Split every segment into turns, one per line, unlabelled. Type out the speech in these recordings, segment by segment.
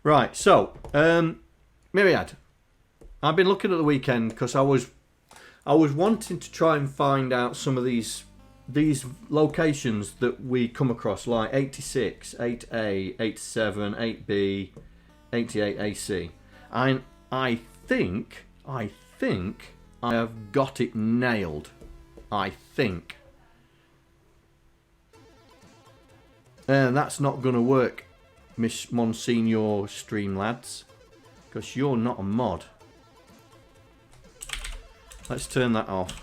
Right, so Myriad, I've been looking at the weekend because I was wanting to try and find out some of these locations that we come across, like 86, 8A, 87, 8B, 88 AC. I think I have got it nailed. I think. That's not going to work, Miss Monsignor Streamlads, because you're not a mod. Let's turn that off.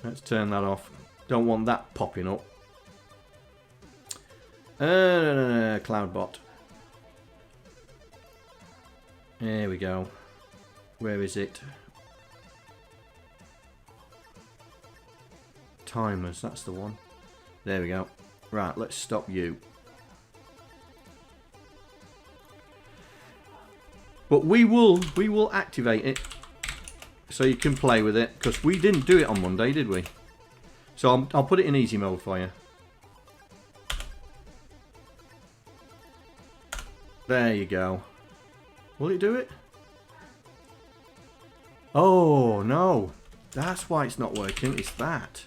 Let's turn that off. Don't want that popping up. Cloudbot. There we go. Where is it? Timers, that's the one. There we go. Right, let's stop you. But we will activate it so you can play with it, because we didn't do it on Monday, did we? So I'll put it in easy mode for you. There you go. Will it do it? Oh no, that's why it's not working. It's that.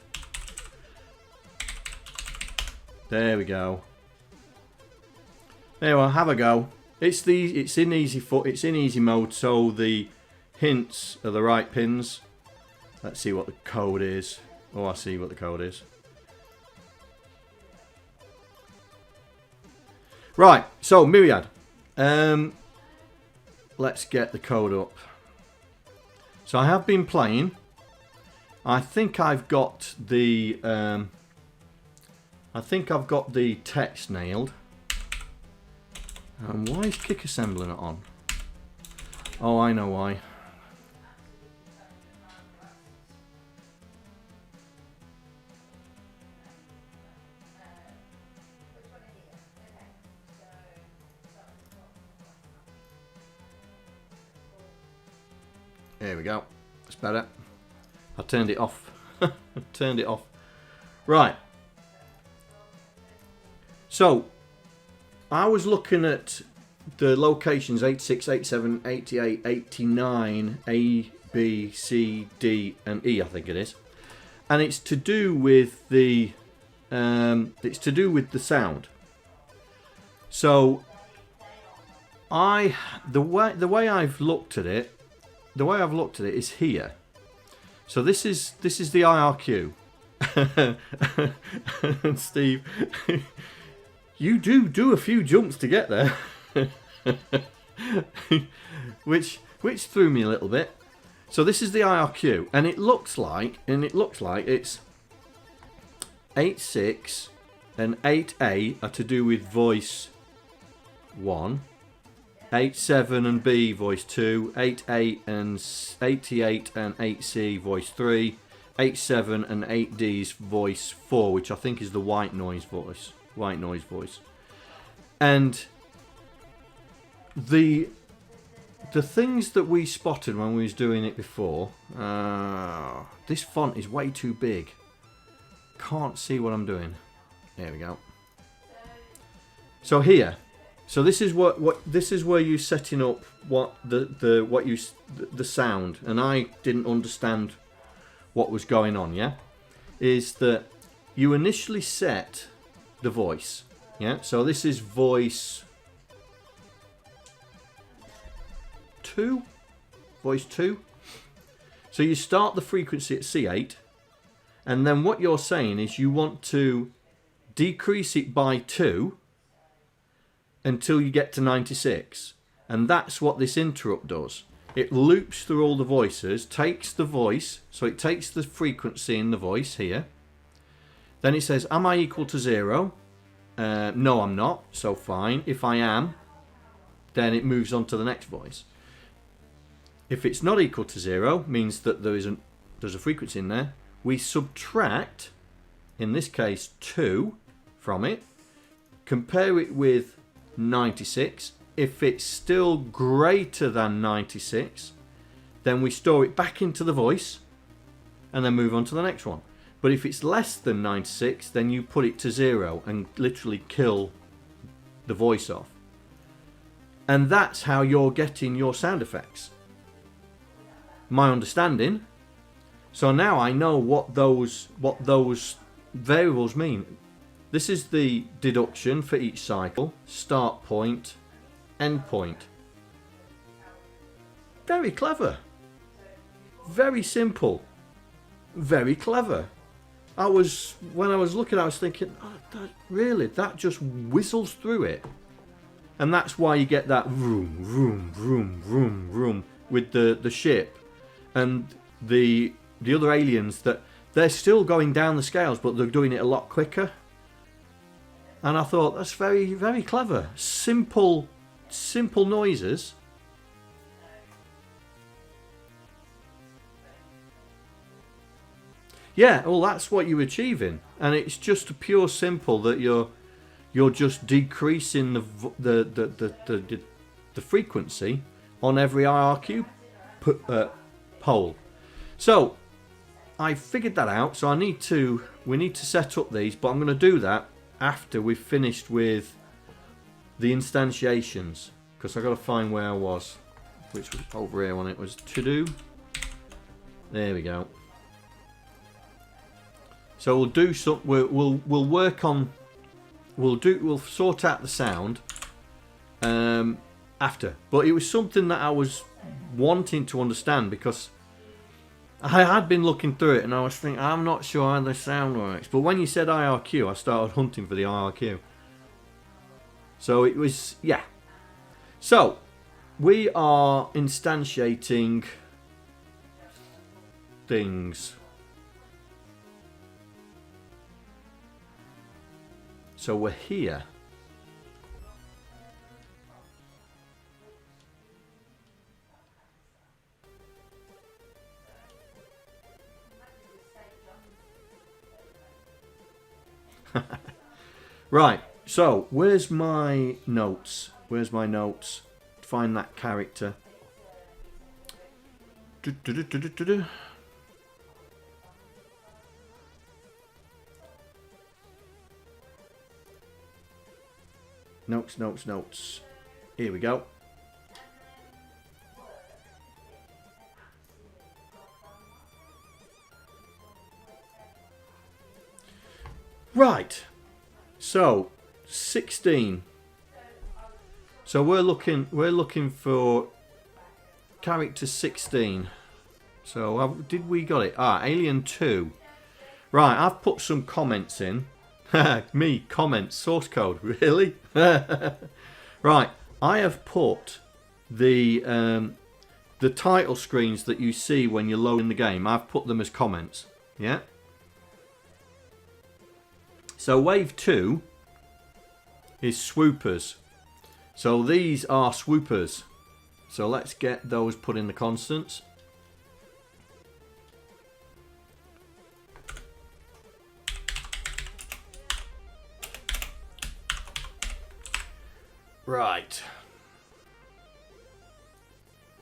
There we go. There we are. Have a go. It's in easy mode, so the hints are the right pins. Let's see what the code is. Oh, I see what the code is. Right, so Myriad. Let's get the code up. So I have been playing. I think I've got the text nailed. And why is kick assembly not on? Oh, I know why. There we go. That's better. I turned it off. I turned it off. Right. So, I was looking at the locations 86, 87, 88, 89, A, B, C, D, and E, I think it is. And it's to do with the sound. So, the way I've looked at it is here. So this is the IRQ. And Steve, you do a few jumps to get there, which threw me a little bit. So this is the IRQ, and it looks like it's 86 and 8A are to do with voice 1. 87 and B voice 2, 88 and 88 and 8C voice 3, 87 and 8D's voice 4, which I think is the white noise voice. And the things that we spotted when we was doing it before, this font is way too big. Can't see what I'm doing. There we go. So here. So this is this is where you're setting up the sound, and I didn't understand what was going on. Yeah, is that you initially set the voice. Yeah, so this is voice 2, voice 2. So you start the frequency at C8, and then what you're saying is you want to decrease it by 2. Until you get to 96, and that's what this interrupt does. It loops through all the voices, takes the voice, so it takes the frequency in the voice here, then it says, am I equal to 0? No, I'm not, so fine. If I am, then it moves on to the next voice. If it's not equal to 0, means that there's a frequency in there. We subtract, in this case 2 from it, compare it with 96. If it's still greater than 96, then we store it back into the voice and then move on to the next one. But if it's less than 96, then you put it to 0 and literally kill the voice off. And that's how you're getting your sound effects. My understanding. So now I know what those variables mean. This is the deduction for each cycle. Start point, end point. Very clever. Very simple. Very clever. When I was looking, I was thinking, oh, that just whistles through it. And that's why you get that vroom, vroom, vroom, vroom, vroom with the ship. And the other aliens, that they're still going down the scales, but they're doing it a lot quicker. And I thought, that's very, very clever. Simple noises. Yeah, well, that's what you're achieving. And it's just a pure simple that you're just decreasing the frequency on every IRQ pole. So I figured that out. So we need to set up these, but I'm going to do that after we've finished with the instantiations, because I've got to find where I was, which was over here when it was to do. There we go. So we'll do some. We'll work on. We'll sort out the sound after. But it was something that I was wanting to understand, because I had been looking through it and I was thinking, I'm not sure how the sound works. But when you said IRQ, I started hunting for the IRQ. So it was, yeah. So we are instantiating things. So we're here. Right, so where's my notes? Where's my notes? Find that character. Notes. Here we go. Right. So 16. So we're looking for character 16. So did we got it? Alien 2. Right, I've put some comments in. Me, comments, source code, really? Right, I have put the title screens that you see when you're loading the game. I've put them as comments. Yeah. So wave 2 is swoopers. So these are swoopers. So let's get those put in the constants. Right.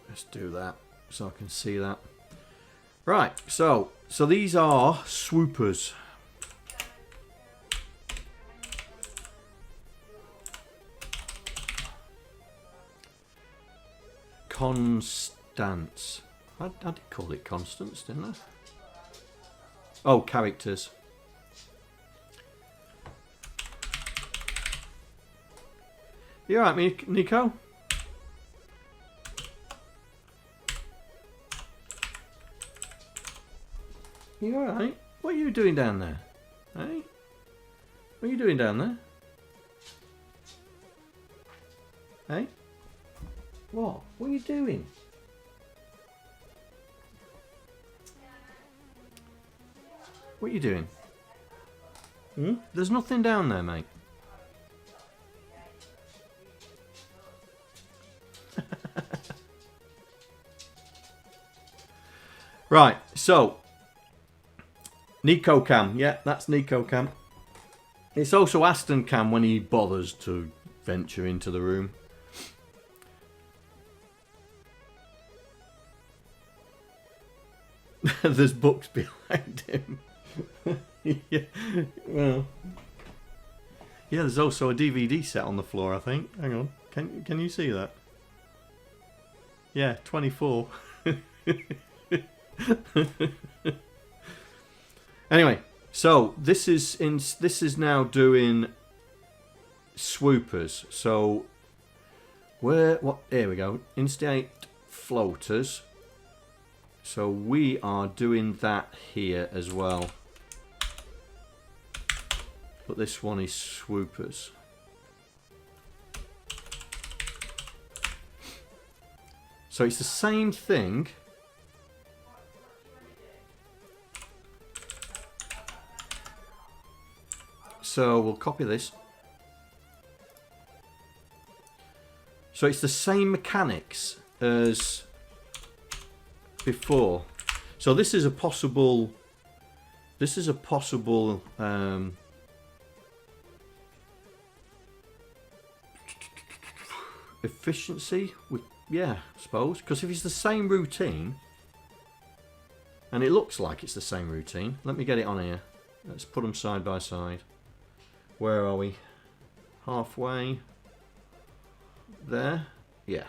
Let's do that so I can see that. Right, so these are swoopers. Constants. I did call it constants, didn't I? Oh, characters. You alright, Nico? You alright? What are you doing down there? Hey? What are you doing down there? Hey? What? What are you doing? What are you doing? Hmm? There's nothing down there, mate. Right, so Nico Cam, yeah, that's Nico Cam. It's also Aston Cam when he bothers to venture into the room. There's books behind him. Yeah, well, yeah. There's also a DVD set on the floor. I think. Hang on. Can you see that? Yeah, 24. Anyway, so this is now doing swoopers. So here we go. Instate floaters. So we are doing that here as well. But this one is swoopers. So it's the same thing. So we'll copy this. So it's the same mechanics as before. So this is a possible efficiency. Yeah, I suppose, because if it's the same routine, and it looks like it's the same routine. Let me get it on here. Let's put them side by side. Where are we? Halfway there. Yeah.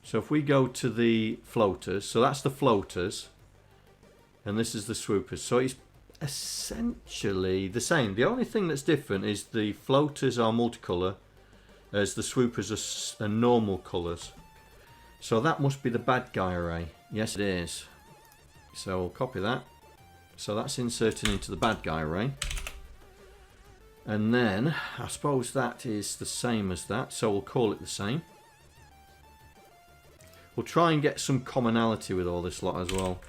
So if we go to the floaters, so that's the floaters, and this is the swoopers. So it's essentially the same. The only thing that's different is the floaters are multicolour, as the swoopers are normal colours. So that must be the bad guy array. Yes, it is. So we'll copy that. So that's inserted into the bad guy array. And then I suppose that is the same as that. So we'll call it the same. We'll try and get some commonality with all this lot as well.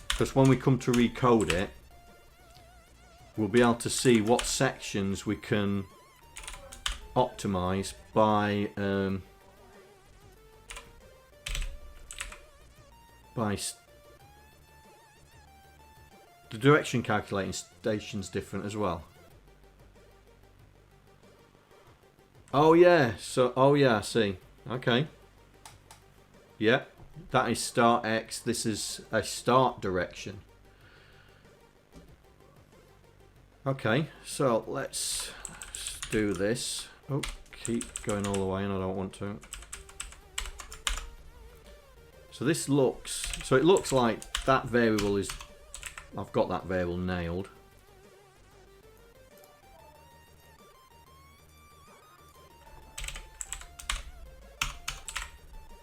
Because when we come to recode it, we'll be able to see what sections we can optimize by the direction calculating station's different as well. Oh yeah, so I see. Okay. Yeah, that is start X. This is a start direction. Okay, so let's do this. Oh, keep going all the way, and I don't want to. So this looks, so it looks like that variable is, I've got that variable nailed.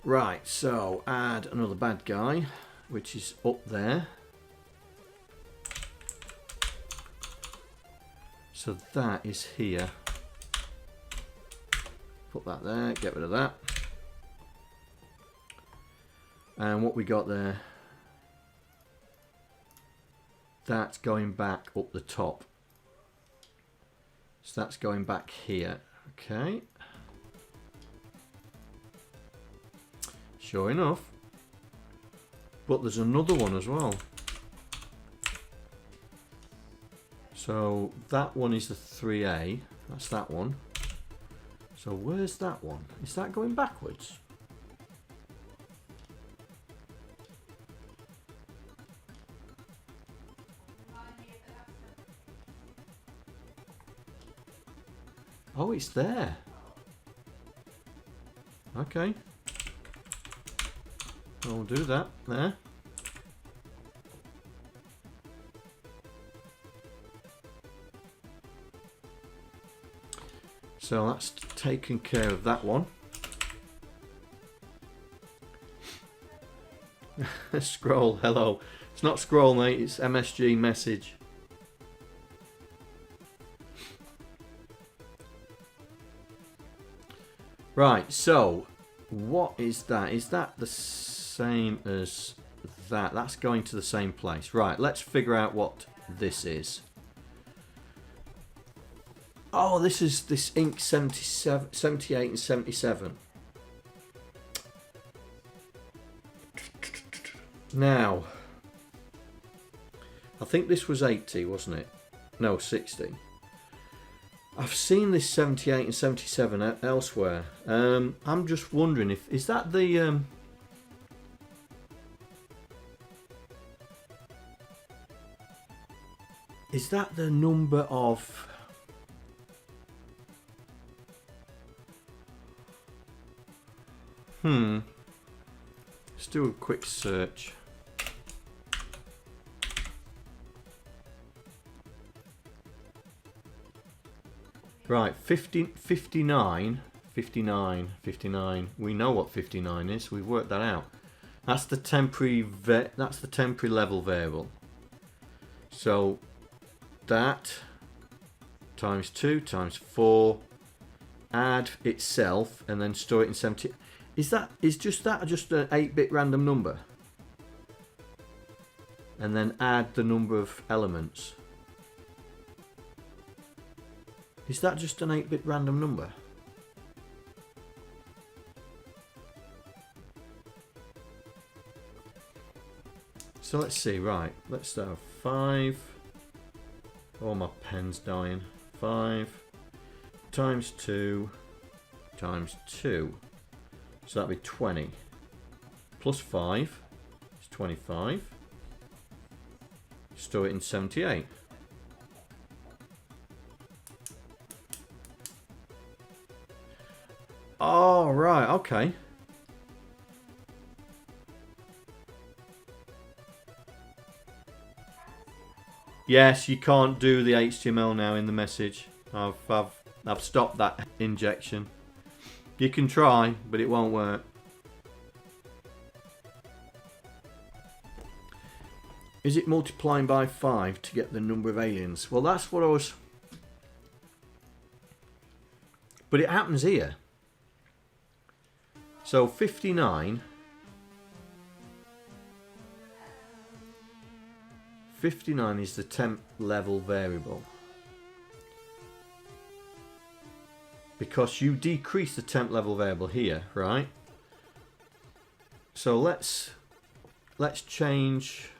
Right, so add another bad guy, which is up there. So that is here. Put that there, get rid of that. And what we got there, that's going back up the top. So that's going back here. Okay. Sure enough. But there's another one as well. So that one is the 3A. That's that one. So where's that one? Is that going backwards? Oh, it's there. Okay. I'll do that there. So that's taken care of that one. Scroll, hello. It's not scroll, mate, it's MSG message. Right, so what is that? Is that the same as that? That's going to the same place. Right, let's figure out what this is. Oh, this is this ink 77, 78 and 77. Now, I think this was 80, wasn't it? No, 60. I've seen this 78 and 77 elsewhere. I'm just wondering if, is that the... Is that the number of... Let's do a quick search. Right, 59. We know what 59 is. We've worked that out. That's the temporary level variable. So that times 2 times 4, add itself, and then store it in 70. Is just an 8-bit random number? And then add the number of elements. Is that just an 8-bit random number? So let's see, right, let's start 5. Oh, my pen's dying. 5 times 2 times 2. So that'd be 20. Plus 5 is 25. Store it in 78. Oh, right, okay. Yes, you can't do the HTML now in the message. I've stopped that injection. You can try, but it won't work. Is it multiplying by 5 to get the number of aliens? Well, that's what I was... But it happens here. So 59... 59 is the temp level variable. Because you decrease the temp level variable here, right? So let's change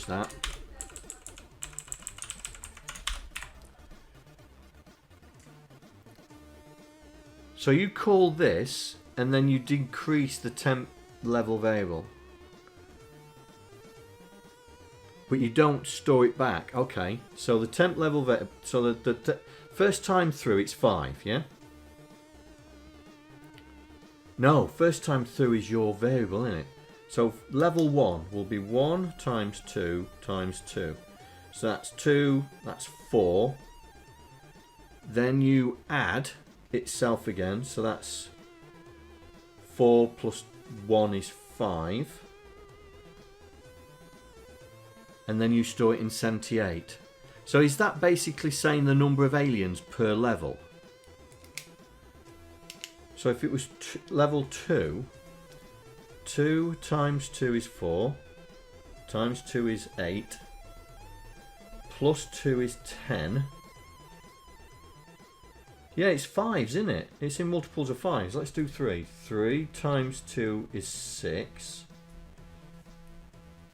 that. So you call this and then you decrease the temp level variable, but you don't store it back. Okay, so the temp level so the first time through it's 5, yeah? No, first time through is your variable, isn't it? So level 1 will be 1 times 2 times 2. So that's 2, that's 4. Then you add itself again, so that's 4 plus 1 is 5, and then you store it in 78. So is that basically saying the number of aliens per level? So if it was level 2, 2 times 2 is 4, times 2 is 8, plus 2 is 10. Yeah, it's 5s, isn't it? It's in multiples of 5s. Let's do 3. 3 times 2 is 6.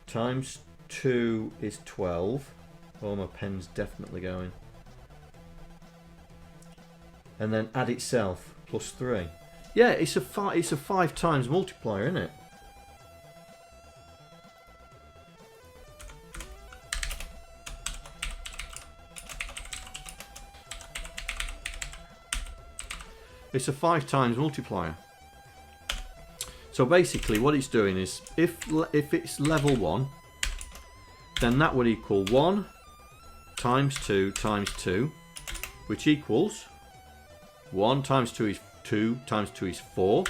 Times 2 is 12. Oh, my pen's definitely going. And then add itself, plus 3. Yeah, it's a 5 times multiplier, isn't it? It's a 5 times multiplier. So basically what it's doing is, if it's level 1, then that would equal 1 times 2 times 2, which equals 1 times 2 is 2 times 2 is 4.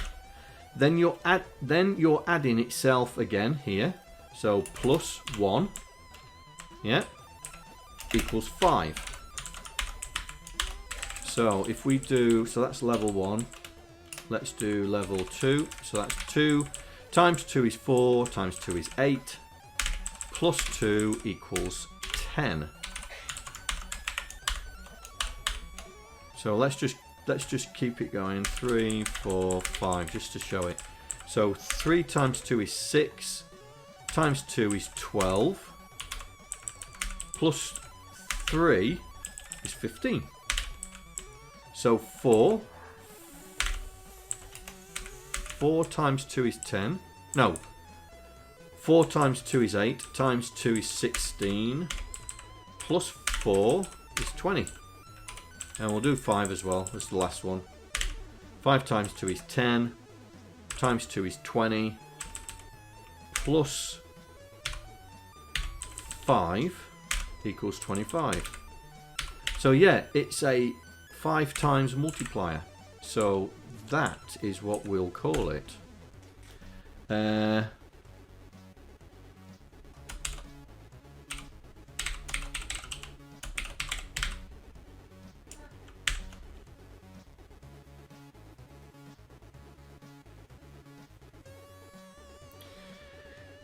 Then you're adding itself again here. So plus 1, yeah, equals 5. So if we do, so that's level 1. Let's do level 2. So that's 2 times 2 is 4 times 2 is 8 plus 2 equals 10. So let's just keep it going. 3, 4, 5, just to show it. So 3 times 2 is 6 times 2 is 12 plus 3 is 15. So 4 times 2 is 10. No. 4 times 2 is 8, times 2 is 16, plus 4 is 20. And we'll do 5 as well, that's the last one. 5 times 2 is 10, times 2 is 20, plus 5 equals 25. So yeah, it's a 5 times multiplier. So that is what we'll call it.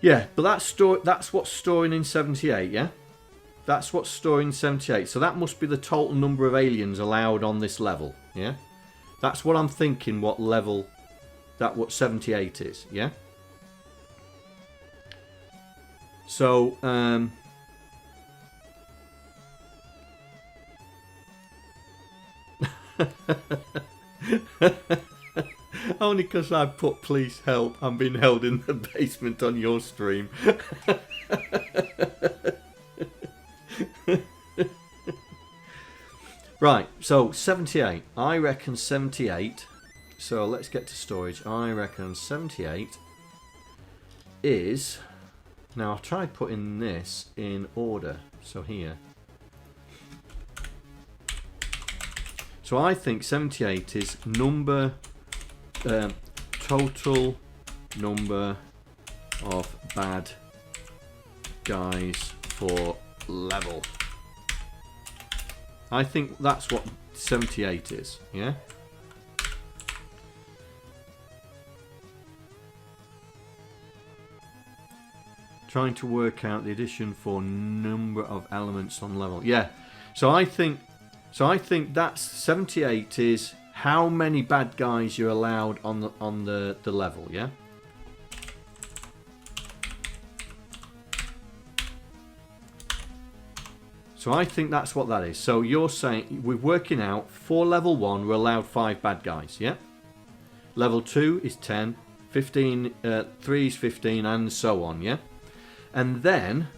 Yeah, but that's what's storing in 78, yeah? That's what's storing in 78. So that must be the total number of aliens allowed on this level, yeah? That's what I'm thinking, what 78 is, yeah? So, only because I put please help, I'm being held in the basement on your stream. Right, so 78. I reckon 78. So let's get to storage. I reckon 78 is... Now I've tried putting this in order. So here. So I think 78 is number... total number of bad guys for level. I think that's what 78 is, yeah? Trying to work out the addition for number of elements on level. Yeah. So I think that's 78 is how many bad guys you're allowed on the level, yeah? So I think that's what that is. So you're saying we're working out for level 1 we're allowed 5 bad guys, yeah? Level 2 is 10, 15, 3 is 15 and so on, yeah? And then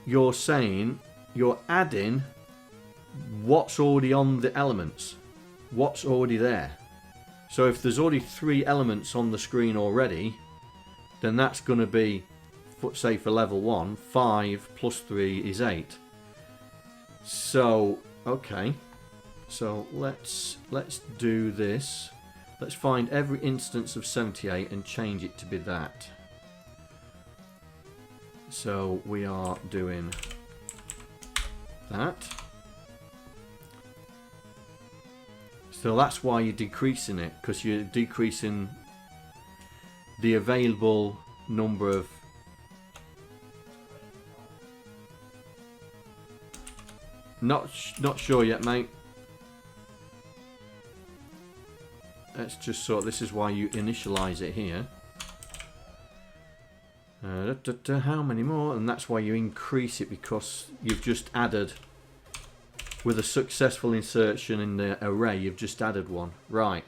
you're saying you're adding what's already on the elements. What's already there. So if there's already 3 elements on the screen already, then that's going to be, say for level 1, 5 plus 3 is 8. So, okay. So let's do this. Let's find every instance of 78 and change it to be that. So we are doing that. So that's why you're decreasing it, because you're decreasing the available number of... Not sure yet, mate. Let's just sort. This is why you initialize it here. How many more? And that's why you increase it, because you've just added, with a successful insertion in the array, you've just added one. Right.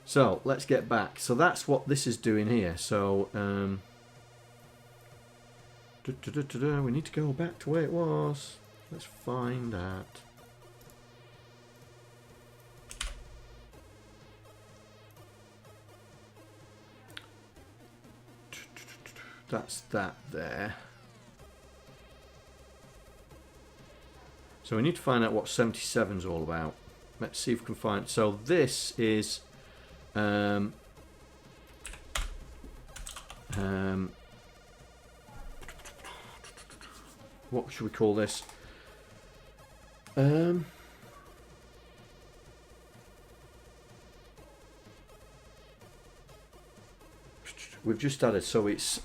So let's get back. So that's what this is doing here. So we need to go back to where it was. Let's find that. That's that there. So we need to find out what 77 is all about. Let's see if we can find. So this is what should we call this? We've just added, so it's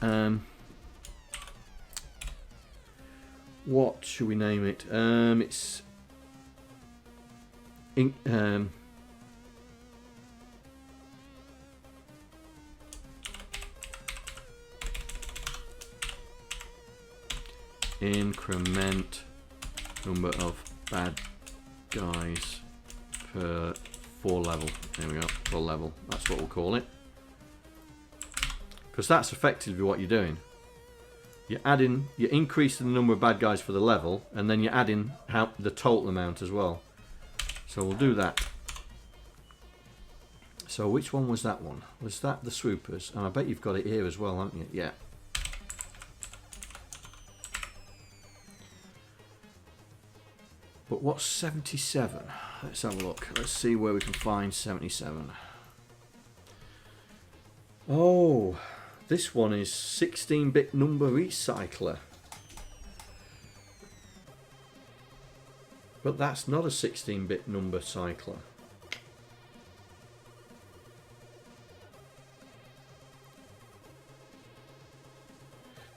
what should we name it? It's increment number of bad guys per 4 level. There we go, 4 level. That's what we'll call it. Because that's effectively what you're doing. you're increasing the number of bad guys for the level, and then you're adding the total amount as well. So we'll do that. So which one was that one? Was that the swoopers? And I bet you've got it here as well, haven't you? Yeah. But what's 77? Let's have a look. Let's see where we can find 77. Oh, this one is 16-bit number recycler. But that's not a 16-bit number cycler.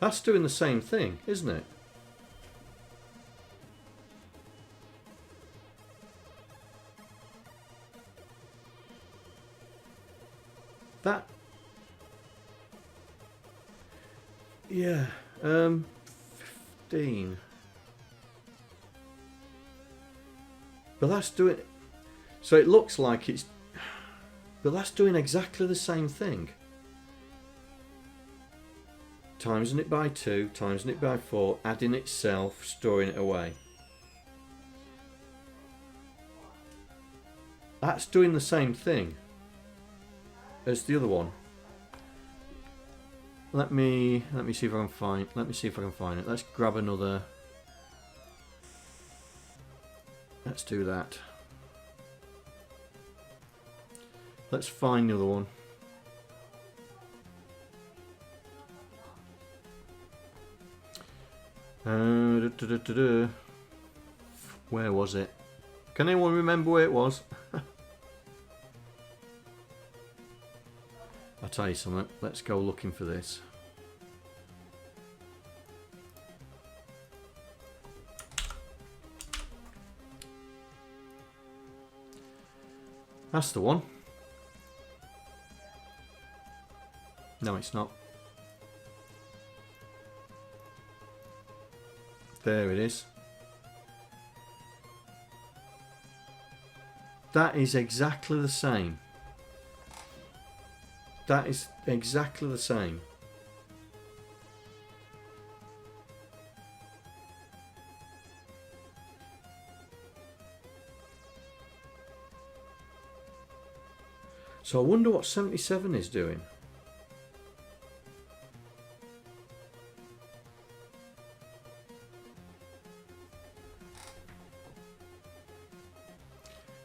That's doing the same thing, isn't it? That... Yeah, 15. But that's doing... So it looks like it's... But that's doing exactly the same thing. Timesing it by 2, timesing it by 4, adding itself, storing it away. That's doing the same thing as the other one. Let me see if I can find. Let me see if I can find it. Let's grab another. Let's do that. Let's find the other one. Where was it? Can anyone remember where it was? I'll tell you something. Let's go looking for this. That's the one. No, it's not. There it is. That is exactly the same. That is exactly the same. So I wonder what 77 is doing.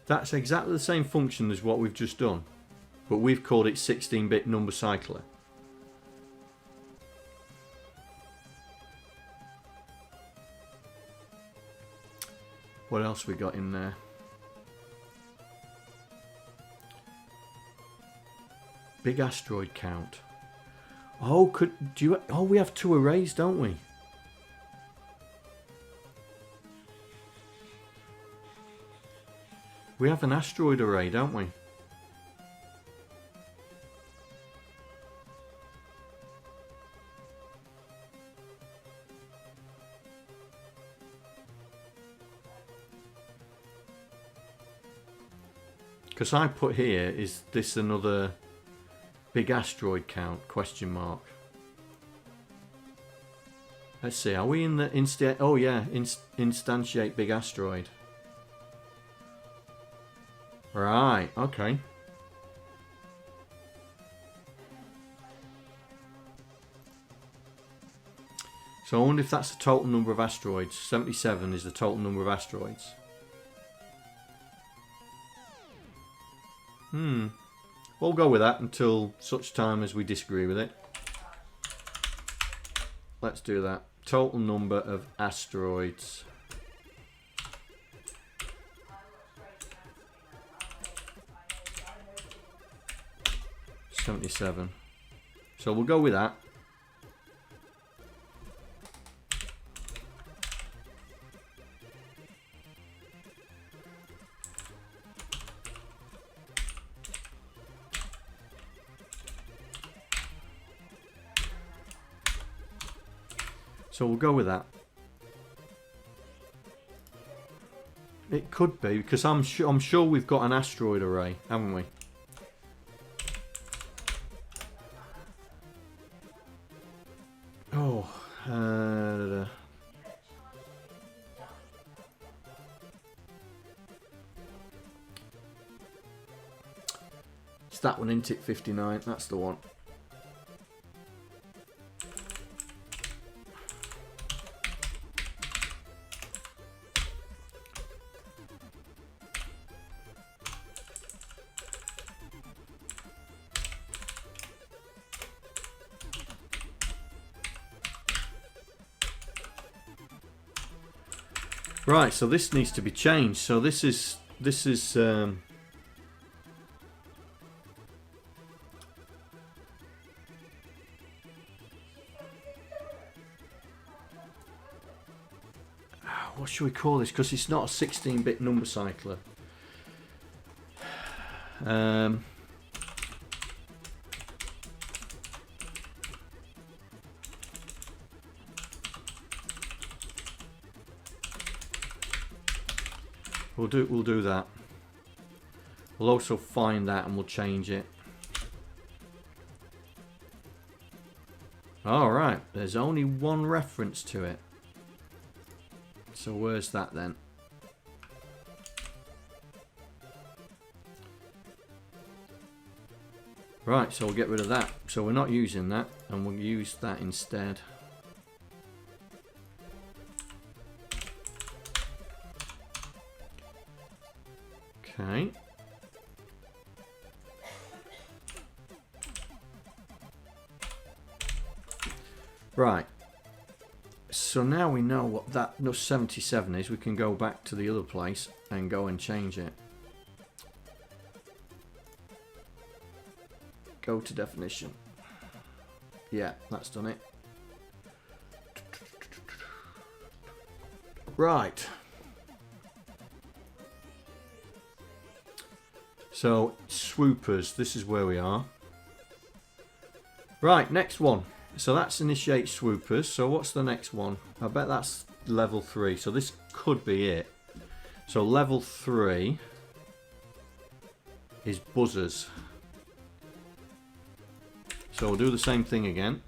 That's exactly the same function as what we've just done, but we've called it 16-bit number cycler. What else we got in there? Big asteroid count. Oh, we have 2 arrays, don't we? We have an asteroid array, don't we? Because I put here, is this another big asteroid count? Question mark. Let's see, are we in the instantiate big asteroid. Right, okay. So I wonder if that's the total number of asteroids. 77 is the total number of asteroids. We'll go with that until such time as we disagree with it. Let's do that. Total number of asteroids. 77. So we'll go with that. So we'll go with that. It could be, because I'm sure we've got an asteroid array, haven't we? It's that one, isn't it? 59. That's the one. Right, so this needs to be changed. So this is what should we call this? Because it's not a 16-bit number cycler. We'll do that. We'll also find that and we'll change it. Alright, there's only one reference to it. So where's that then? Right, so we'll get rid of that. So we're not using that and we'll use that instead. Okay. Right. So now we know what that 77 is. We can go back to the other place and go and change it. Go to definition. Yeah, that's done it. Right. So, swoopers, this is where we are. Right, next one. So that's initiate swoopers. So what's the next one? I bet that's level 3. So this could be it. So level 3 is buzzers. So we'll do the same thing again.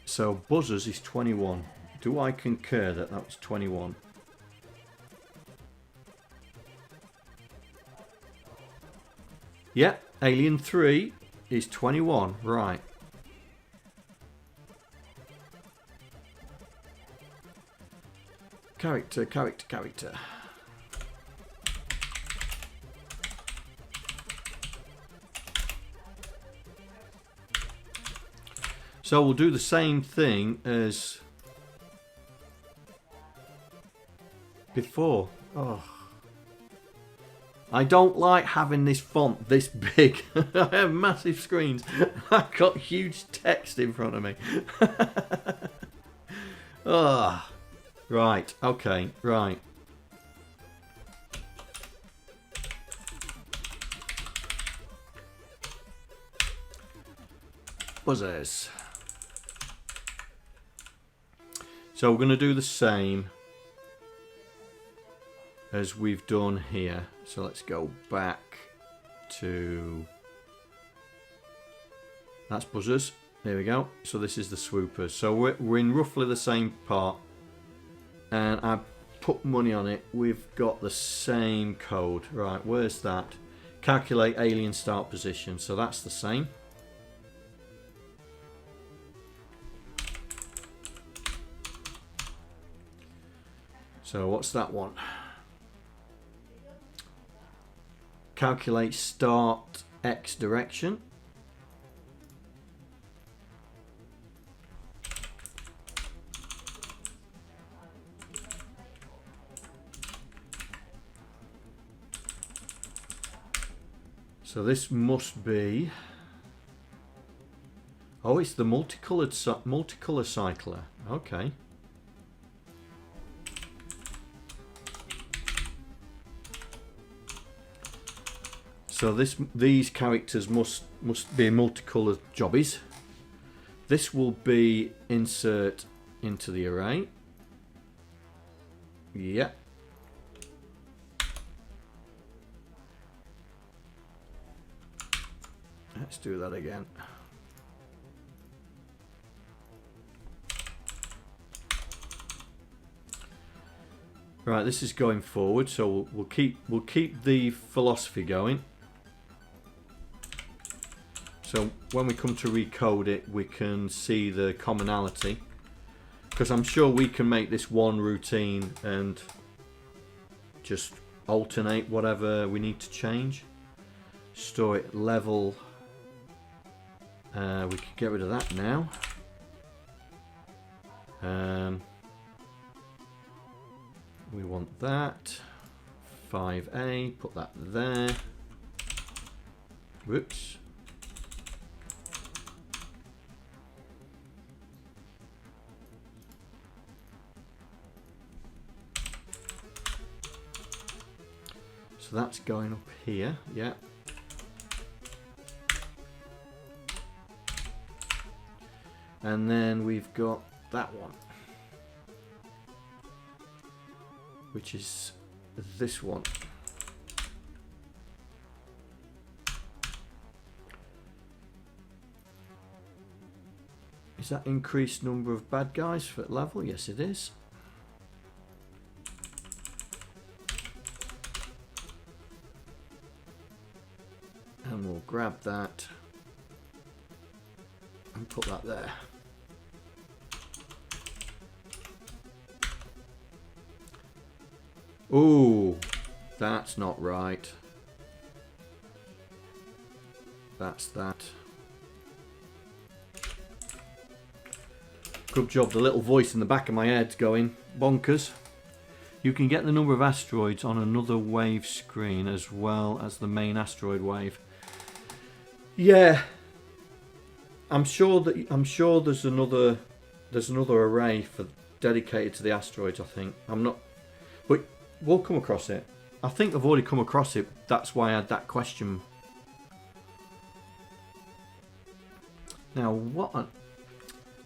So buzzers is 21. Do I concur that that was 21? Yeah, Alien 3 is 21. Right. Character. So we'll do the same thing as before. Oh, I don't like having this font this big. I have massive screens. I've got huge text in front of me. Oh, right. Okay. Right. Buzzers. So we're going to do the same as we've done here. So let's go back to... That's buzzers. There we go. So this is the swoopers. So we're in roughly the same part. And I put money on it. We've got the same code. Right, where's that? Calculate alien start position. So that's the same. So what's that one? Calculate start X direction. So this must be... Oh, it's the multicolour cycler. Okay. So these characters must be multicoloured jobbies. This will be insert into the array. Yeah. Let's do that again. Right, this is going forward, so we'll keep the philosophy going. So when we come to recode it, we can see the commonality, because I'm sure we can make this one routine and just alternate whatever we need to change. Store it level. We can get rid of that now. We want that 5A, put that there. Whoops. So that's going up here, yeah. And then we've got that one, which is this one. Is that increased number of bad guys for level? Yes, it is. And we'll grab that and put that there. Ooh, that's not right. That's that. Good job, the little voice in the back of my head's going bonkers. You can get the number of asteroids on another wave screen as well as the main asteroid wave. Yeah, I'm sure there's another array for dedicated to the asteroids. I think I'm not, but we'll come across it. I think I've already come across it. That's why I had that question. Now what?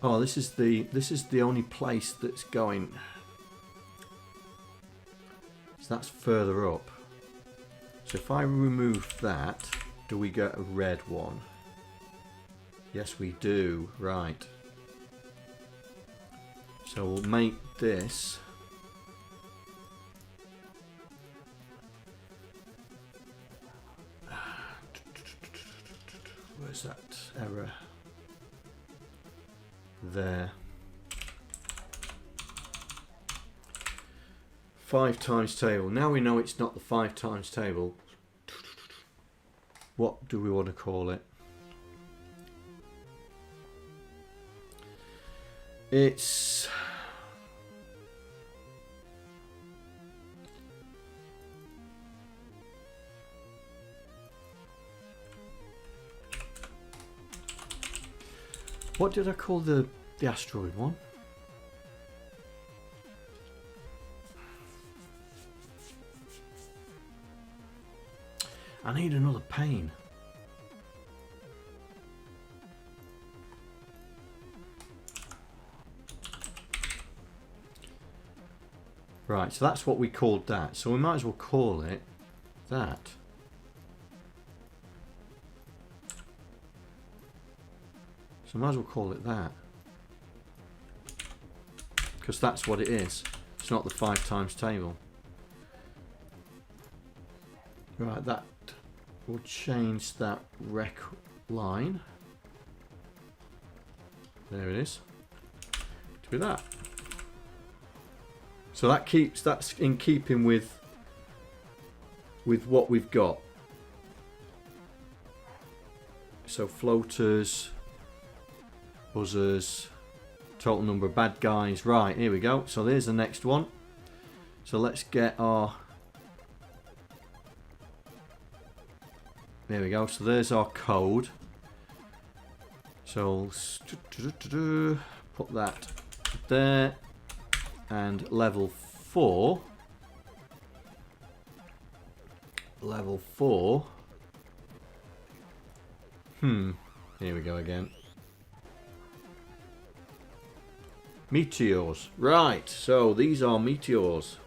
Oh, this is the only place that's going. So that's further up. So if I remove that, do we get a red one? Yes, we do. Right. So we'll make this. Where's that error? There. 5 times table. Now we know it's not the 5 times table. What do we want to call it? It's what did I call the asteroid one? I need another pane. Right, so that's what we called that. So we might as well call it that. So I might as well call it that. Because that's what it is. It's not the 5 times table. Right, that will change that rec line. There it is. To be that. So that's in keeping with what we've got. So floaters, buzzers, total number of bad guys. Right, here we go. So there's the next one. So let's get our... There we go. So there's our code. So put that there. And level 4. Level 4. Here we go again. Meteors. Right, so these are meteors.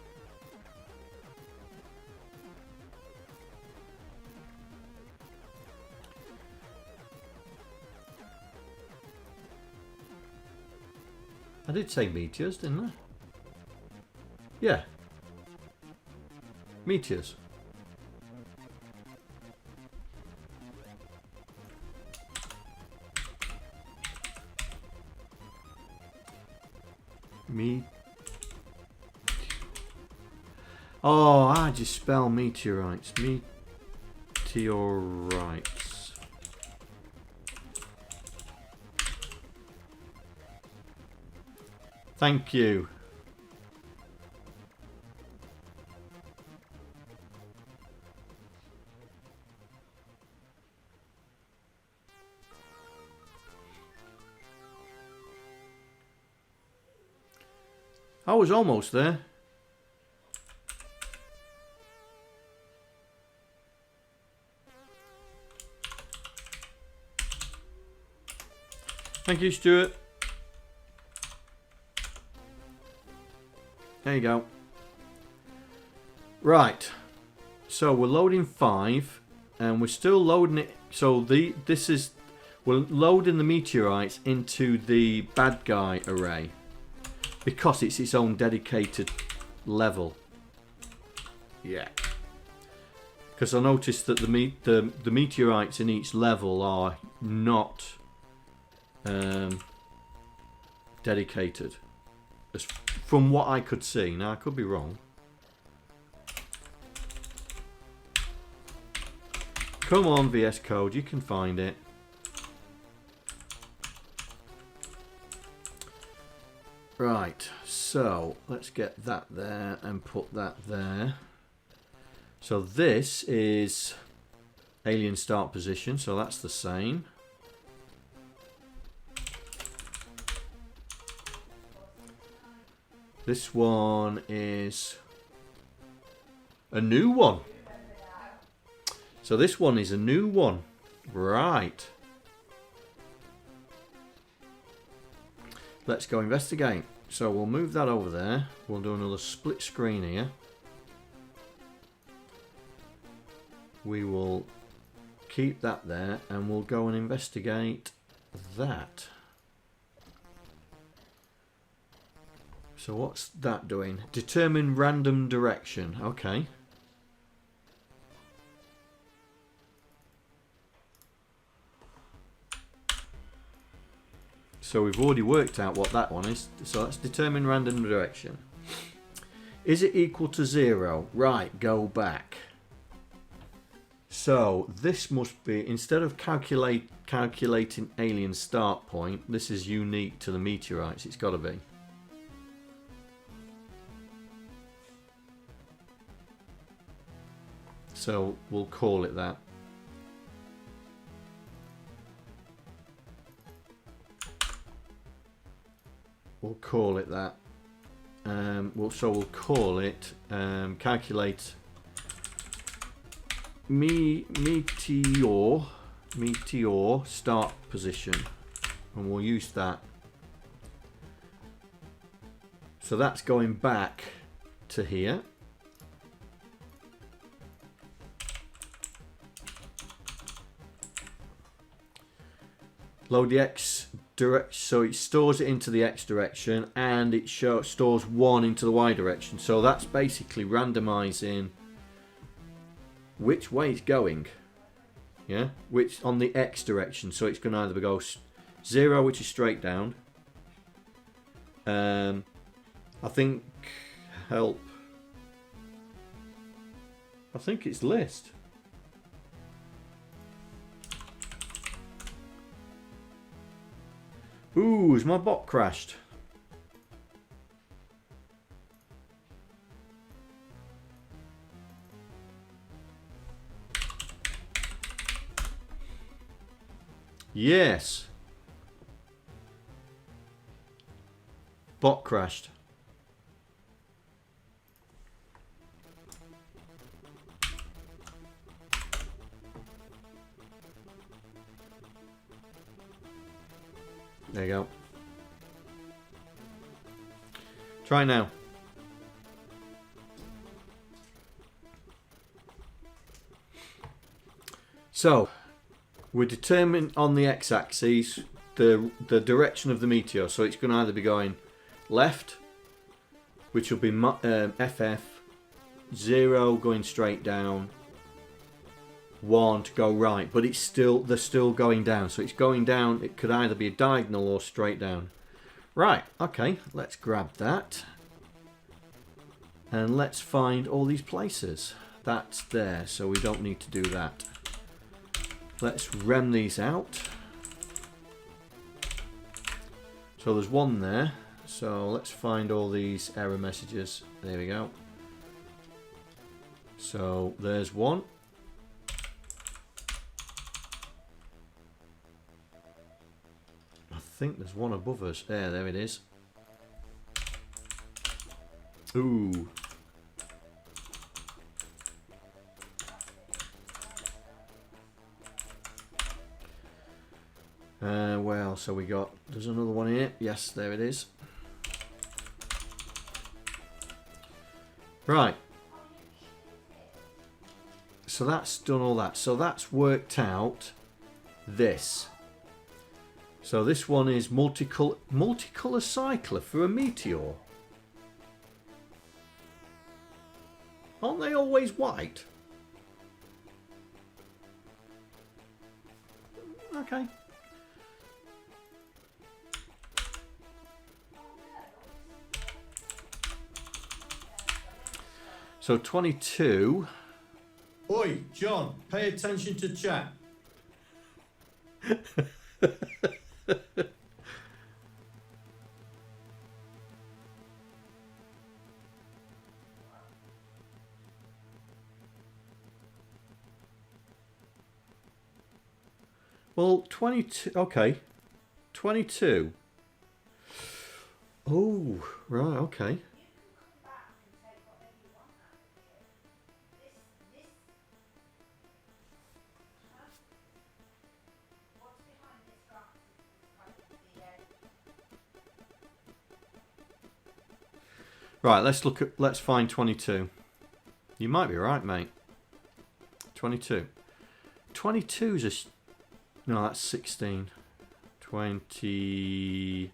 I did say meteors, didn't I? Yeah. Meteors. Oh, I just spell meteorites. Meteorites. Thank you. I was almost there. Thank you, Stuart. There you go. Right. So we're loading 5 and we're still loading it. So we're loading the meteorites into the bad guy array because it's its own dedicated level. Yeah. Because I noticed that the meteorites in each level are not dedicated, as from what I could see. Now I could be wrong. Come on, VS Code, you can find it. Right, so let's get that there and put that there. So this is alien start position, so that's the same. This one is a new one. So this one is a new one. Right. Let's go investigate. So we'll move that over there. We'll do another split screen here. We will keep that there and we'll go and investigate that. So what's that doing? Determine random direction. Okay. So we've already worked out what that one is. So let's determine random direction. Is it equal to 0? Right, go back. So this must be, instead of calculating alien start point, this is unique to the meteorites. It's got to be. So we'll call it that. We'll call it that. We'll call it calculate meteor start position, and we'll use that. So that's going back to here. Load the X direction, so it stores it into the X direction, and it stores 1 into the Y direction. So that's basically randomizing which way it's going. Yeah, which on the X direction. So it's going to either go 0, which is straight down. I think help. I think it's list. Ooh, has my bot crashed? Yes. Bot crashed. There you go. Try now. So, we determine on the x-axis the direction of the meteor. So it's going to either be going left, which will be FF, 0 going straight down, 1 to go right, but it's still, they're still going down, so it's going down. It could either be a diagonal or straight down. Right, okay, let's grab that and let's find all these places. That's there, so we don't need to do that. Let's rem these out. So there's one there, so let's find all these error messages. There we go. So there's one. I think there's one above us. There it is. Ooh. Well, so we got, there's another one here. Yes, there it is. Right. So that's done all that. So that's worked out this. So this one is multicolour cycler for a meteor. Aren't they always white? Okay. So 22. Oi, John, pay attention to chat. Well, 22, okay. 22. Oh, right, okay. Right, let's find 22. You might be right, mate. 22. 22 is a... No, that's 16. 22.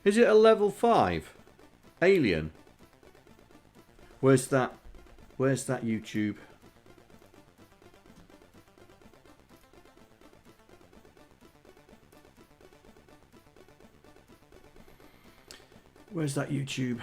Is it a level 5? Alien? Where's that? Where's that YouTube? Where's that YouTube?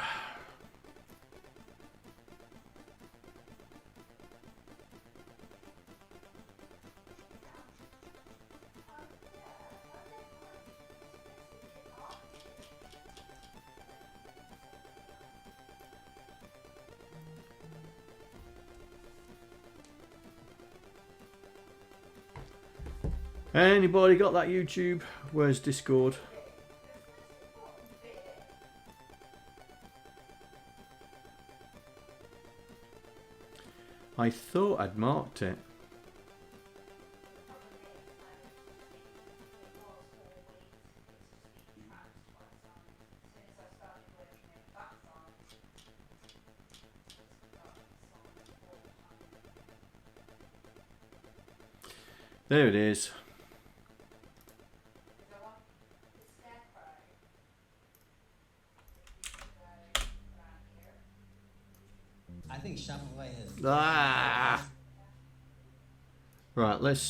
Anybody got that YouTube? Where's Discord? I thought I'd marked it. There it is.
I think Shopify has...
Ah! Right, let's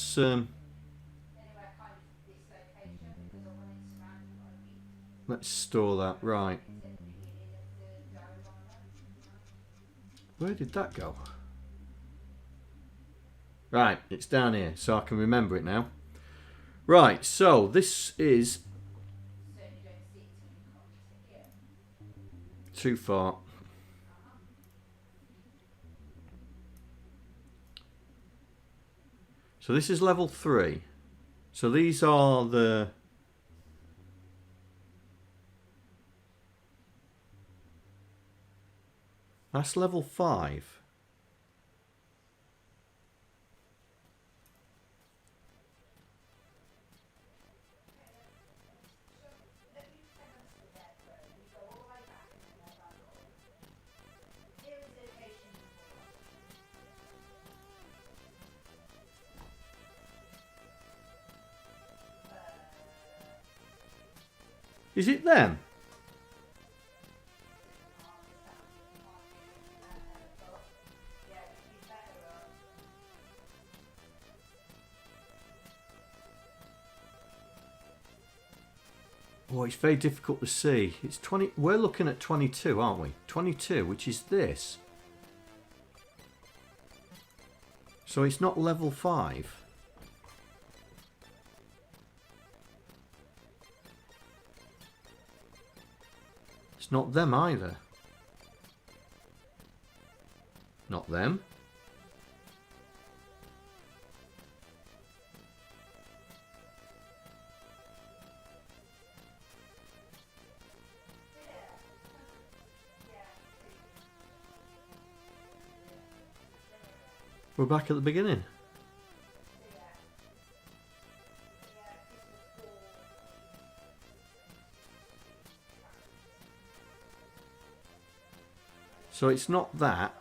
store that. Right. Where did that go? Right, it's down here, so I can remember it now. Right, so this is too far. So this is level 3. So these are the... That's level 5. Is it them? Oh, it's very difficult to see. It's 20. We're looking at 22, aren't we? 22, which is this. So it's not level 5. It's not them either. Not them. We're back at the beginning. So it's not that.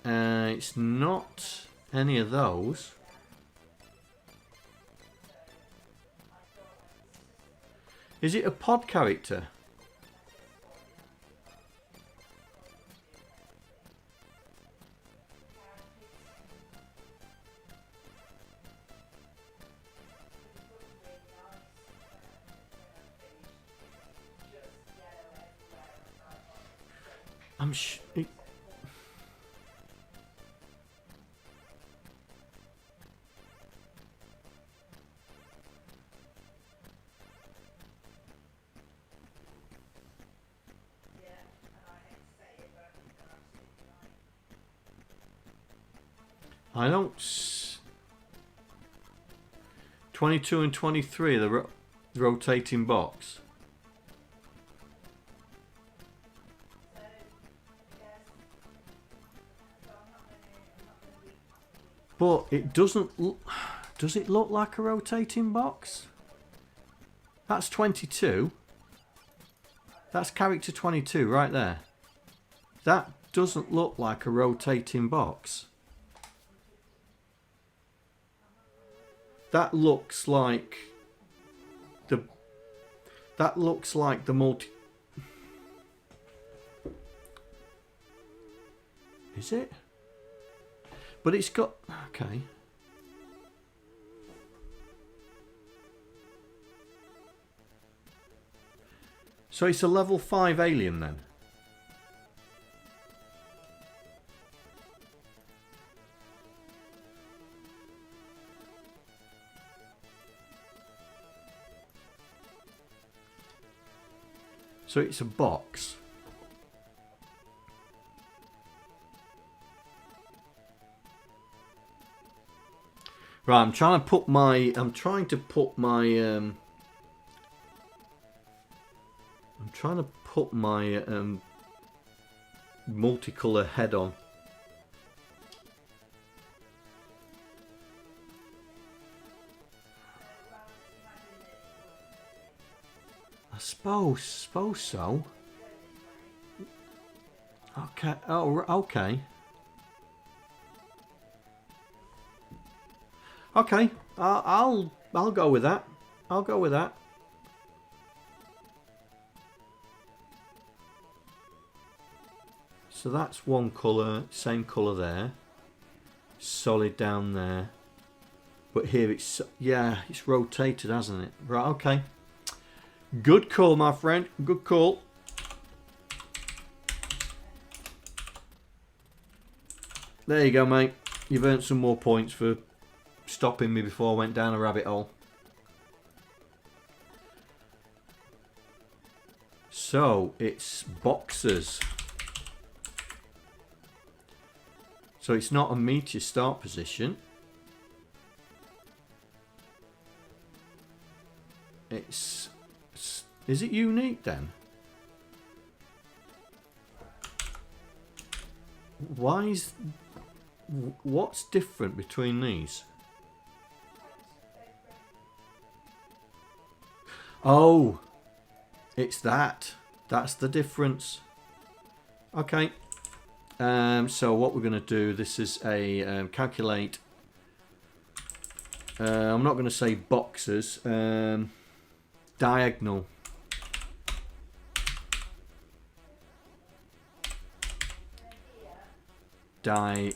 It's not any of those. Is it a pod character? I don't. 22 and 23, the rotating box. But it doesn't. Does it look like a rotating box? That's 22. That's character 22 right there. That doesn't look like a rotating box. That looks like the. That looks like the multi. Is it? But it's got. Okay. So it's a level 5 alien then. So it's a box. Right, I'm trying to put my multicolour head on. I suppose so. Okay. Oh, okay. Okay. I'll go with that. I'll go with that. So that's one colour, same colour there. Solid down there. But here it's, yeah, it's rotated, hasn't it? Right, okay. Good call, my friend. Good call. There you go, mate. You've earned some more points for stopping me before I went down a rabbit hole. So, it's boxers. So it's not a meteor start position. It's... Is it unique then? Why is... What's different between these? Oh! It's that. That's the difference. Okay. So what we're going to do, this is a calculate. I'm not going to say boxes. Diagonal. Diagonal.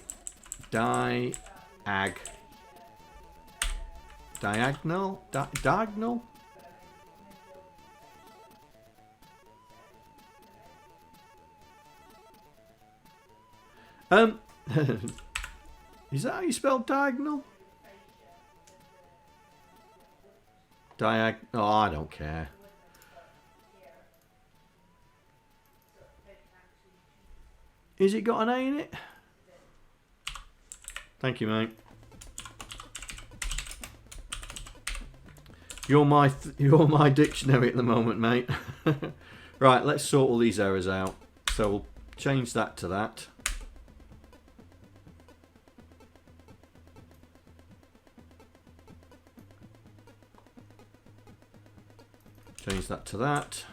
Diagonal. Is that how you spell diagonal? Oh, I don't care. Is it got an A in it? Thank you, mate. You're my dictionary at the moment, mate. Right, let's sort all these errors out. So we'll change that to that. Change that to that.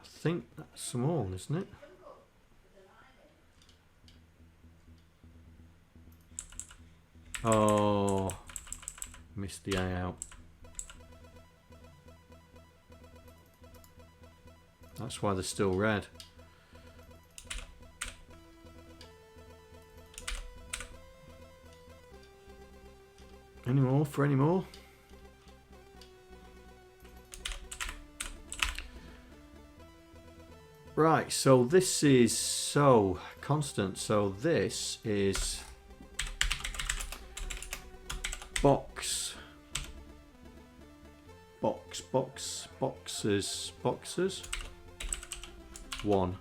I think that's small, isn't it? Oh, missed the A out. That's why they're still red. Any more for any more? Right, so this is so constant. So this is boxes. One.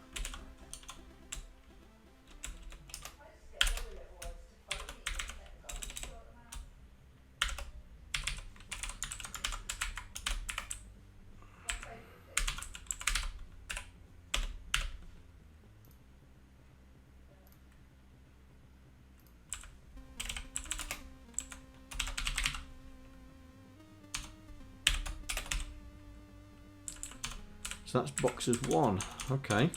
So that's boxes 1. Okay.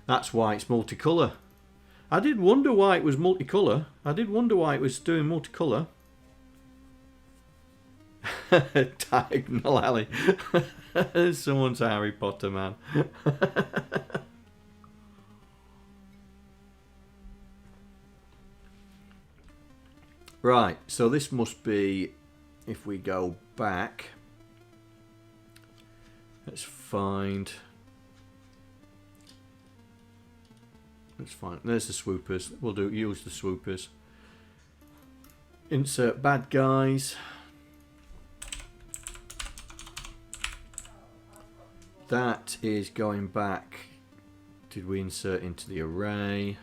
That's why it's multicolour. I did wonder why it was multicolour. I did wonder why it was doing multicolour. Diagonal alley. Someone's a Harry Potter man. Right, so this must be, if we go back, let's find, there's the swoopers. We'll use the swoopers. Insert bad guys. That is going back. Did we insert into the array?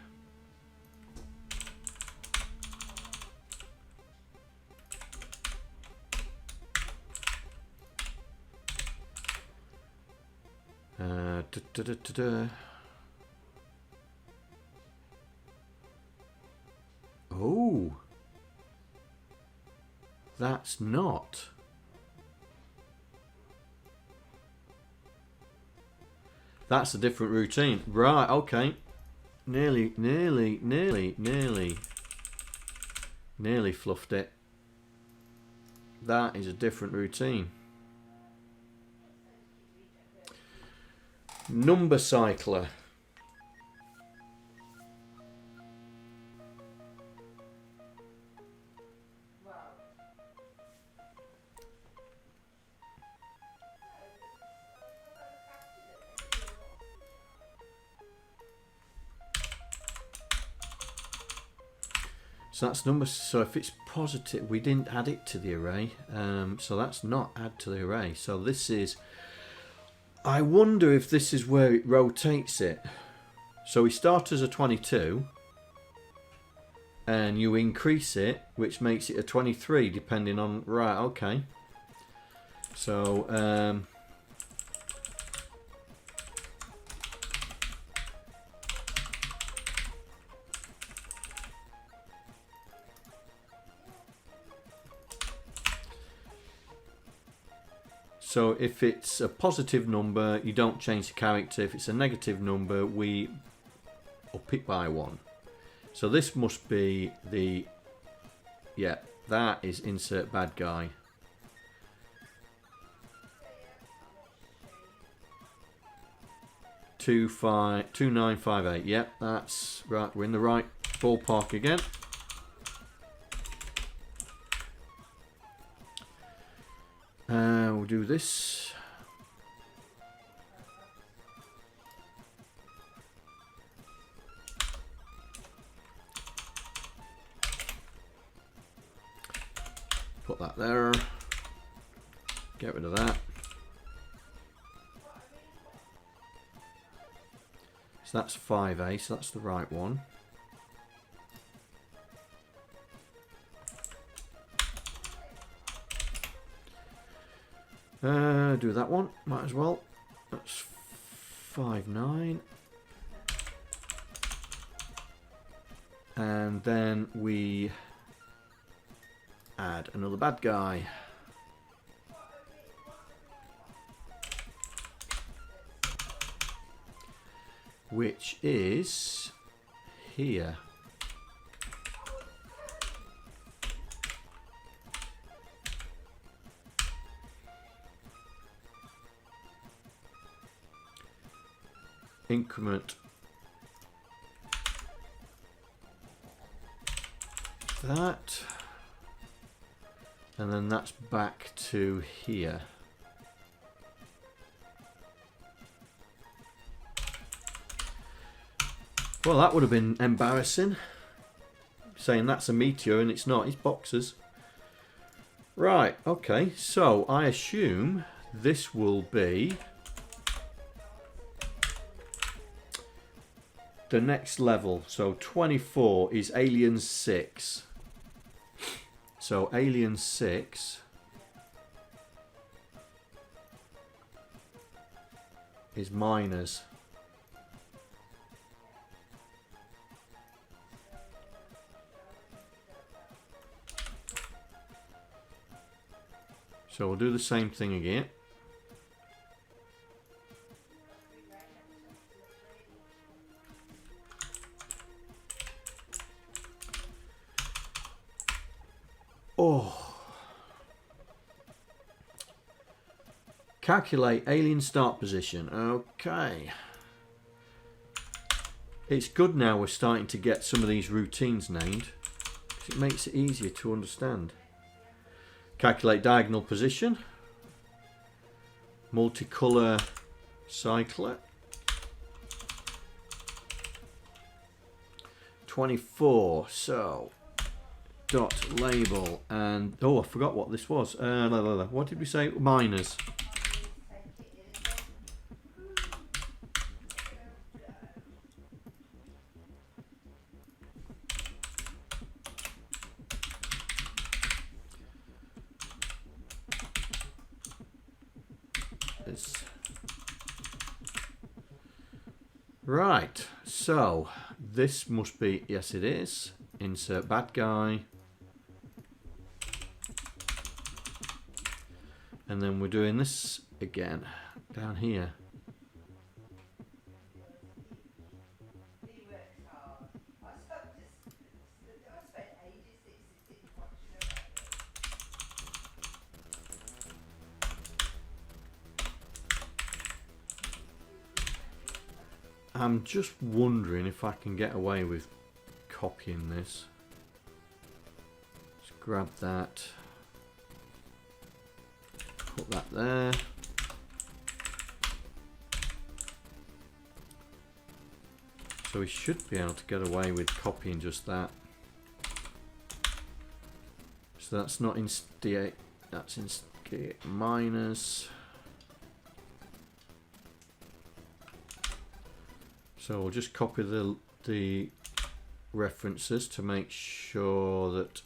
Oh, that's not. That's a different routine. Right, okay. Nearly fluffed it. That is a different routine. Number cycler. So that's number. So if it's positive, we didn't add it to the array. So that's not add to the array. So this is. I wonder if this is where it rotates it. So we start as a 22 and you increase it, which makes it a 23 depending on, right, okay. So So if it's a positive number, you don't change the character. If it's a negative number, we up it by 1. So this must be the... Yeah, that is insert bad guy. Two 2958. Yep, that's right. We're in the right ballpark again. We'll do this. Put that there. Get rid of that. So that's 5A, so that's the right one. Do that one, might as well. That's 5-9. And then we add another bad guy. Which is here. Increment that, and then that's back to here. Well, that would have been embarrassing, saying that's a meteor and it's not, it's boxes. Right, okay, so I assume this will be the next level. So 24 is Alien 6. So Alien 6 is miners. So we'll do the same thing again. Oh. Calculate alien start position. Okay. It's good now we're starting to get some of these routines named, because it makes it easier to understand. Calculate diagonal position. Multicolor cycler. 24. So dot label, and oh, I forgot what this was. What did we say? Miners. Right, so this must be, yes it is, insert bad guy, and then we're doing this again down here. I'm just wondering if I can get away with copying this. Let's grab that, put that there. So we should be able to get away with copying just that. So that's not instigate, that's instigate minus. So we'll just copy the references to make sure that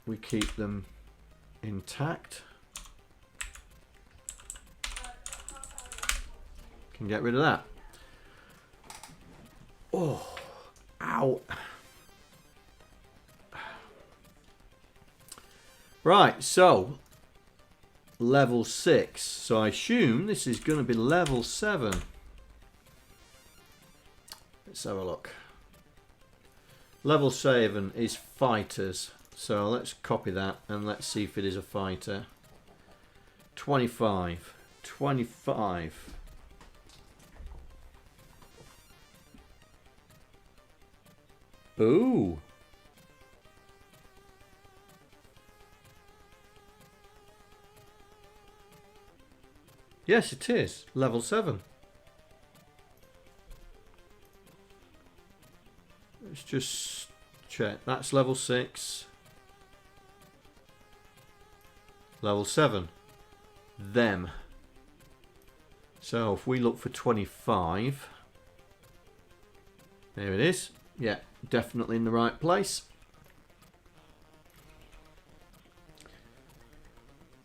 we keep them intact. Can get rid of that. Oh, ow. Right, so level 6. So I assume this is going to be level 7. Let's have a look. Level 7 is fighters. So let's copy that and let's see if it is a fighter. 25. 25. Ooh. Yes, it is. Level 7. Let's just check. That's level 6. Level 7. Them. So if we look for 25. There it is. Yeah, definitely in the right place.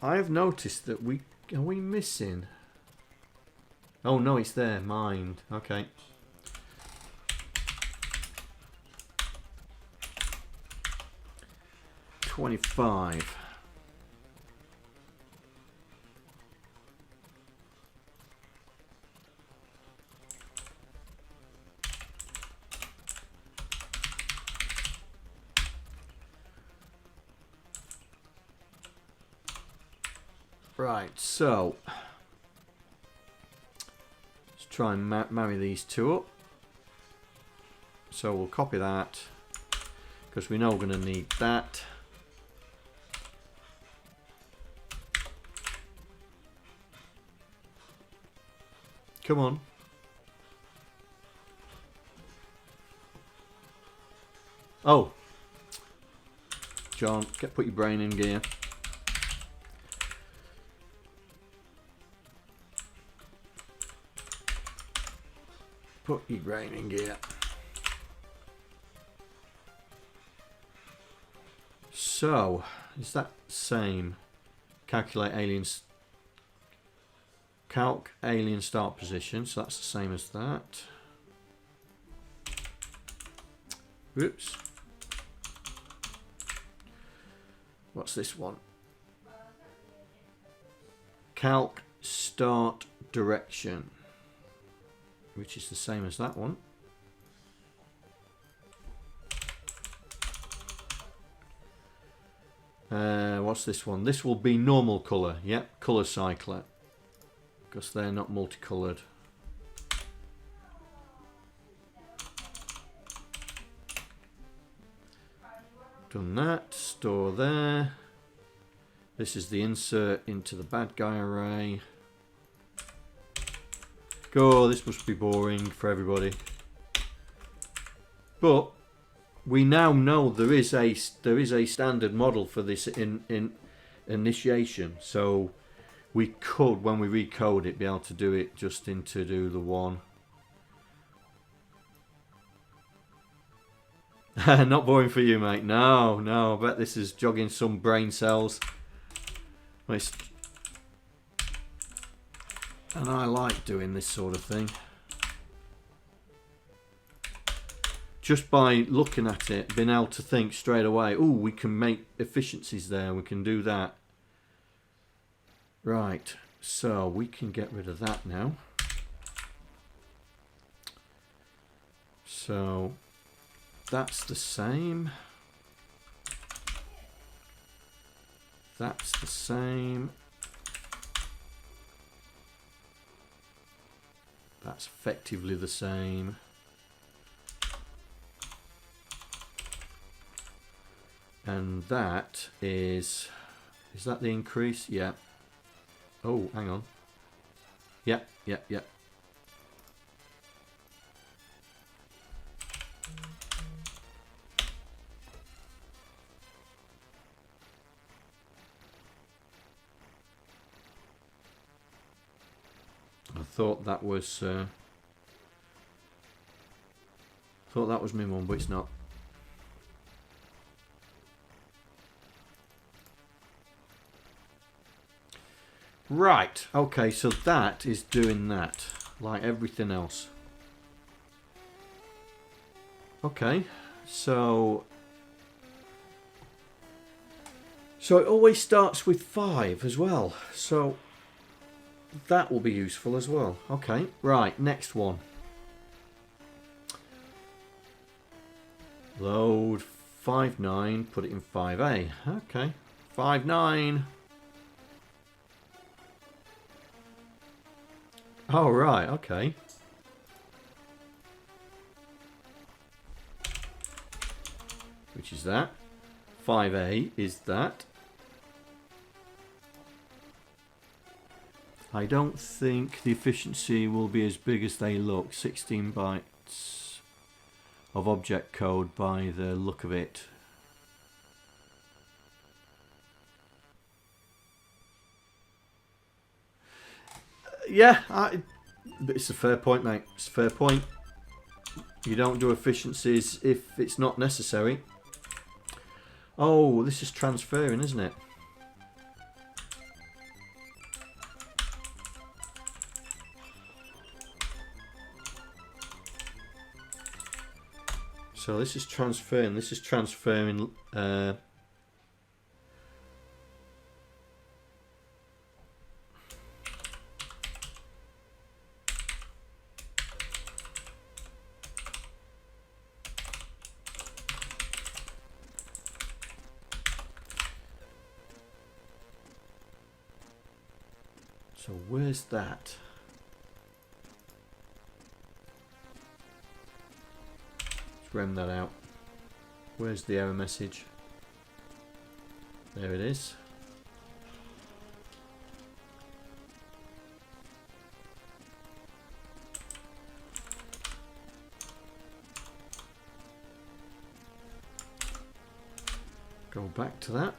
I've noticed that are we missing? Oh no, it's there. Mind. Okay. $25. Right, so let's try and marry these two up. So we'll copy that because we know we're going to need that. Come on. Oh, John, put your brain in gear. Put your brain in gear. So, is that same? Calculate aliens. Calc alien start position. So that's the same as that. Whoops. What's this one? Calc start direction, which is the same as that one. What's this one? This will be normal colour. Yep, colour cycler, because they're not multicolored. Done that. Store there. This is the insert into the bad guy array. Go, this must be boring for everybody. But we now know there is a standard model for this in initiation. So we could, when we recode it, be able to do it just into do the one. Not boring for you, mate. No, no. I bet this is jogging some brain cells. And I like doing this sort of thing. Just by looking at it, being able to think straight away, oh, we can make efficiencies there, we can do that. Right, so we can get rid of that now. So that's the same. That's the same. That's effectively the same. And that is that the increase? Yeah. Oh, hang on. Yep, yep, yep. I thought that was my one, but it's not. Right, okay, so that is doing that, like everything else. Okay, so So it always starts with 5 as well. So that will be useful as well. Okay, right, next one. Load 5.9, put it in 5A. Okay, 5.9. Oh, right, okay. Which is that. 5A is that. I don't think the efficiency will be as big as they look. 16 bytes of object code by the look of it. Yeah, it's a fair point, mate. It's a fair point. You don't do efficiencies if it's not necessary. Oh, this is transferring, isn't it? So this is transferring. This is transferring. So where's that? Let's rem that out. Where's the error message? There it is. Go back to that.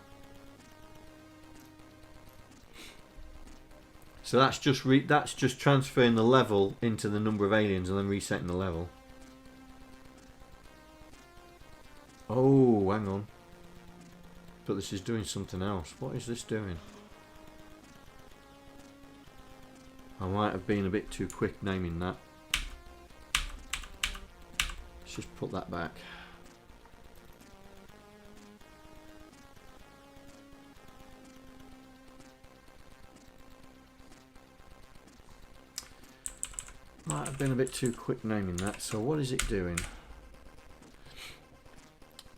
So that's just transferring the level into the number of aliens and then resetting the level. Oh, hang on. But this is doing something else. What is this doing? I might have been a bit too quick naming that. Let's just put that back. Might have been a bit too quick naming that. So what is it doing?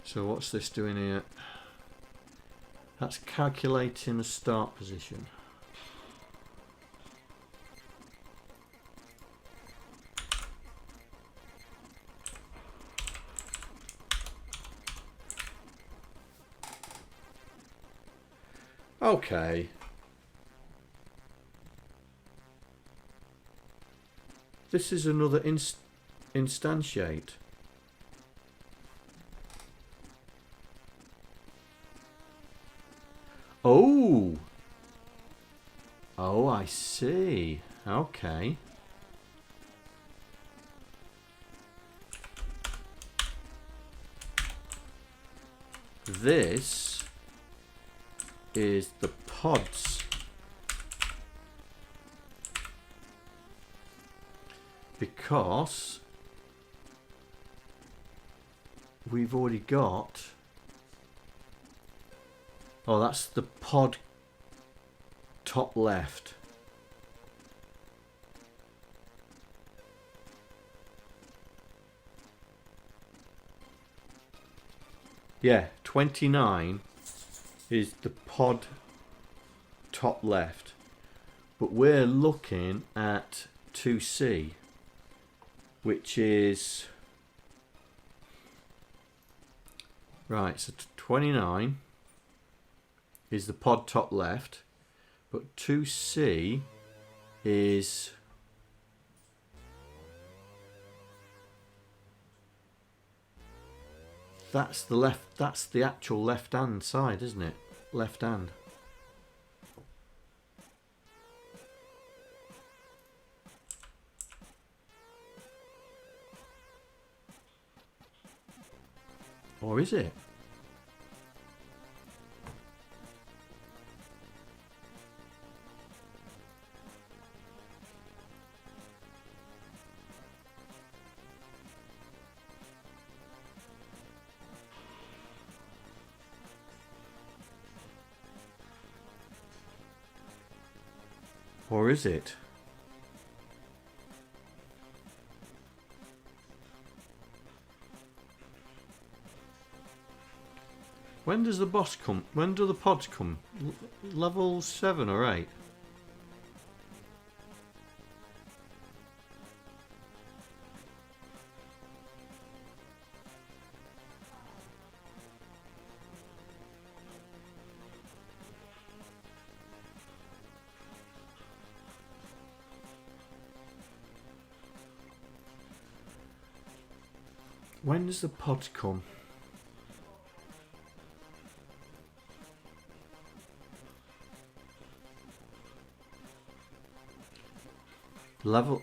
So what's this doing here? That's calculating the start position. Okay. This is another instantiate. Oh. Oh, I see. Okay. This is the pods. Because we've already got... Oh, that's the pod top left. Yeah, 29 is the pod top left. But we're looking at 2C, which is... Right, so 29 is the pod top left, but 2C is... That's the left, that's the actual left hand side, isn't it? Left hand. Or is it? Or is it? When does the boss come? When do the pods come? Level 7 or 8? When does the pods come? Level.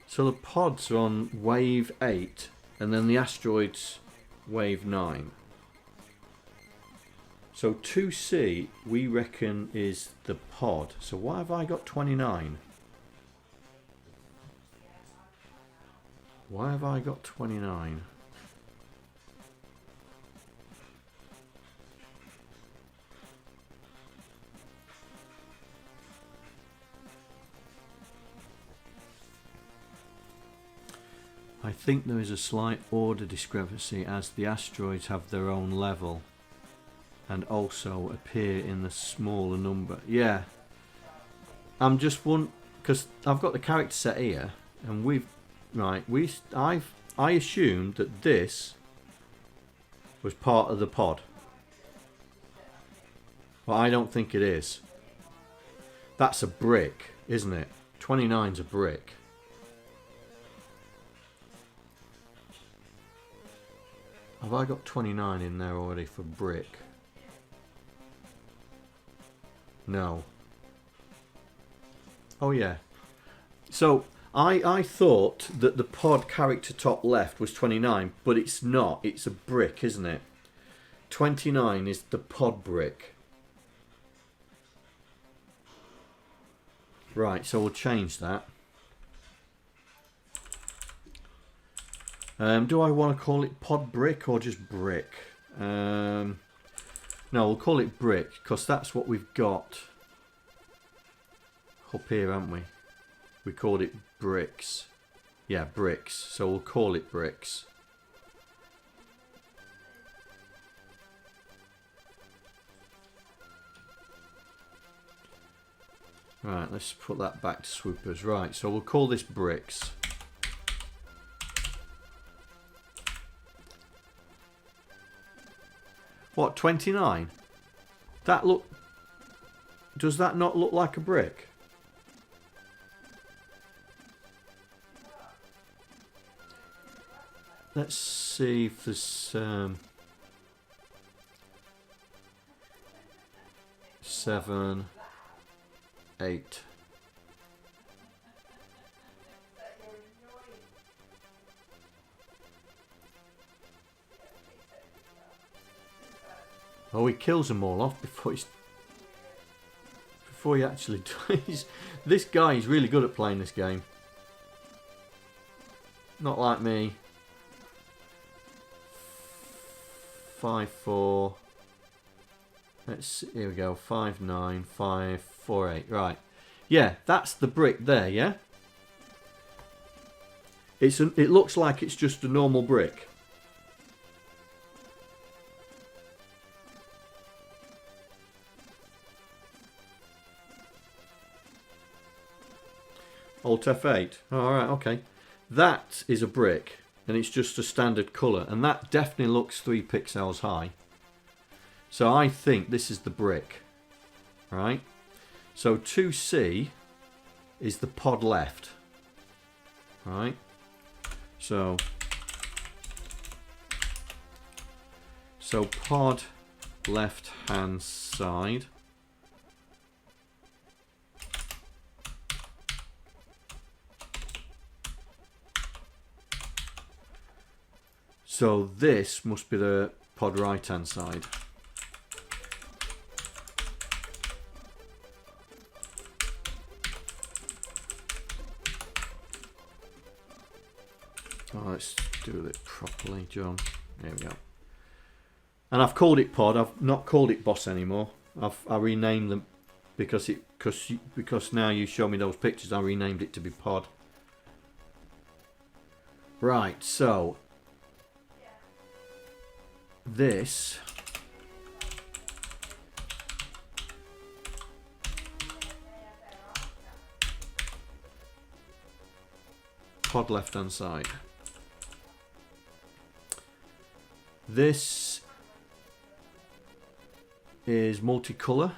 So the pods are on wave 8 and then the asteroids wave 9. So 2C we reckon is the pod. So why have I got 29? Why have I got 29? I think there is a slight order discrepancy as the asteroids have their own level and also appear in the smaller number. Yeah, I'm just one because I've got the character set here and we've I assumed that this was part of the pod, but I don't think it is. That's a brick, isn't it? 29's a brick. Have I got 29 in there already for brick? No. Oh yeah. So I thought that the pod character top left was 29, but it's not. It's a brick, isn't it? 29 is the pod brick. Right, so we'll change that. Do I want to call it pod brick or just brick? No, we'll call it brick because that's what we've got up here, haven't we? We called it bricks. Yeah, bricks. So we'll call it bricks. Right, let's put that back to swoopers. Right, so we'll call this bricks. What, 29? That look... Does that not look like a brick? Let's see if there's... 7, 8... Oh, he kills them all off before he actually dies. This guy is really good at playing this game. Not like me. 5, 4. Here we go. 5, 9, 5, 4, 8. Right. Yeah, that's the brick there. Yeah. It looks like it's just a normal brick. Alt F8. Alright, okay. That is a brick, and it's just a standard colour, and that definitely looks 3 pixels high. So I think this is the brick. Right? So 2C is the pod left. Right? So pod left hand side. So this must be the pod right hand side. Oh, let's do it properly, John. There we go. And I've called it pod. I've not called it boss anymore. I renamed them. because now you show me those pictures, I renamed it to be pod. Right, so this pod left hand side. This is multicolour.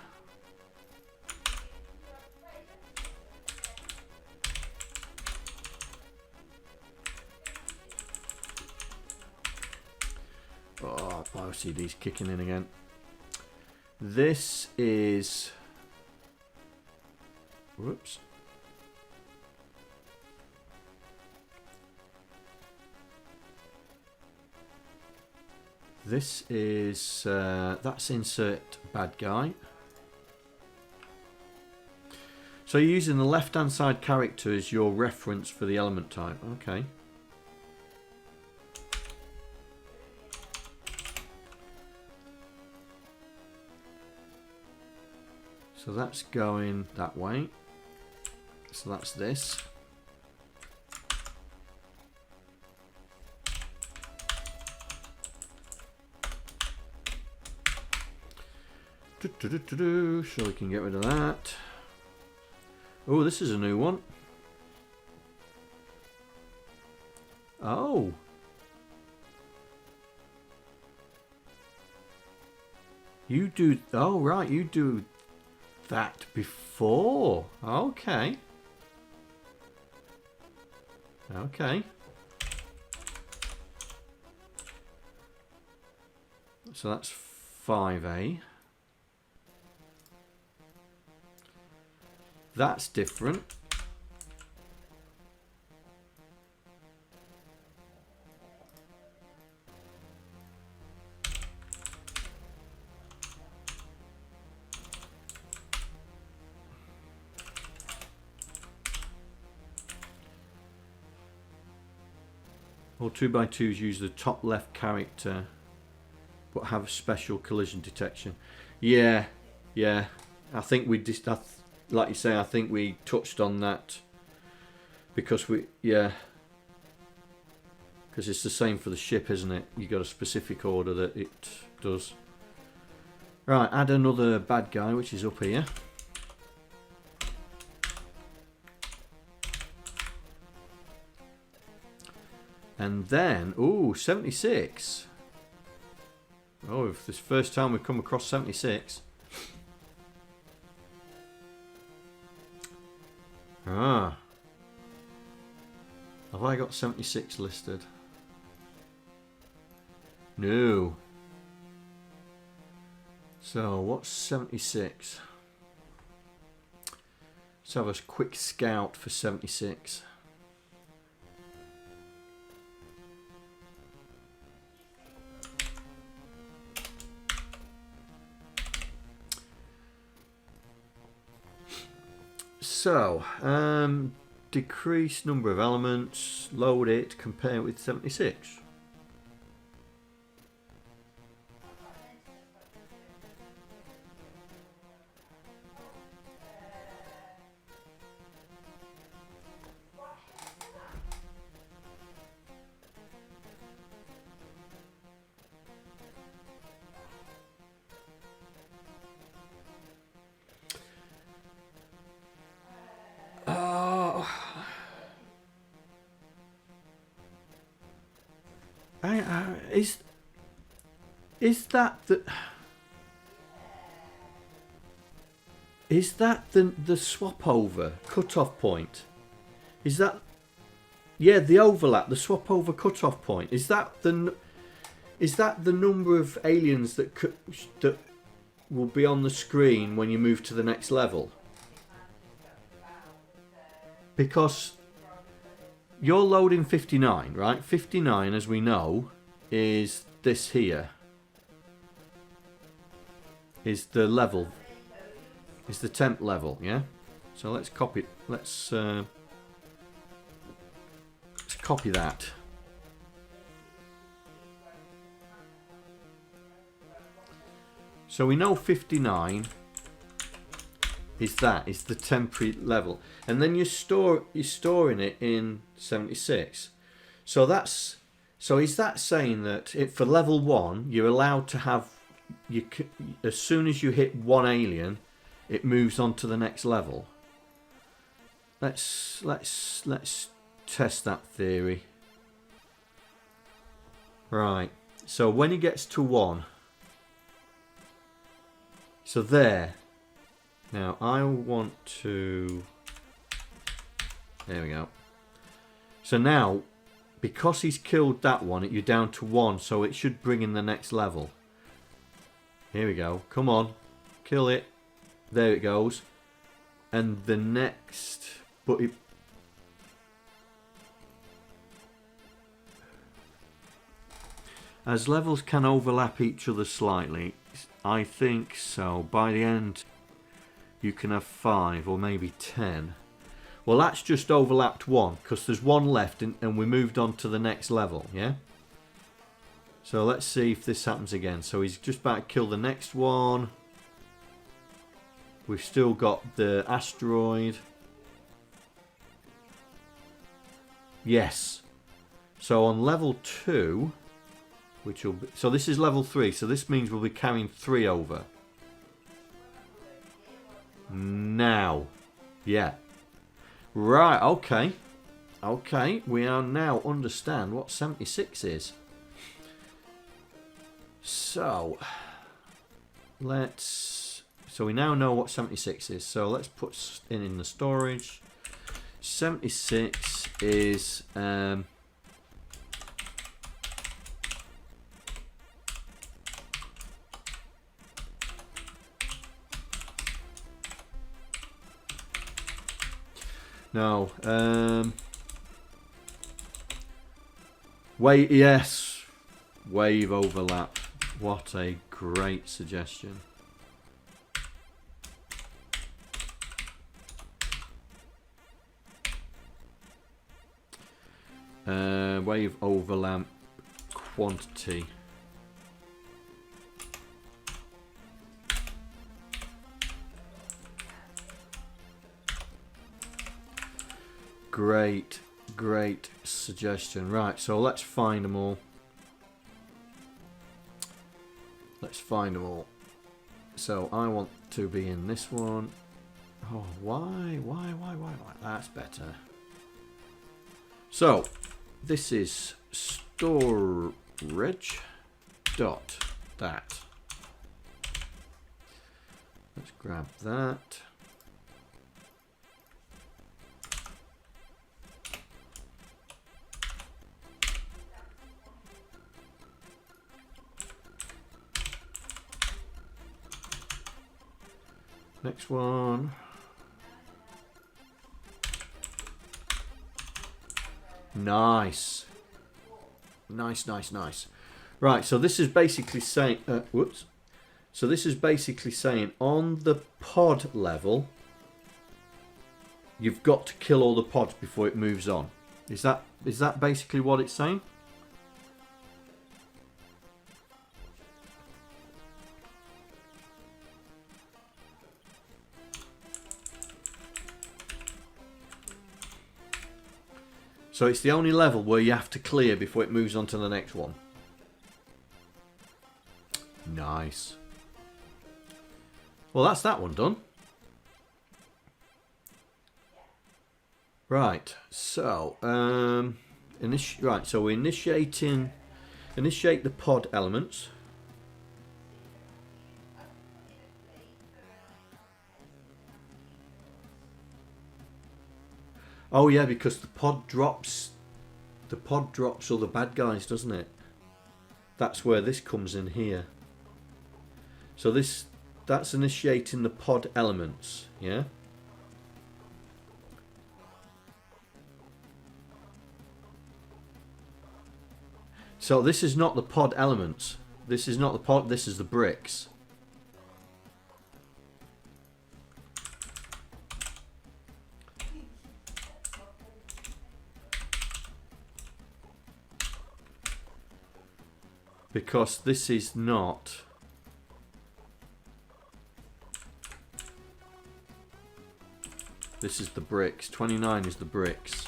Oh, my OCD's kicking in again. This is, whoops. This is, that's insert bad guy. So you're using the left hand side character as your reference for the element type. Okay. So that's going that way. So that's this. So we can get rid of that. Oh, this is a new one. Oh. You do, oh right, you do that before. Okay. Okay. So that's 5A. That's different. All 2x2s use the top left character but have special collision detection. Yeah, yeah. I think we just, like you say, I think we touched on that because we, yeah, because it's the same for the ship, isn't it? You got a specific order that it does. Right, add another bad guy, which is up here. And then, ooh, 76. Oh, if this first time we've come across 76. Ah. Have I got 76 listed? No. So, what's 76? Let's have a quick scout for 76. So, decrease number of elements, load it, compare it with 76. Is that the swap over cutoff point? Is that, yeah, the overlap, the swap over cutoff point? Is that the number of aliens that will be on the screen when you move to the next level? Because you're loading 59, right? 59, as we know, is this here. Is the level, is the temp level, yeah? So let's copy, let's copy that. So we know 59 is the temporary level, and then you're storing it in 76. So is that saying that for level 1 you're allowed to have as soon as you hit one alien, it moves on to the next level? Let's test that theory. Right. So when he gets to 1, so there. Now I want to. There we go. So now, because he's killed that one, you're down to 1, so it should bring in the next level. Here we go. Come on. Kill it. There it goes. And the next... But it... As levels can overlap each other slightly, I think so. By the end, you can have 5 or maybe 10. Well, that's just overlapped 1, because there's 1 left and we moved on to the next level, yeah? So let's see if this happens again. So he's just about to kill the next one. We've still got the asteroid. Yes. So on level 2, which will be, so this is level 3, so this means we'll be carrying 3 over. Now. Yeah. Right, okay. Okay, we now understand what 76 is. So, so we now know what 76 is. So let's put in the storage. 76 is no wait, yes, wave overlap. What a great suggestion. Wave overlap quantity. Great suggestion. Right, so let's find them all. Let's find them all. So I want to be in this one. Oh, why? That's better. So this is storage dot that. Let's grab that. Next one. Nice. Nice. Right, so this is basically saying... whoops. So this is basically saying on the pod level, you've got to kill all the pods before it moves on. Is that basically what it's saying? So it's the only level where you have to clear before it moves on to the next one. Nice. Well, that's that one done. Right. So, right. So we initiate the pod elements. Oh yeah, because the pod drops all the bad guys, doesn't it? That's where this comes in here. So that's initiating the pod elements, yeah? So this is not the pod elements. This is not the pod, this is the bricks. Because this is not... This is the bricks. 29 is the bricks.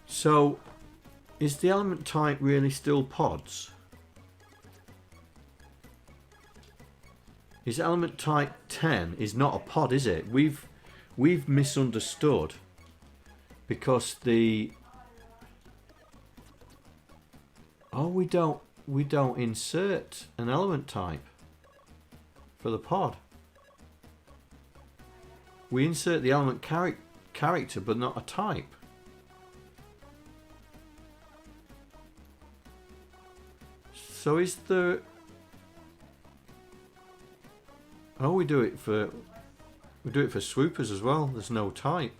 So, is the element type really still pods? Is element type 10 is not a pod, is it? We've misunderstood because the we don't insert an element type for the pod. We insert the element character but not a type. So is there... Oh, we do it for swoopers as well. There's no type.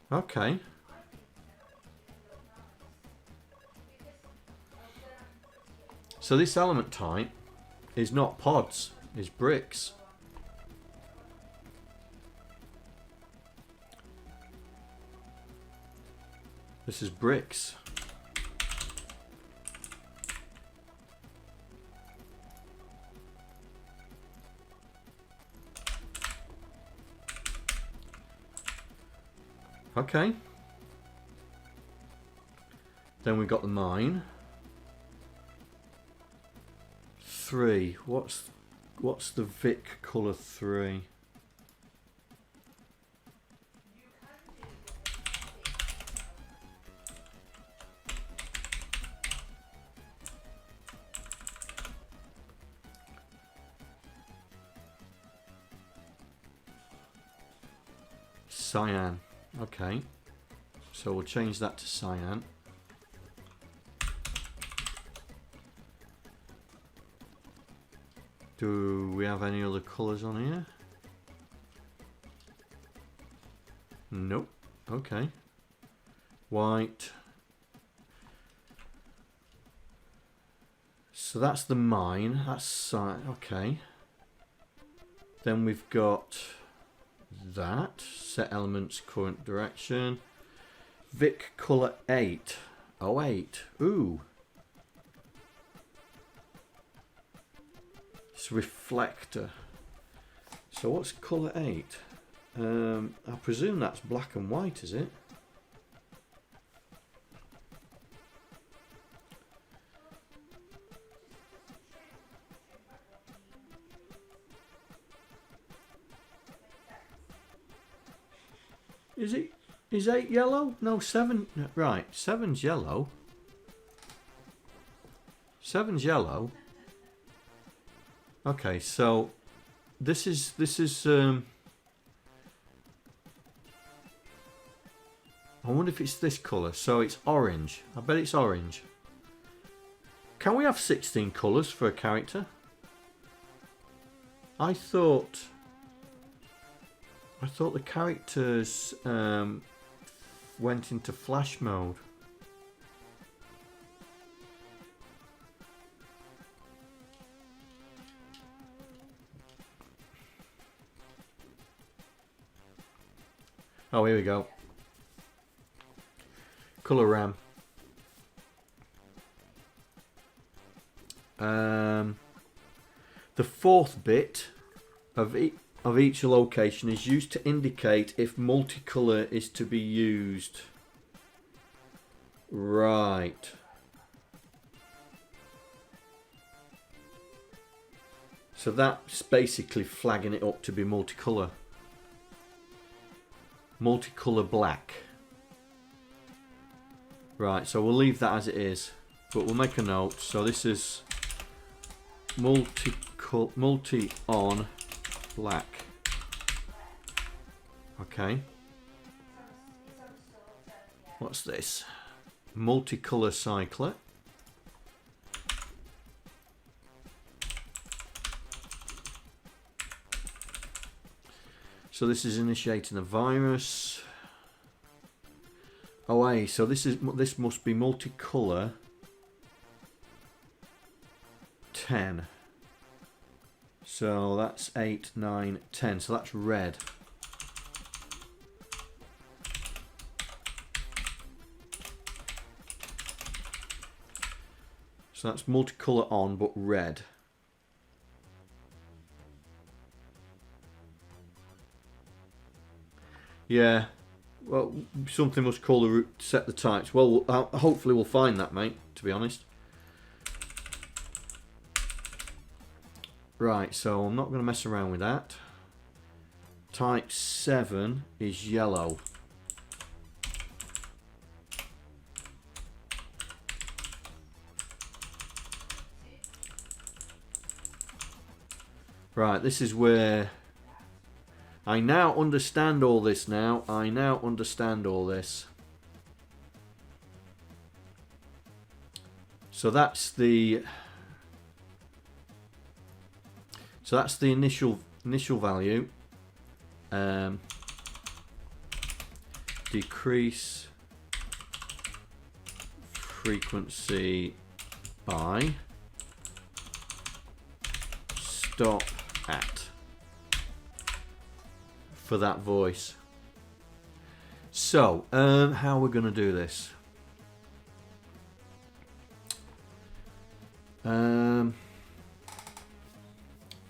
Okay. So this element type is not pods, is bricks. This is bricks. Okay. Then we've got the mine. 3. What's the VIC colour 3? Cyan. Okay. So we'll change that to cyan. Do we have any other colours on here? Nope. Okay. White. So that's the mine. That's cyan. Okay. Then we've got that. Set elements, current direction. VIC colour 8. Oh, 8. Ooh. It's reflector. So what's colour 8? I presume that's black and white, is it? Is 8 yellow? No, 7. Right, 7's yellow. 7's yellow. Okay, so this is I wonder if it's this colour. So it's orange. I bet it's orange. Can we have 16 colours for a character? I thought the characters went into flash mode. Oh, here we go. Colour RAM. The 4th bit of each location is used to indicate if multicolour is to be used. Right. So that's basically flagging it up to be multicolour. Multicolour black. Right, so we'll leave that as it is, but we'll make a note. So this is multi on black. Okay. What's this? Multicolour cycler. So this is initiating a virus. Oh, hey, so this must be multicolour 10. So that's 8, 9, 10. So that's red. So that's multicolour on, but red. Yeah. Well, something must call the route to set the types. Well, hopefully we'll find that, mate, to be honest. Right, so I'm not going to mess around with that. Type 7 is yellow. Right, this is where I now understand all this now. I now understand all this. So that's the initial value. Decrease frequency by stop at for that voice. So how we're going to do this?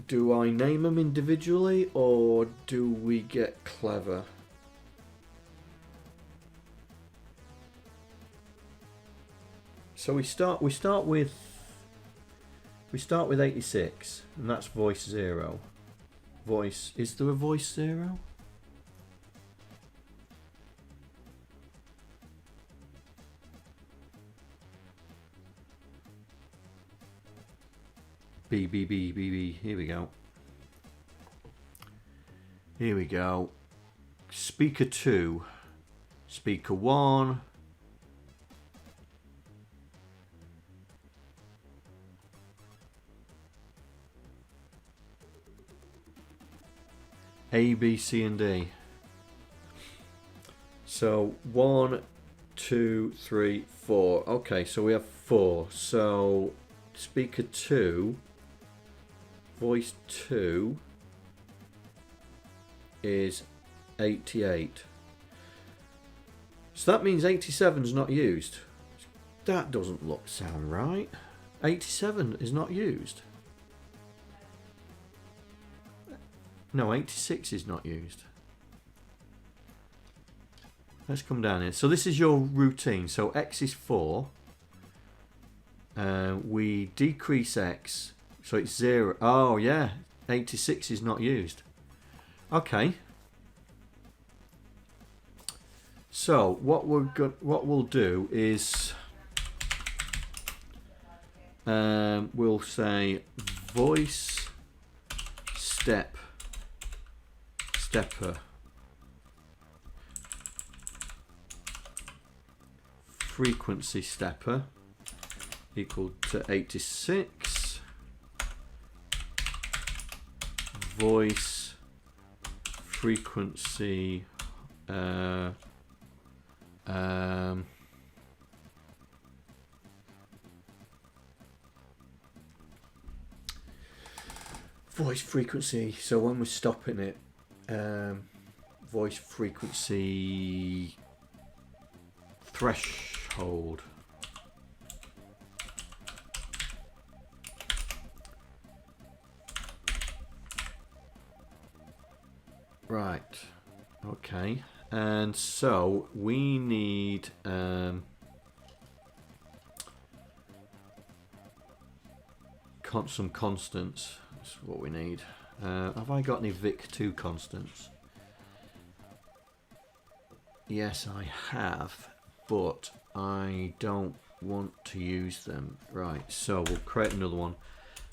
Do I name them individually or do we get clever? So we start with 86, and that's voice 0. Voice, is there a voice 0? B, B, B, B, B. Here we go. Here we go. Speaker 2. Speaker 1. A, B, C, and D. So 1, 2, 3, 4. Okay, so we have 4. So speaker 2, voice 2 is 88. So that means 87 is not used. That doesn't sound right. 87 is not used. No, 86 is not used. Let's come down here. So this is your routine. So X is 4. We decrease X. So it's 0. Oh, yeah. 86 is not used. Okay. So what we'll do is we'll say voice stepper frequency stepper equal to 86, voice frequency voice frequency, so when we're stopping it, voice frequency threshold. Right, okay, and so we need some constants. That's what we need. Have I got any VIC2 constants? Yes, I have, but I don't want to use them. Right, so we'll create another one.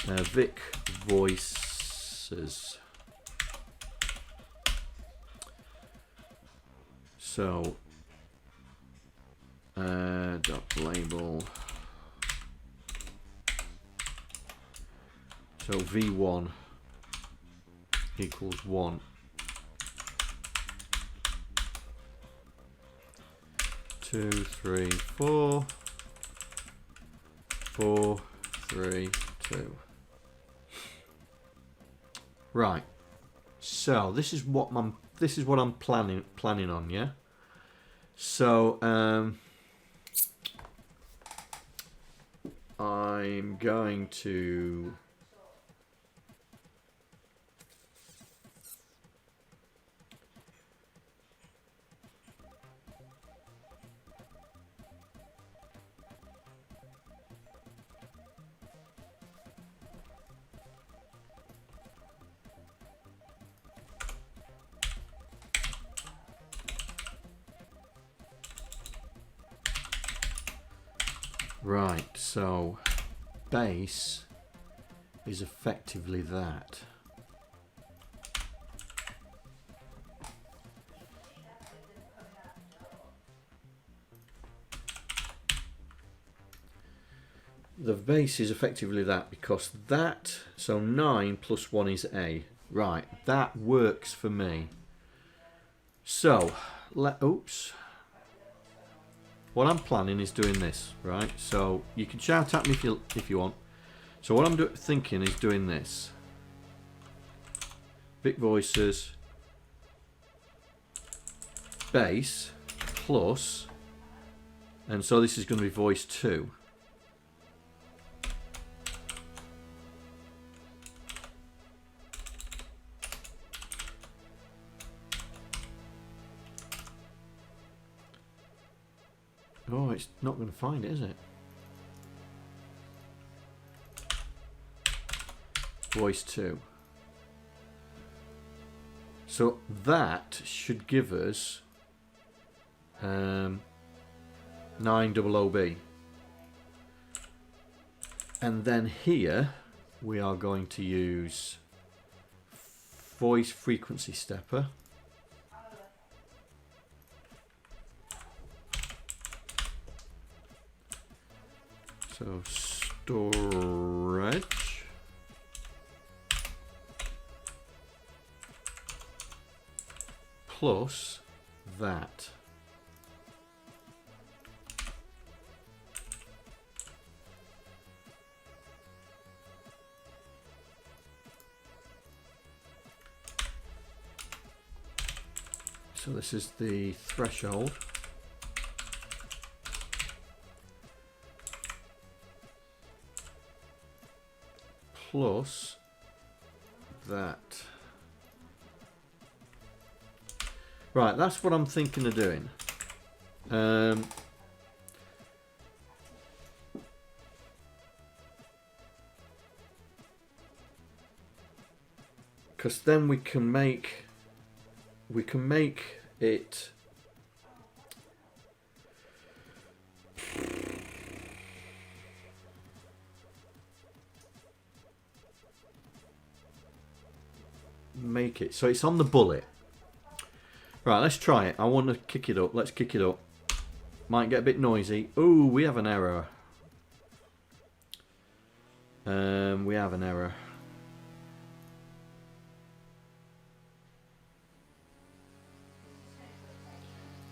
VIC voices. So dot label. So V1 equals 1. 2, 3, 4. 4, 3, 2. Right. So this is what I'm planning on, yeah. So I'm going to right, so base is effectively that. The base is effectively that because that, so 9 plus 1 is A. Right, that works for me. So, oops. What I'm planning is doing this, right? So you can shout at me if you want. So what I'm thinking is doing this. Big voices, bass, plus, and so this is going to be voice 2. Oh, it's not going to find it, is it? Voice 2. So that should give us 900B. And then here we are going to use voice frequency stepper. So storage plus that. So this is the threshold. Plus that. Right, that's what I'm thinking of doing. Because then we can make it so it's on the bullet. Right, let's try it. I want to kick it up. Let's kick it up. Might get a bit noisy. Ooh, we have an error. We have an error.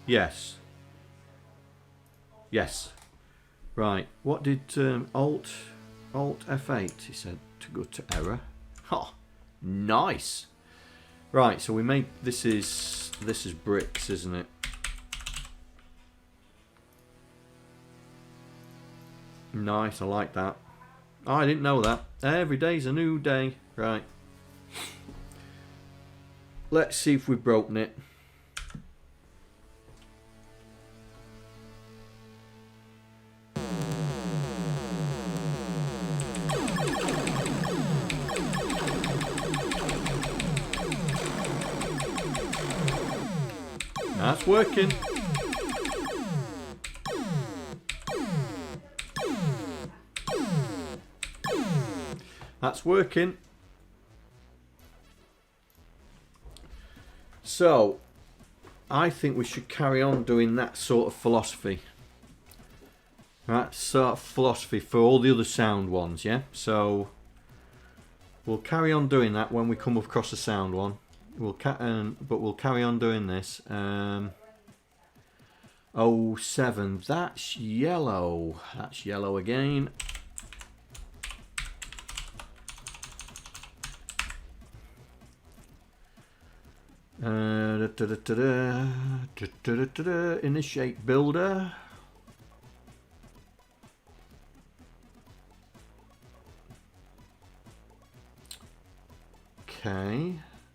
Yes. Yes. Right. What did Alt F8? He said to go to error. Oh, nice. Right. So we made this is bricks, isn't it? Nice. I like that. Oh, I didn't know that. Every day's a new day. Right. Let's see if we've broken it. That's working. That's working. So, I think we should carry on doing that sort of philosophy. That sort of philosophy for all the other sound ones, yeah? So, we'll carry on doing that when we come across a sound one. But we'll carry on doing this. 07, that's yellow. That's yellow again. Initiate builder. Okay.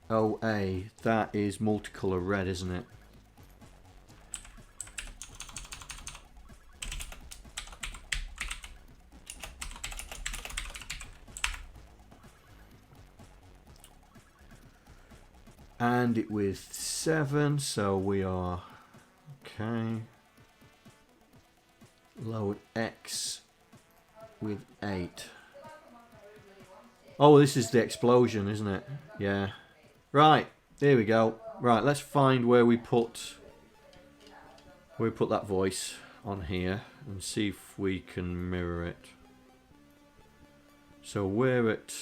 OA. That is multicolor red, isn't it? And it with 7, so we are okay. Load X with 8. Oh, this is the explosion, isn't it? Yeah. Right, here we go. Right, let's find where we put that voice on here and see if we can mirror it. So we're at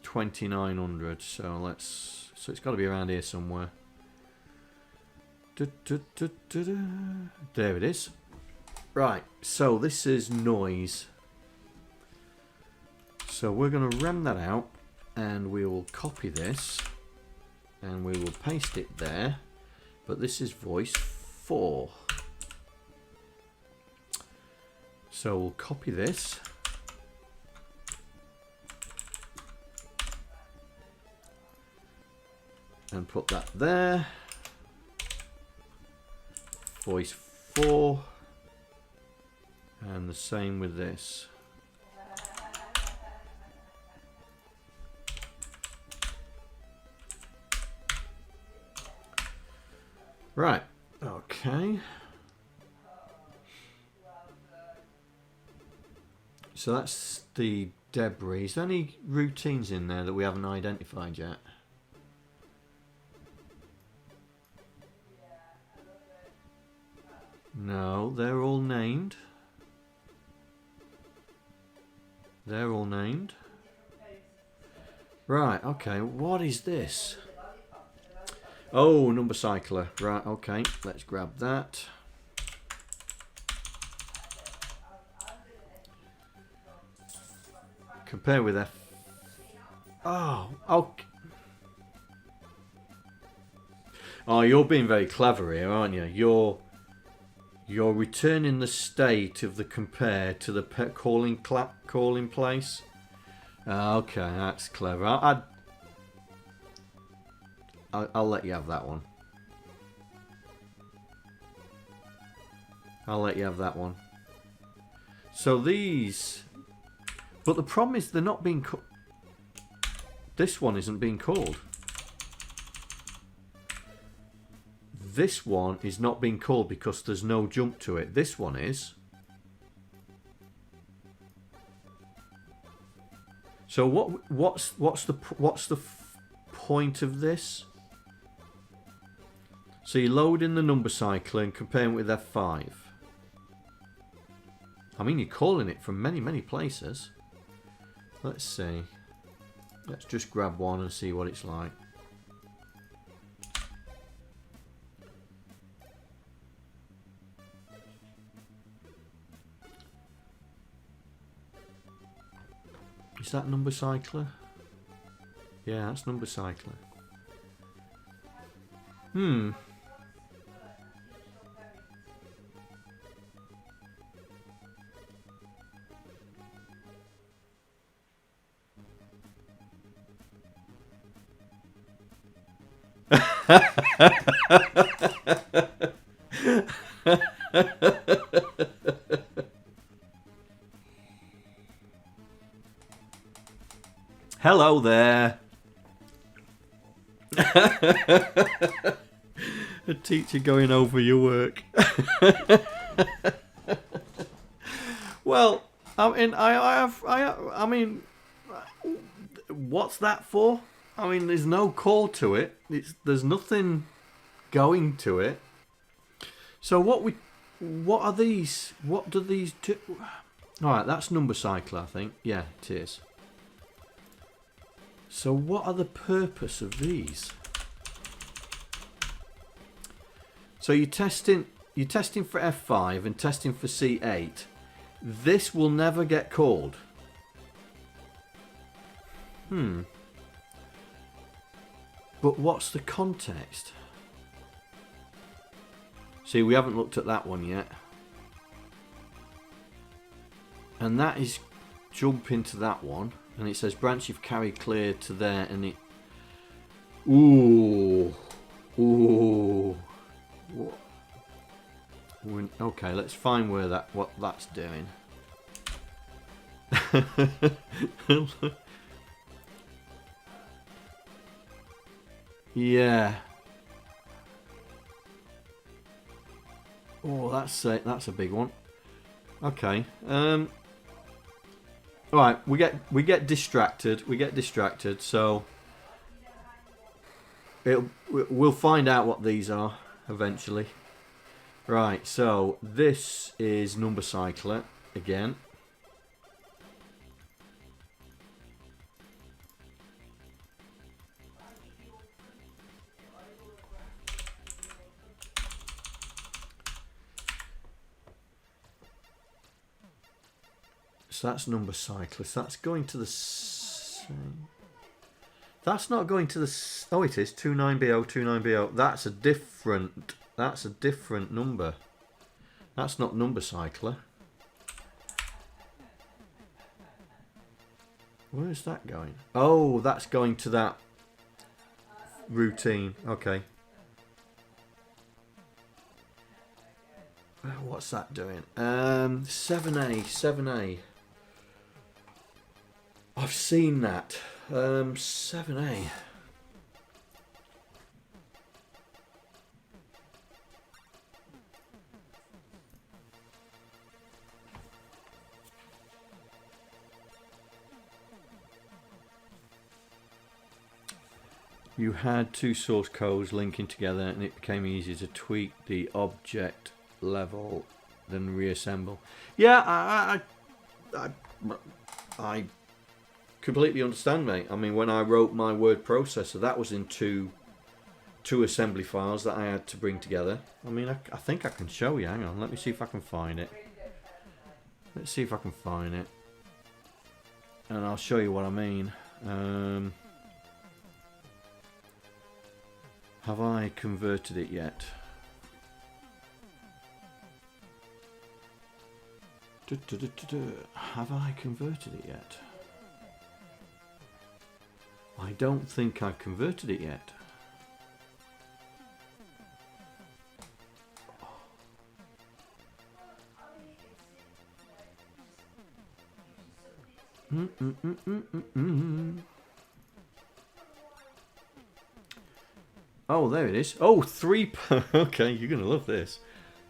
2900, so it's got to be around here somewhere. There it is. Right, so this is noise. So we're going to rem that out, and we will copy this, and we will paste it there. But this is voice 4. So we'll copy this. And put that there. Voice 4. And the same with this. Right, okay. So that's the debris. Is there any routines in there that we haven't identified yet? No, they're all named. They're all named. Right, okay, what is this? Oh, number cycler. Right, okay, let's grab that. Compare with F. Oh, okay. Oh, you're being very clever here, aren't you? You're returning the state of the compare to the calling place. Okay, that's clever. I'll let you have that one. I'll let you have that one. So these, but the problem is they're not being called. This one isn't being called. This one is not being called because there's no jump to it. This one is. So what's the point of this? So you load in the number cycler and compare it with F5. I mean, you're calling it from many places. Let's see. Let's just grab one and see what it's like. Is that number cycler? Yeah, that's number cycler. Hello there. A teacher going over your work. Well, I mean, what's that for? I mean, there's no call to it. There's nothing going to it. So what are these? What do these do? All right, that's number cycler, I think. Yeah, it is. So what are the purpose of these? So you're testing for F5 and testing for C8. This will never get called. But But what's the context? See, we haven't looked at that one yet. And that is jump into that one. And it says branch you've carried clear to there, and it... Ooh. Ooh. What? Okay, let's find where what that's doing. Yeah. Oh, that's a big one. Okay. All right, we get distracted. We get distracted. So we'll find out what these are eventually. Right. So this is number cycler again. So that's number cyclist. That's going to the same. That's not going to the. Oh, it is 29BO 29BO. That's a different. That's a different number. That's not number cycler. Where is that going? Oh, that's going to that routine. Okay. What's that doing? 7A, 7A. I've seen that. 7A. You had two source codes linking together and it became easier to tweak the object level than reassemble. Yeah, I completely understand, mate. I mean, when I wrote my word processor, that was in two assembly files that I had to bring together. I mean, I think I can show you. Hang on, let me see if I can find it. Let's see if I can find it, and I'll show you what I mean. Have I converted it yet? Have I converted it yet? I don't think I've converted it yet. Oh, there it is. Oh, okay, you're going to love this.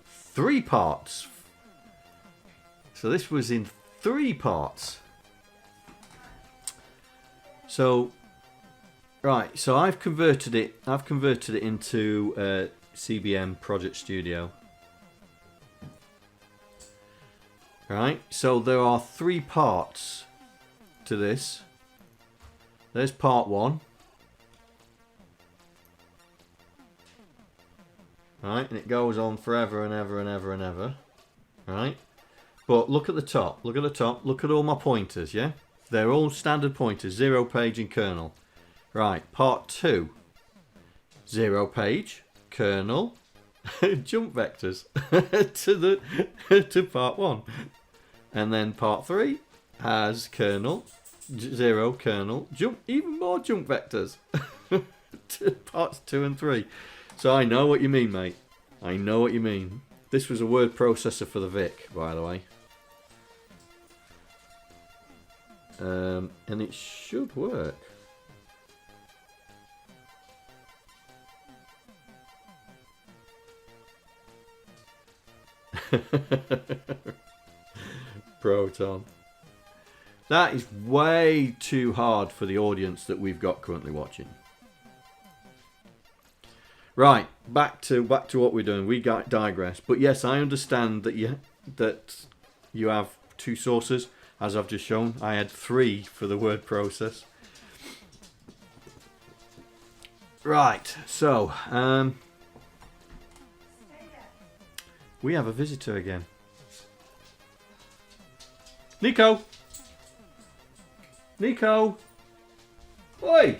3 parts. So this was in 3 parts. So, right. So I've converted it. Into CBM Project Studio. Right. So there are 3 parts to this. There's part 1. Right, and it goes on forever and ever and ever and ever. Right. But look at the top. Look at the top. Look at all my pointers, yeah? They're all standard pointers. 0 page and kernel. Right. Part 2. 0 page. Kernel. Jump vectors. to part 1. And then part 3 has kernel. 0 kernel. Jump. Even more jump vectors. To parts 2 and 3. So I know what you mean, mate. I know what you mean. This was a word processor for the VIC, by the way. And it should work. Proton. That is way too hard for the audience that we've got currently watching. Right, back to what we're doing. We digress, but yes, I understand that you have 2 sources, as I've just shown. I had 3 for the word process. Right, so we have a visitor again. Nico. Oi.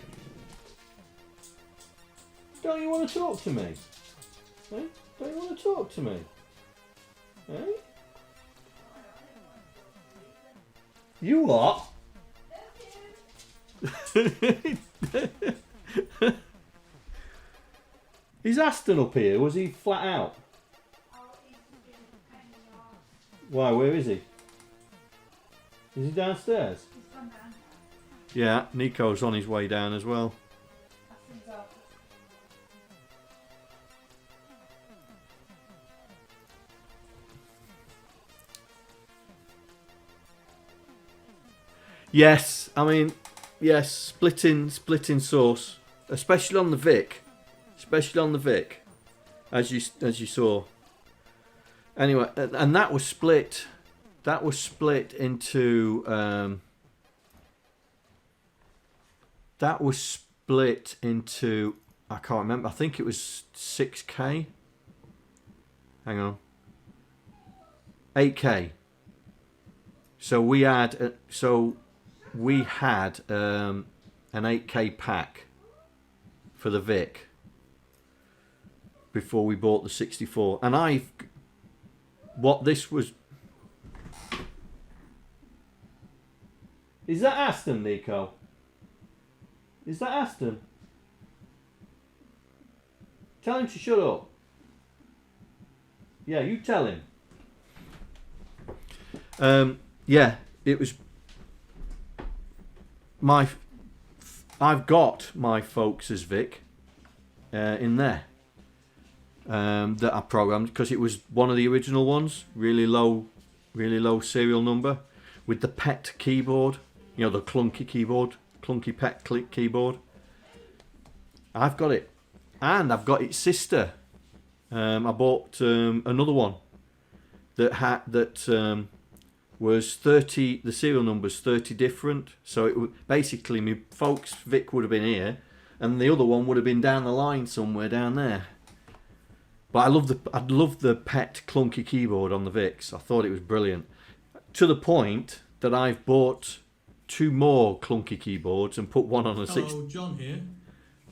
Don't you want to talk to me? Eh? Don't you want to talk to me? Eh? You what? Is Aston up here? Was he flat out? Why? Where is he? Is he downstairs?
He's gone down.
Yeah, Nico's on his way down as well.
Aston's up.
Yes, I mean, yes, splitting source, especially on the Vic, as you saw. Anyway, and that was split. That was split into. I can't remember. I think it was 6K. Hang on. 8K. So we had an 8K pack for the Vic before we bought the 64, and what this was. Is that Aston, Nico? Is that Aston? Tell him to shut up. Yeah, you tell him. Yeah, it was I've got my folks' Vic in there that I programmed because it was one of the original ones, really low serial number with the PET keyboard, you know, the clunky PET keyboard. I've got it, and I've got its sister. I bought another one that was 30. The serial number's 30 different. So it basically my folks' Vic would have been here, and the other one would have been down the line somewhere down there. But I love the PET clunky keyboard on the Vics. I thought it was brilliant, to the point that I've bought 2 more clunky keyboards and put one on a 6.
Hello, John here.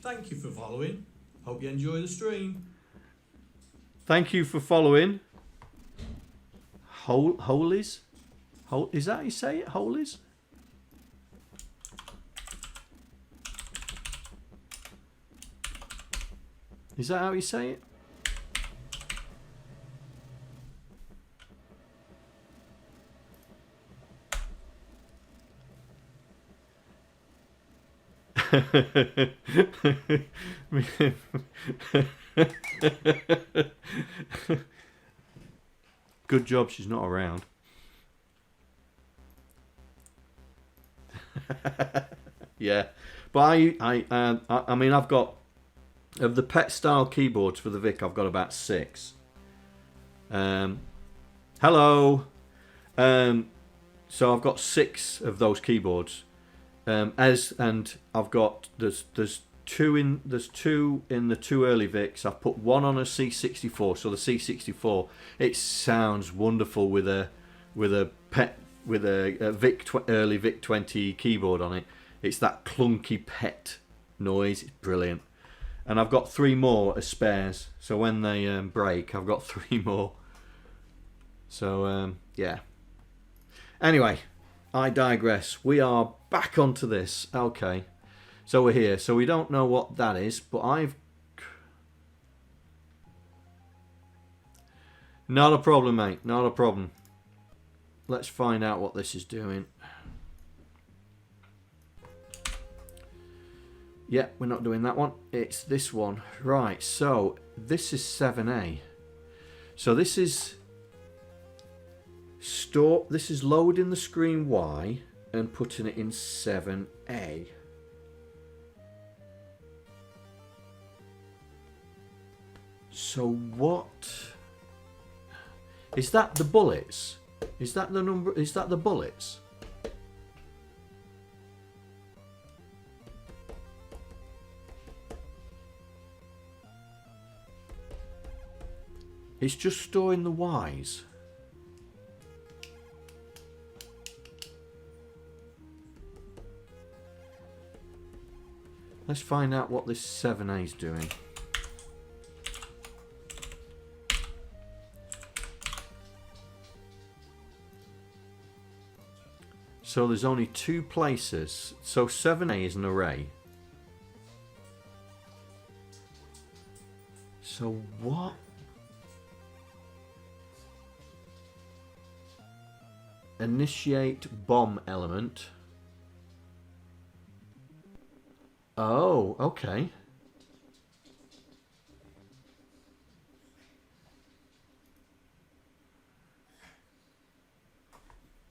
Thank you for following. Hope you enjoy the stream.
Thank you for following. Holies? Is that how you say it? Holies? Is that how you say it? Good job she's not around. Yeah, but I mean, I've got of the PET style keyboards for the Vic. I've got about 6. Hello. So I've got 6 of those keyboards. And I've got there's 2 in the 2 early Vics. I've put one on a C64. So the C64, it sounds wonderful with a PET. With a early Vic 20 keyboard on it. It's that clunky PET noise. It's brilliant. And I've got 3 more as spares. So when they break, I've got 3 more. So, yeah. Anyway, I digress. We are back onto this. Okay. So we're here. So we don't know what that is, but I've... Not a problem, mate. Not a problem. Let's find out what this is doing. Yeah, we're not doing that one. It's this one. Right, so this is 7A. So this is loading the screen Y and putting it in 7A. So what is that? The bullets? Is that the number? Is that the bullets? It's just storing the Ys. Let's find out what this 7A is doing. So there's only 2 places. So 7A is an array. So what? Initiate bomb element. Oh, okay.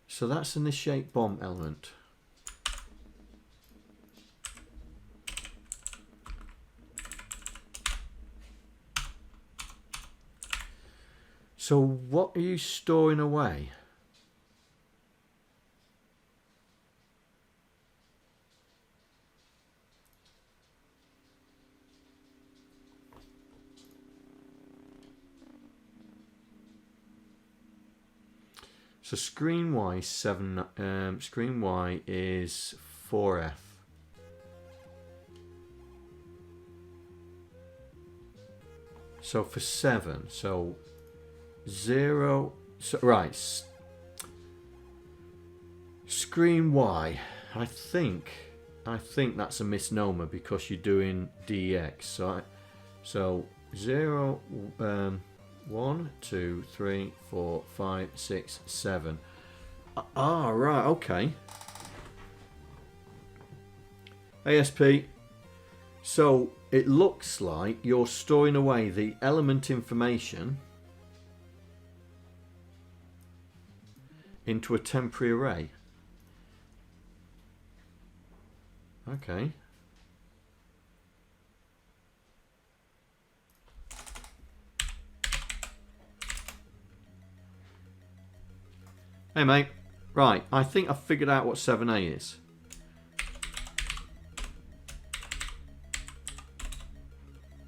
So that's initiate bomb element. So what are you storing away? So screen Y is 7. Screen Y is 4F. So for 7, so 0. So right. Screen Y. I think that's a misnomer because you're doing DX. So 0. 1, 2, 3, 4, 5, 6, 7. Ah, right, okay. ASP. So it looks like you're storing away the element information into a temporary array. Okay. Hey mate, right, I think I've figured out what 7A is.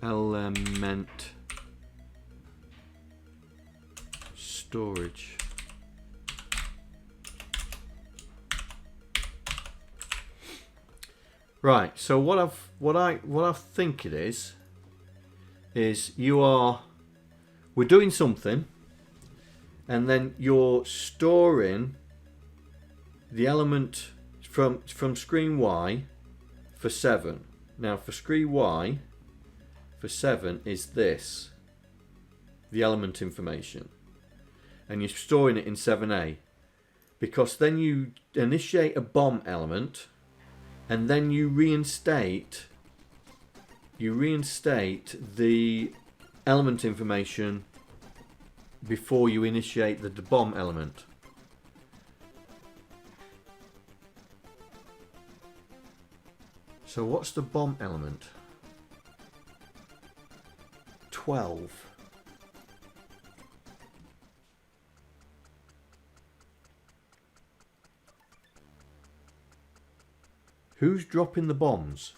Element storage. Right, so what I think it is we're doing something. And then you're storing the element from screen Y for 7. Now for screen Y for 7 is this, the element information. And you're storing it in 7A. Because then you initiate a bomb element and then you reinstate the element information before you initiate the bomb element. So what's the bomb element? 12. Who's dropping the bombs?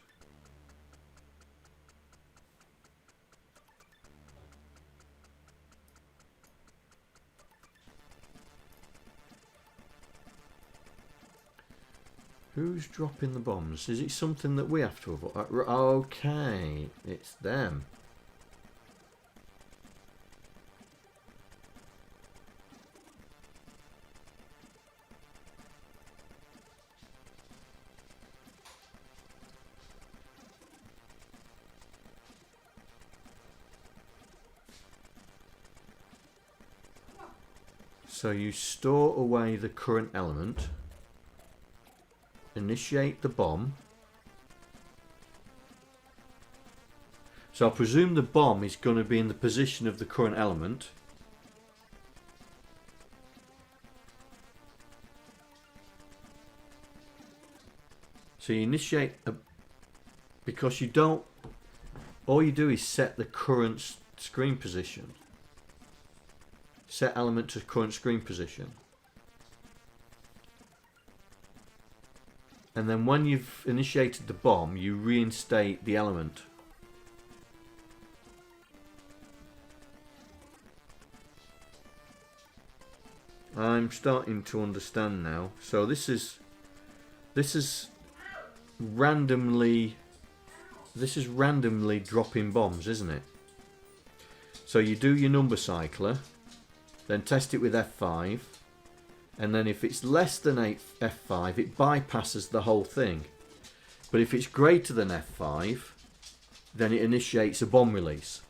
Who's dropping the bombs? Is it something that we have to avoid? Okay, it's them. So you store away the current element. Initiate the bomb. So I presume the bomb is going to be in the position of the current element. So you initiate because you don't, all you do is set the current screen position. Set element to current screen position. And then when you've initiated the bomb, you reinstate the element. I'm starting to understand now. So this is randomly dropping bombs, isn't it? So you do your number cycler, then test it with F5, And then if it's less than F5, it bypasses the whole thing. But if it's greater than F5, then it initiates a bomb release.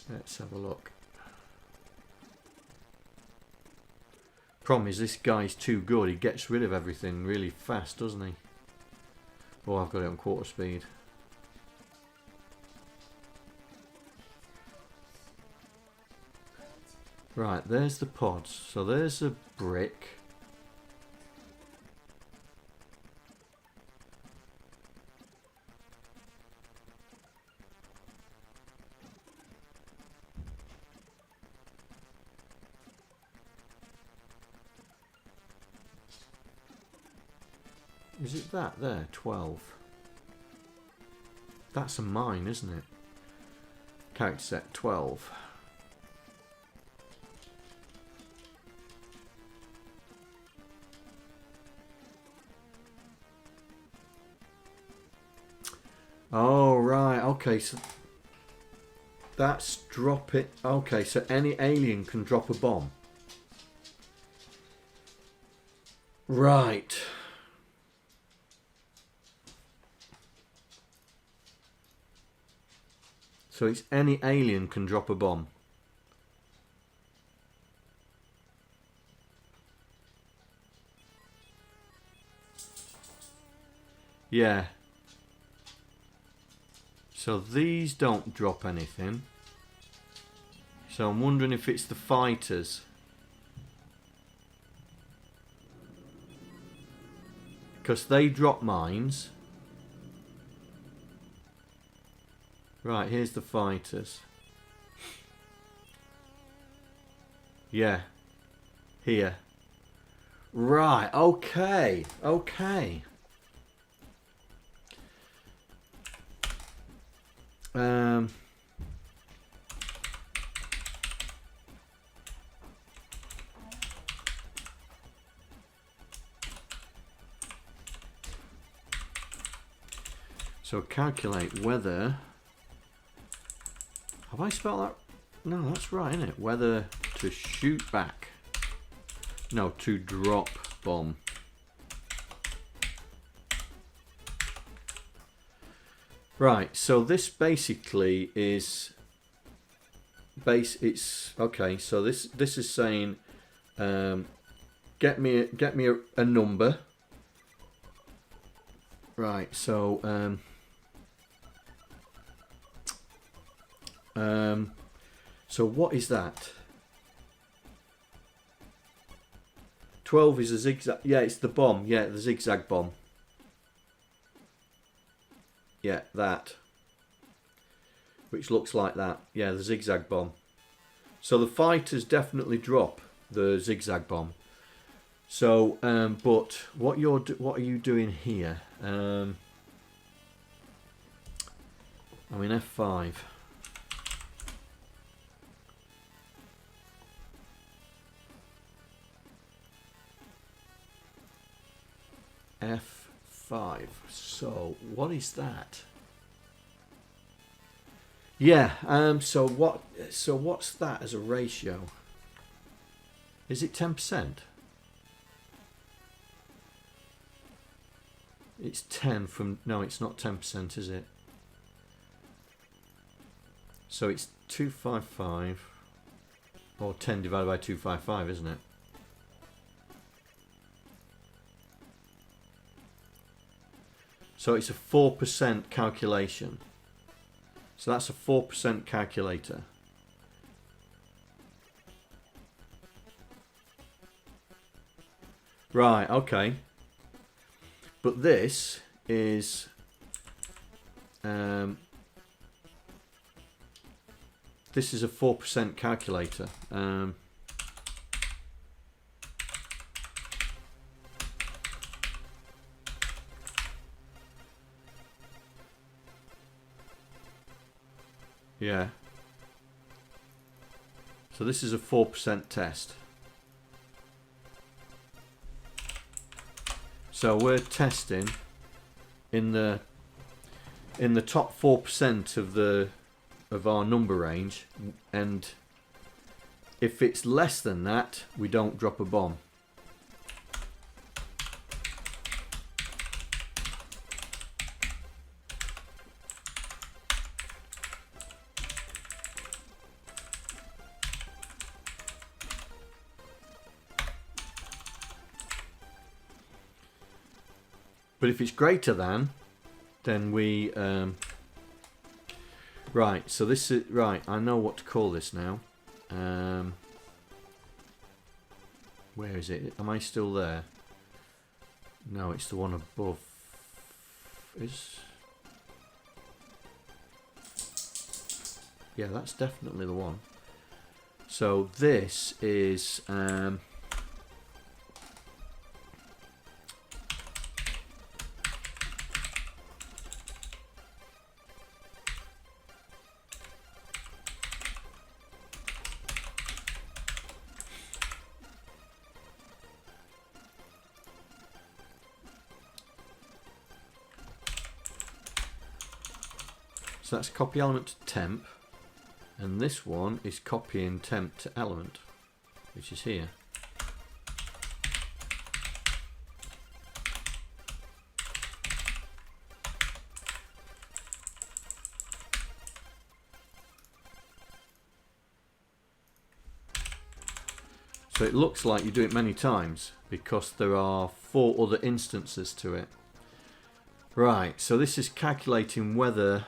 Let's have a look. Problem is, this guy's too good. He gets rid of everything really fast, doesn't he? Oh, I've got it on quarter speed. Right, there's the pods. So there's a brick. Is it that there? 12. That's a mine, isn't it? Character set 12. Oh, right. Okay, so that's drop it. Okay, so any alien can drop a bomb. Right. So it's any alien can drop a bomb. Yeah. So these don't drop anything. So I'm wondering if it's the fighters. Because they drop mines. Right, here's the fighters. Yeah. Here. Right, okay. Okay. So calculate whether... Have I spelled that? No, that's right, isn't it? Whether to shoot back. No, to drop bomb. Right, so this basically is it's okay, so this is saying get me a number. Right, so so what is that? 12 is a zigzag. Yeah, it's the bomb. Yeah, the zigzag bomb. Yeah, that. Which looks like that. Yeah, the zigzag bomb. So the fighters definitely drop the zigzag bomb. So, but what are you doing here? I mean F5. F5. So what is that? Yeah. So what's that as a ratio? Is it 10%? It's 10 from... No, it's not 10%, is it? So it's 255 or 10 divided by 255, isn't it? So it's a 4% calculation. So that's a 4% calculator. Right, okay. But this is this is a 4% calculator. Yeah. So this is a 4% test. So we're testing in the top 4% of our number range, and if it's less than that, we don't drop a bomb. But if it's greater than, then we right, so this is right, I know what to call this now. Where is it? Am I still there? No, it's the one above. Yeah, that's definitely the one. So this is so that's copy element to temp, and this one is copying temp to element, which is here. So it looks like you do it many times because there are 4 other instances to it. Right, so this is calculating whether,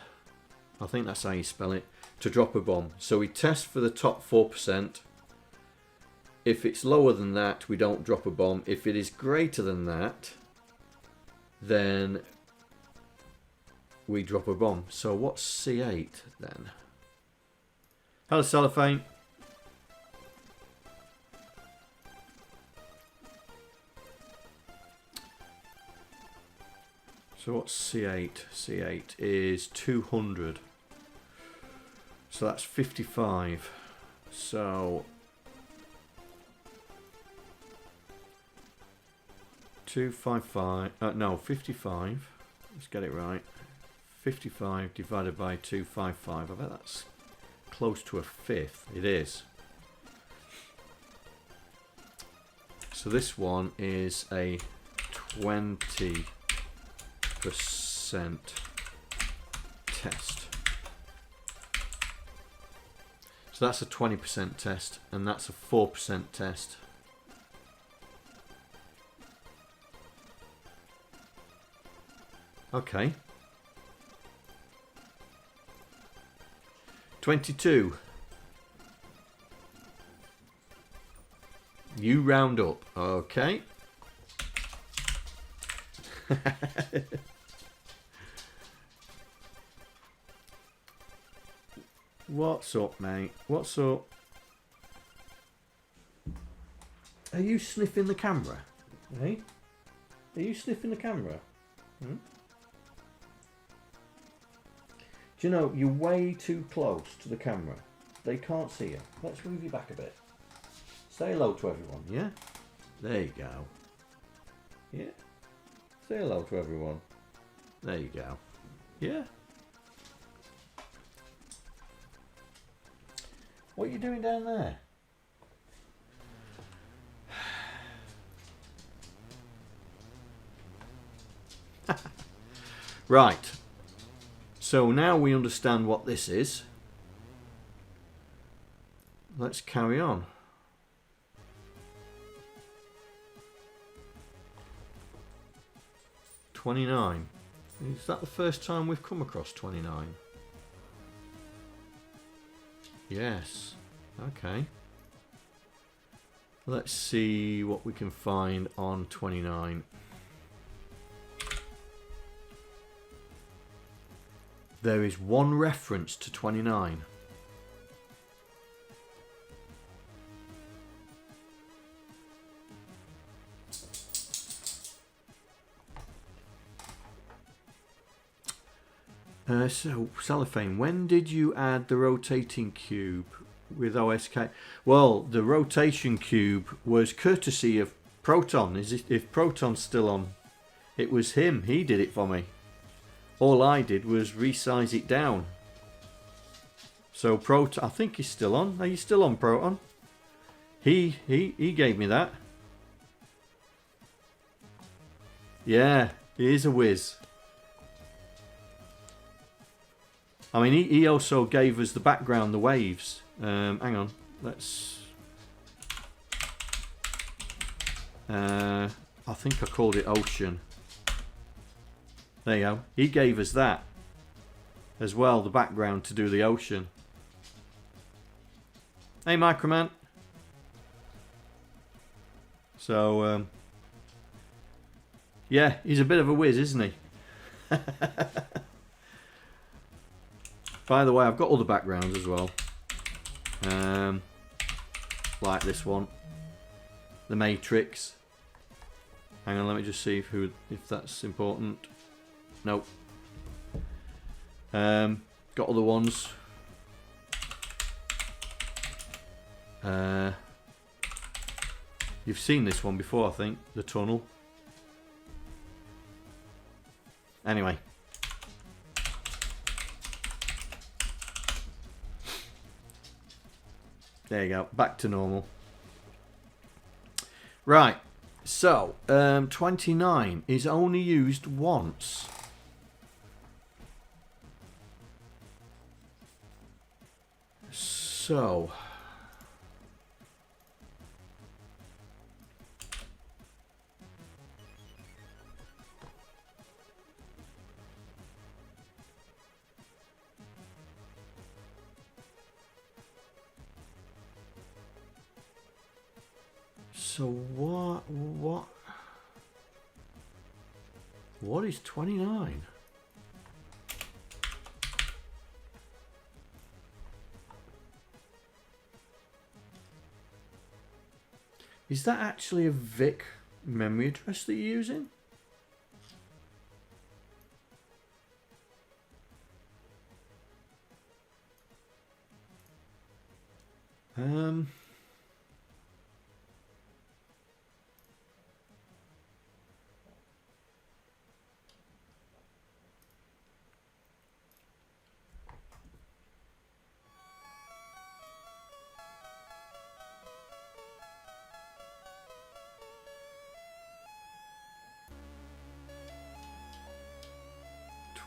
I think that's how you spell it, to drop a bomb. So we test for the top 4%. If it's lower than that, we don't drop a bomb. If it is greater than that, then we drop a bomb. So what's C8 then? Hello, Cellophane. So what's C8? C8 is 200. So that's 55. So 255. No, 55. Let's get it right. 55 divided by 255. I bet that's close to a fifth. It is. So this one is a 20% test. So that's a 20% test, and that's a 4% test. Okay. 22. You round up. Okay. What's up, mate? What's up? Are you sniffing the camera? Hey? Are you sniffing the camera? Hmm? Do you know, you're way too close to the camera. They can't see you. Let's move you back a bit. Say hello to everyone, yeah? There you go. Yeah? Say hello to everyone. There you go. Yeah? What are you doing down there? Right. So now we understand what this is. Let's carry on. 29. Is that the first time we've come across 29? Yes. Okay. Let's see what we can find on 29. There is one reference to 29. So, Cellophane, when did you add the rotating cube with OSK? Well, the rotation cube was courtesy of Proton. If Proton's still on, it was him. He did it for me. All I did was resize it down. So Proton, I think he's still on. Are you still on, Proton? He gave me that. Yeah, he is a whiz. I mean, he also gave us the background, the waves. Hang on, let's... I think I called it Ocean. There you go. He gave us that as well, the background to do the ocean. Hey, Mikroman. So, yeah, he's a bit of a whiz, isn't he? By the way, I've got other backgrounds as well. Like this one. The Matrix. Hang on, let me just see if that's important. Nope. Got other ones. You've seen this one before, I think. The tunnel. Anyway. There you go. Back to normal. Right. So, 29 is only used once. So... So what is 29? Is that actually a VIC memory address that you're using?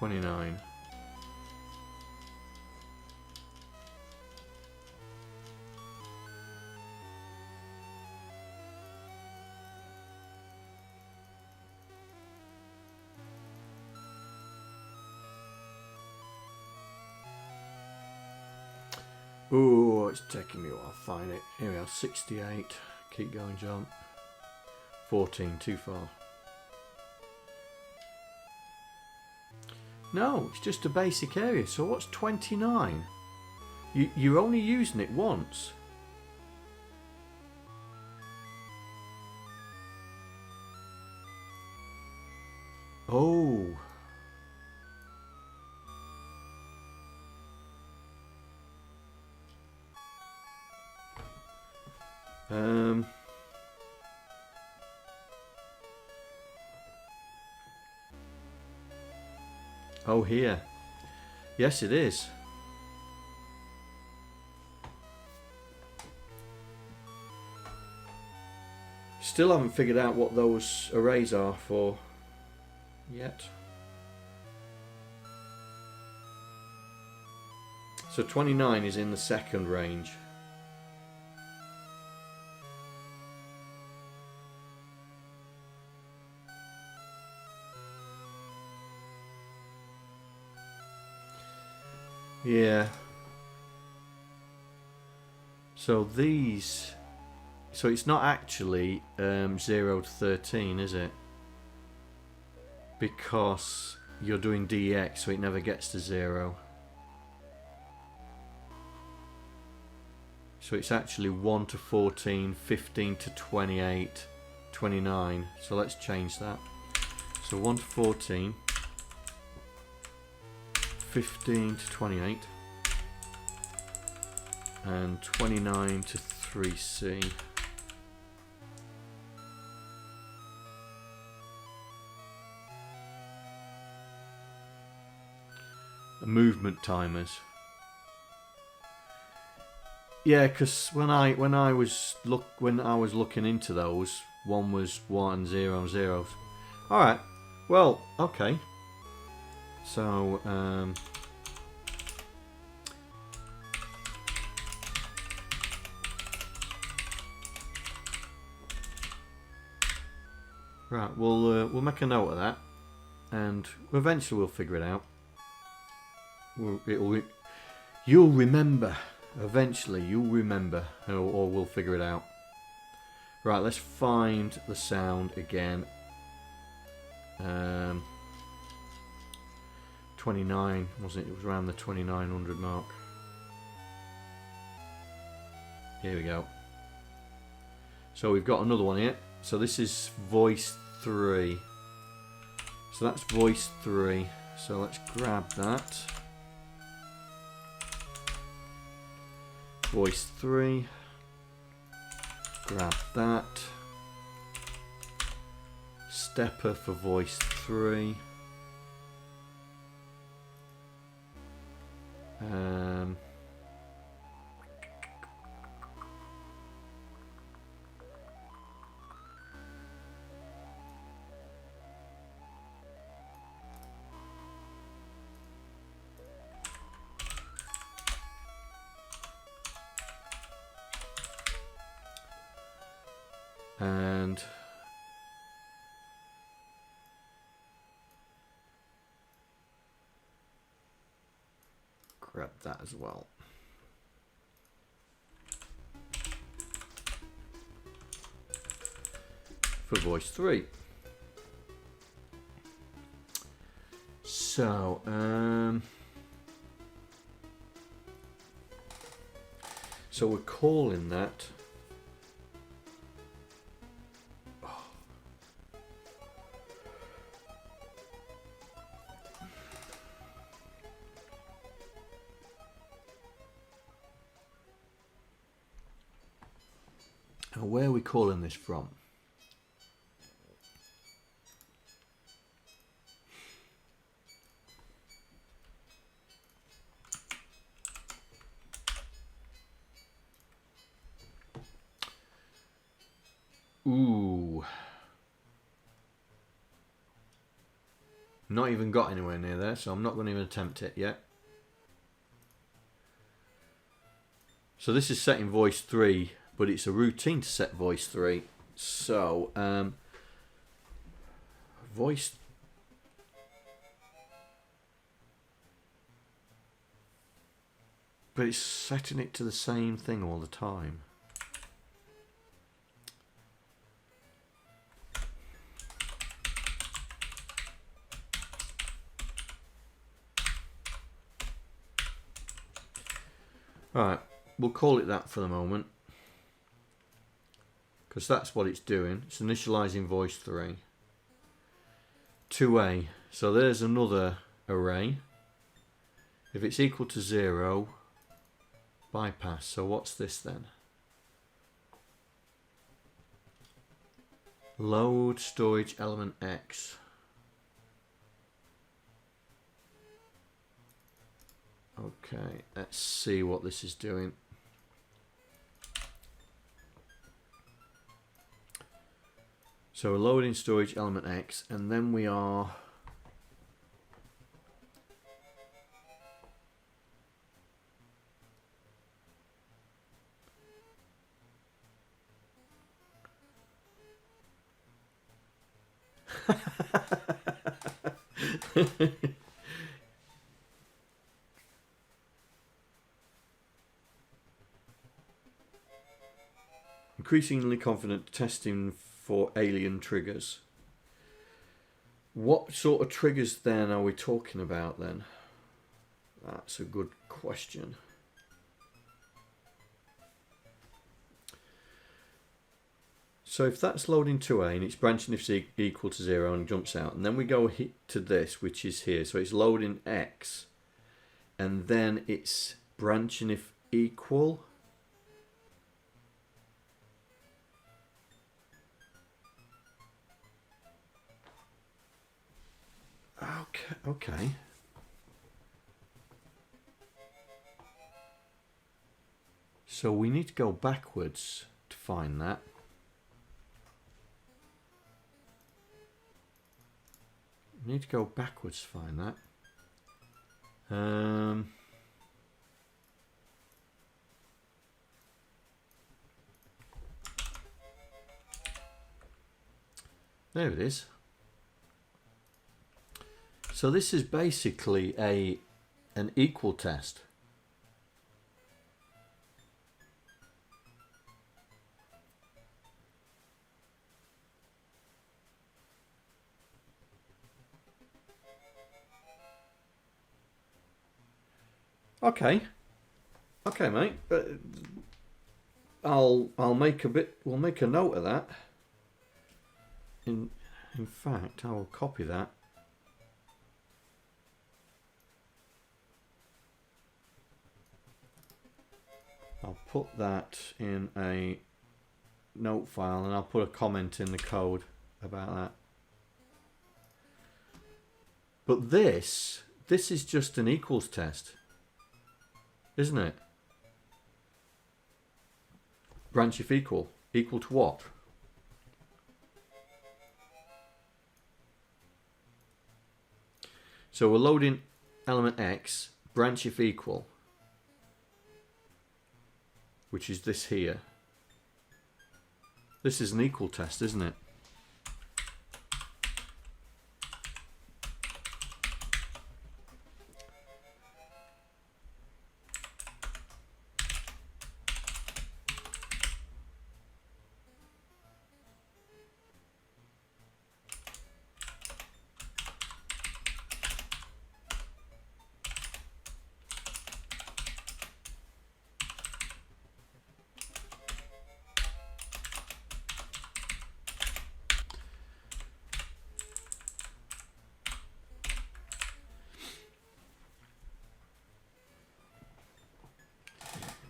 $29. Ooh, it's taking me a while to find it. Here we are, 68. Keep going, jump. 14, too far. No, it's just a basic area. So what's 29? You're only using it once. Oh. Oh, here. Yes, it is. Still haven't figured out what those arrays are for yet. So 29 is in the second range. Yeah. So these... So it's not actually 0 to 13, is it? Because you're doing DX, so it never gets to 0. So it's actually 1 to 14, 15 to 28, 29. So let's change that. So 1 to 14, 15 to 28. And 29 to 3C. Movement timers. Yeah, because when I was looking into those, one was 1 0 0. All right. Well, okay. So right, we'll make a note of that, and eventually we'll figure it out. You'll remember. Eventually, you'll remember, or we'll figure it out. Right, let's find the sound again. 29, wasn't it? It was around the 2900 mark. Here we go. So we've got another one here. So this is voice 3. So that's voice 3. So let's grab that. Voice 3. Grab that. Stepper for voice 3. And grab that as well. For voice 3. So, so we're calling that. Now, where are we calling this from? Ooh. Not even got anywhere near there, so I'm not going to even attempt it yet. So this is setting voice 3, but it's a routine to set voice 3. So, voice. But it's setting it to the same thing all the time. Alright, we'll call it that for the moment, because that's what it's doing. It's initializing voice 3. 2A. So there's another array. If it's equal to 0, bypass. So what's this then? Load storage element X. Okay, let's see what this is doing. So we're loading storage element X, and then we are increasingly confident testing for alien triggers. What sort of triggers then are we talking about then? That's a good question. So if that's loading 2A and it's branching if it's equal to 0 and jumps out, and then we go hit to this, which is here, so it's loading X. and then it's branching if equal. Okay. So we need to go backwards to find that. We need to go backwards to find that. There it is. So this is basically an equal test. Okay, mate. I'll make a bit. We'll make a note of that. In fact, I will copy that. I'll put that in a note file, and I'll put a comment in the code about that. But this is just an equals test, isn't it? Branch if equal. Equal to what? So we're loading element X, branch if equal, which is this here. This is an equal test, isn't it?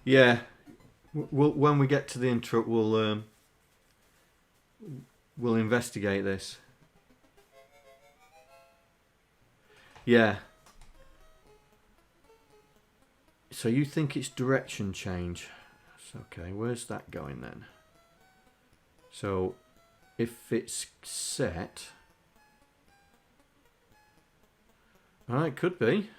Yeah, when we get to the intro, we'll investigate this. Yeah. So you think it's direction change? Okay, where's that going then? So if it's set, it could be.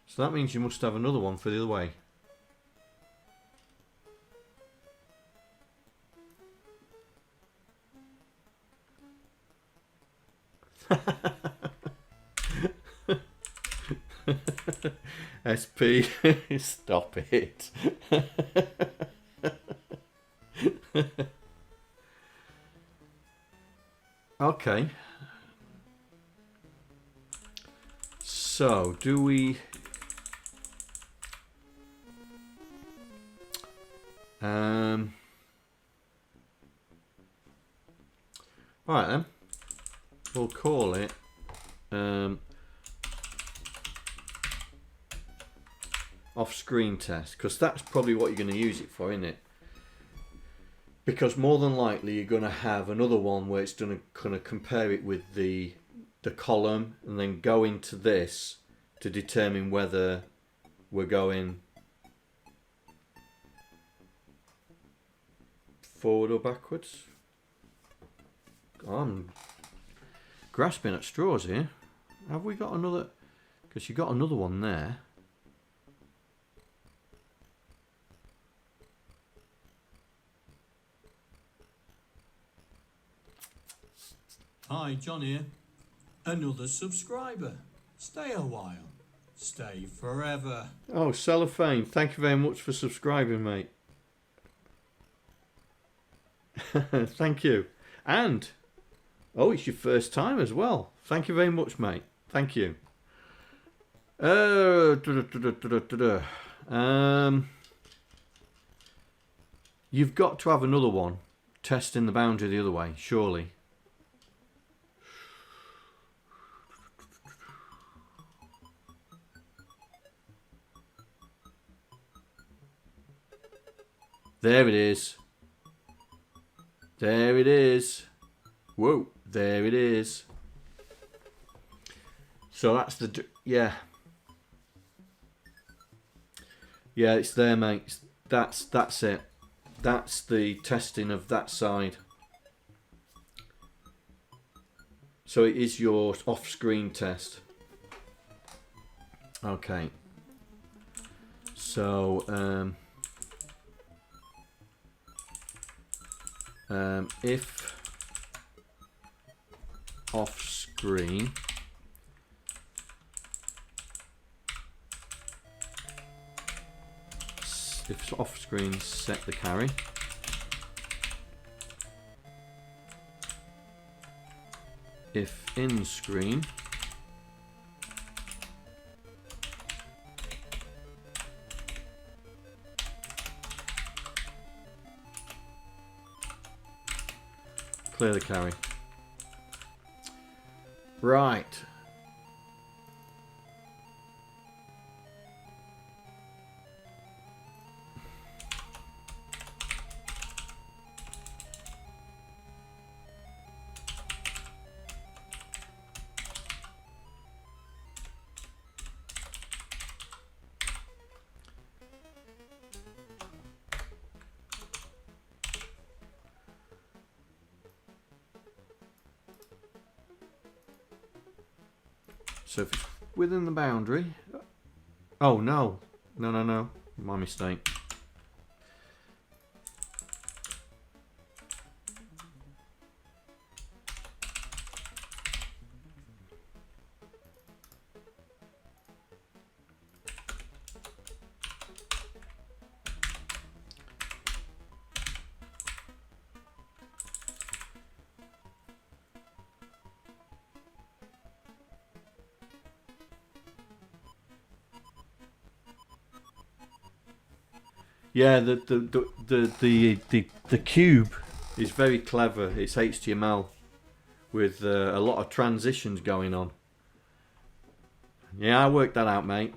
So that means you must have another one for the other way. SP, stop it. Okay. So, do we... Alright then, we'll call it off-screen test, because that's probably what you're going to use it for, isn't it? Because more than likely you're going to have another one where it's going to compare it with the column and then go into this to determine whether we're going forward or backwards. I'm grasping at straws here. Have we got another? Because you got another one there.
Hi, John here. Another subscriber. Stay a while. Stay forever.
Oh, Cellophane, thank you very much for subscribing, mate. Thank you. And, oh, it's your first time as well. Thank you very much, mate. Thank you. You've got to have another one testing the boundary the other way, surely. There it is. There it is. Whoa, there it is. So that's the, yeah. Yeah, it's there, mate. That's it. That's the testing of that side. So it is your off-screen test. Okay. So if off-screen set the carry. If in screen clear the carry. Right. So if it's within the boundary... Oh, no. No. My mistake. Yeah, the cube is very clever. It's HTML with a lot of transitions going on. Yeah, I worked that out, mate.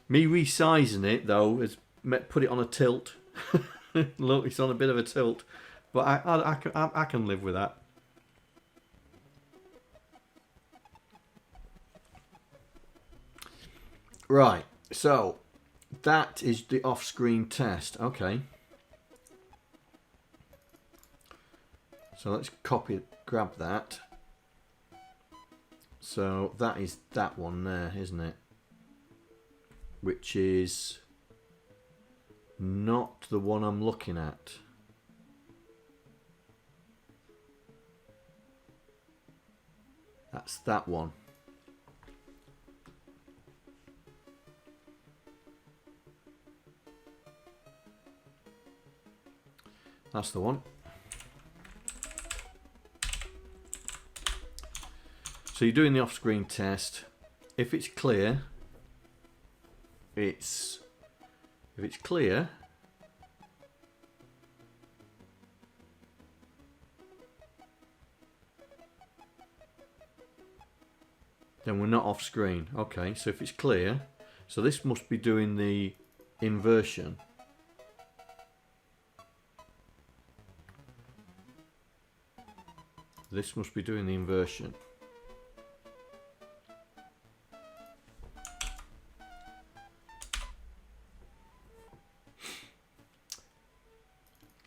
Me resizing it though has put it on a tilt. Look, it's on a bit of a tilt, but I can live with that. Right, so that is the off-screen test. Okay. So let's grab that. So that is that one there, isn't it? Which is not the one I'm looking at. That's that one. That's the one. So you're doing the off-screen test. If it's clear, if it's clear, then we're not off-screen. Okay, so if it's clear, so this must be doing the inversion. This must be doing the inversion.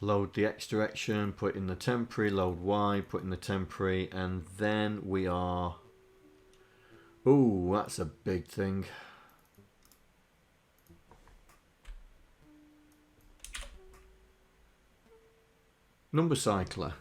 Load the X direction, put in the temporary, load Y, put in the temporary, and then we are... Ooh, that's a big thing. Number cycler.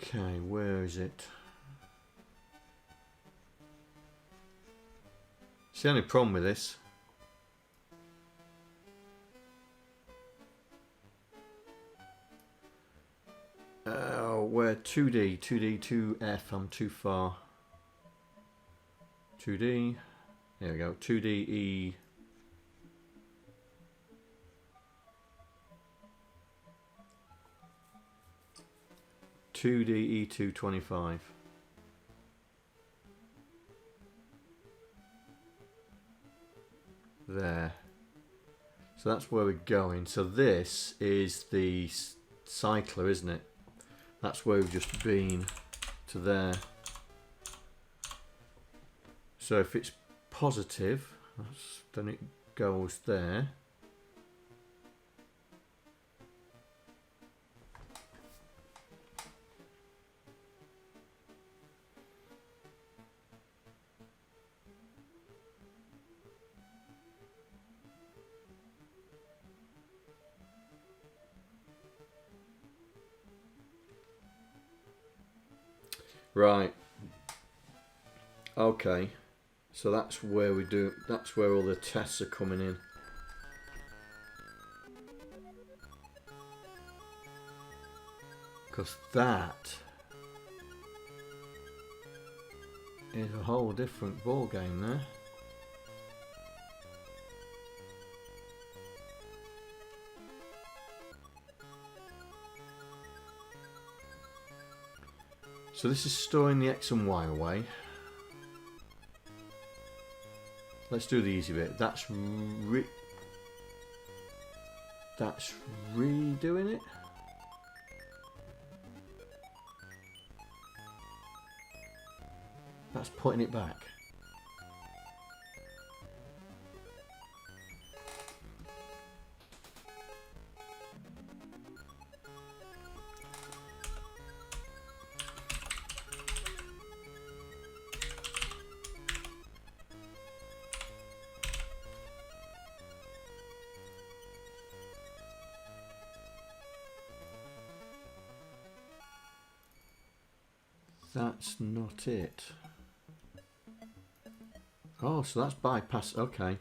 Okay, where is it? It's the only problem with this. Where 2D, 2F, I'm too far. 2D, there we go, 2D, E. 2D E225. There. So that's where we're going. So this is the cycler, isn't it? That's where we've just been to there. So if it's positive, then it goes there. Right. Okay. So that's where we do. That's where all the tests are coming in. Because that is a whole different ball game there. So this is storing the X and Y away. Let's do the easy bit. That's redoing it. That's putting it back. That's not it. Oh, so that's bypass. Okay.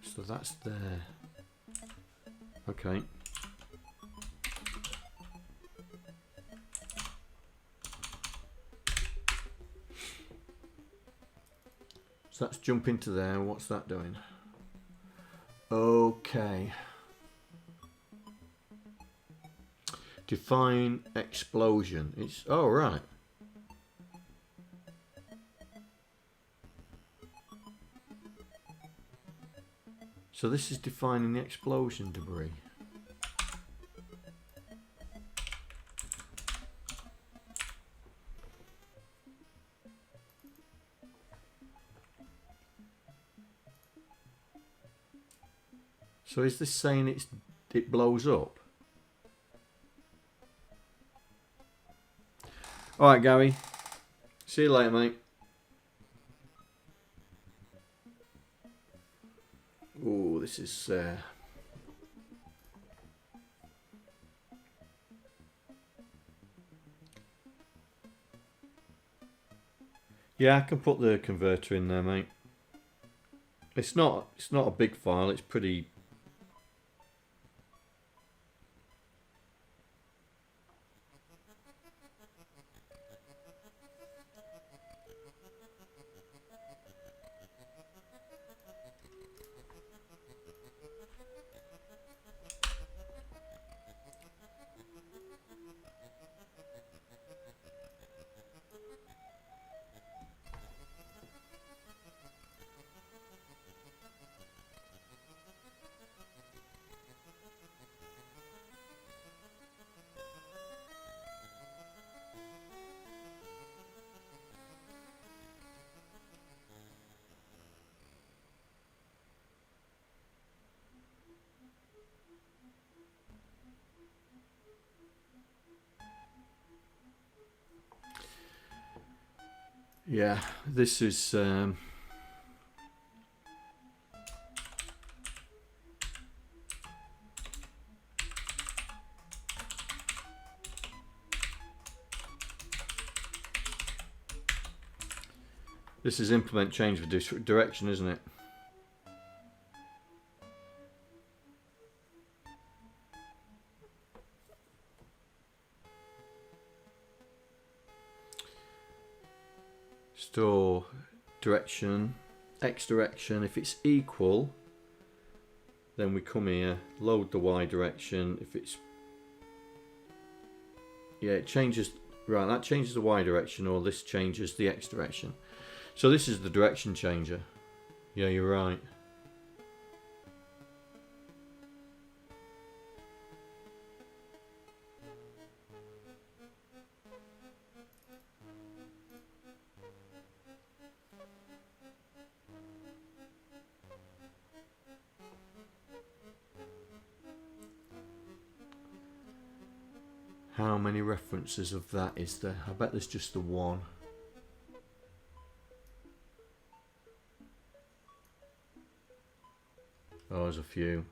So that's there. Okay. So that's jump into there. What's that doing? Okay. Define explosion. It's oh right. So this is defining the explosion debris. So is this saying it blows up? Alright, Gary. See you later, mate. Oh, this is... Yeah, I can put the converter in there, mate. It's not a big file, it's pretty... Yeah, this is... This is implement change for direction, isn't it? Store direction, X direction. If it's equal, Then we come here, load the Y direction. If it's, yeah, it changes, right, that changes the Y direction, or this changes the X direction. So this is the direction changer. Yeah, you're right. How many references of that is there? I bet there's just the one. Oh, there's a few.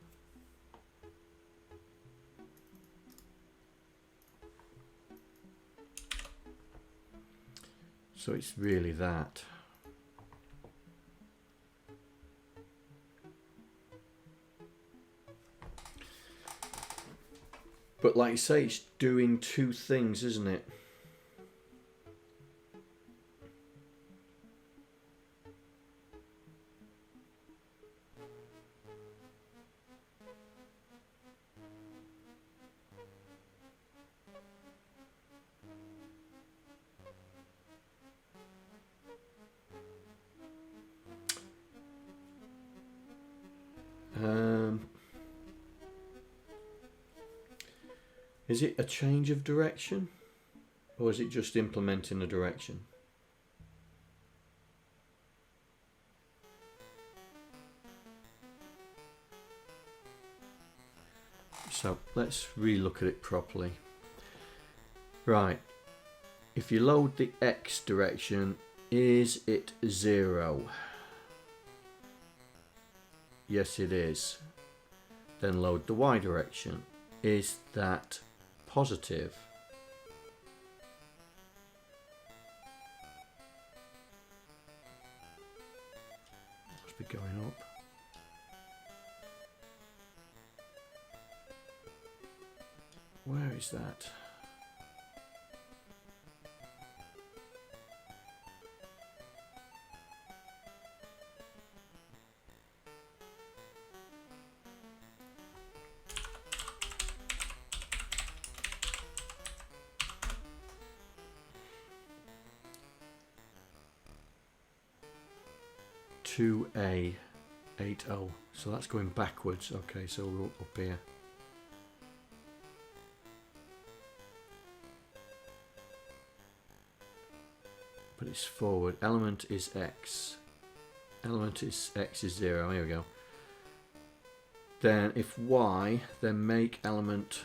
So it's really that. But like you say, it's doing two things, isn't it? Is it a change of direction, or is it just implementing a direction? So let's re-look at it properly. Right, if you load the X direction, is it 0? Yes, it is. Then load the Y direction. Is that positive? Must be going up. Where is that? A 80, so that's going backwards. Okay, so we're up here. But it's forward. Element is X. Element is X is 0. Here we go. Then if Y, then make element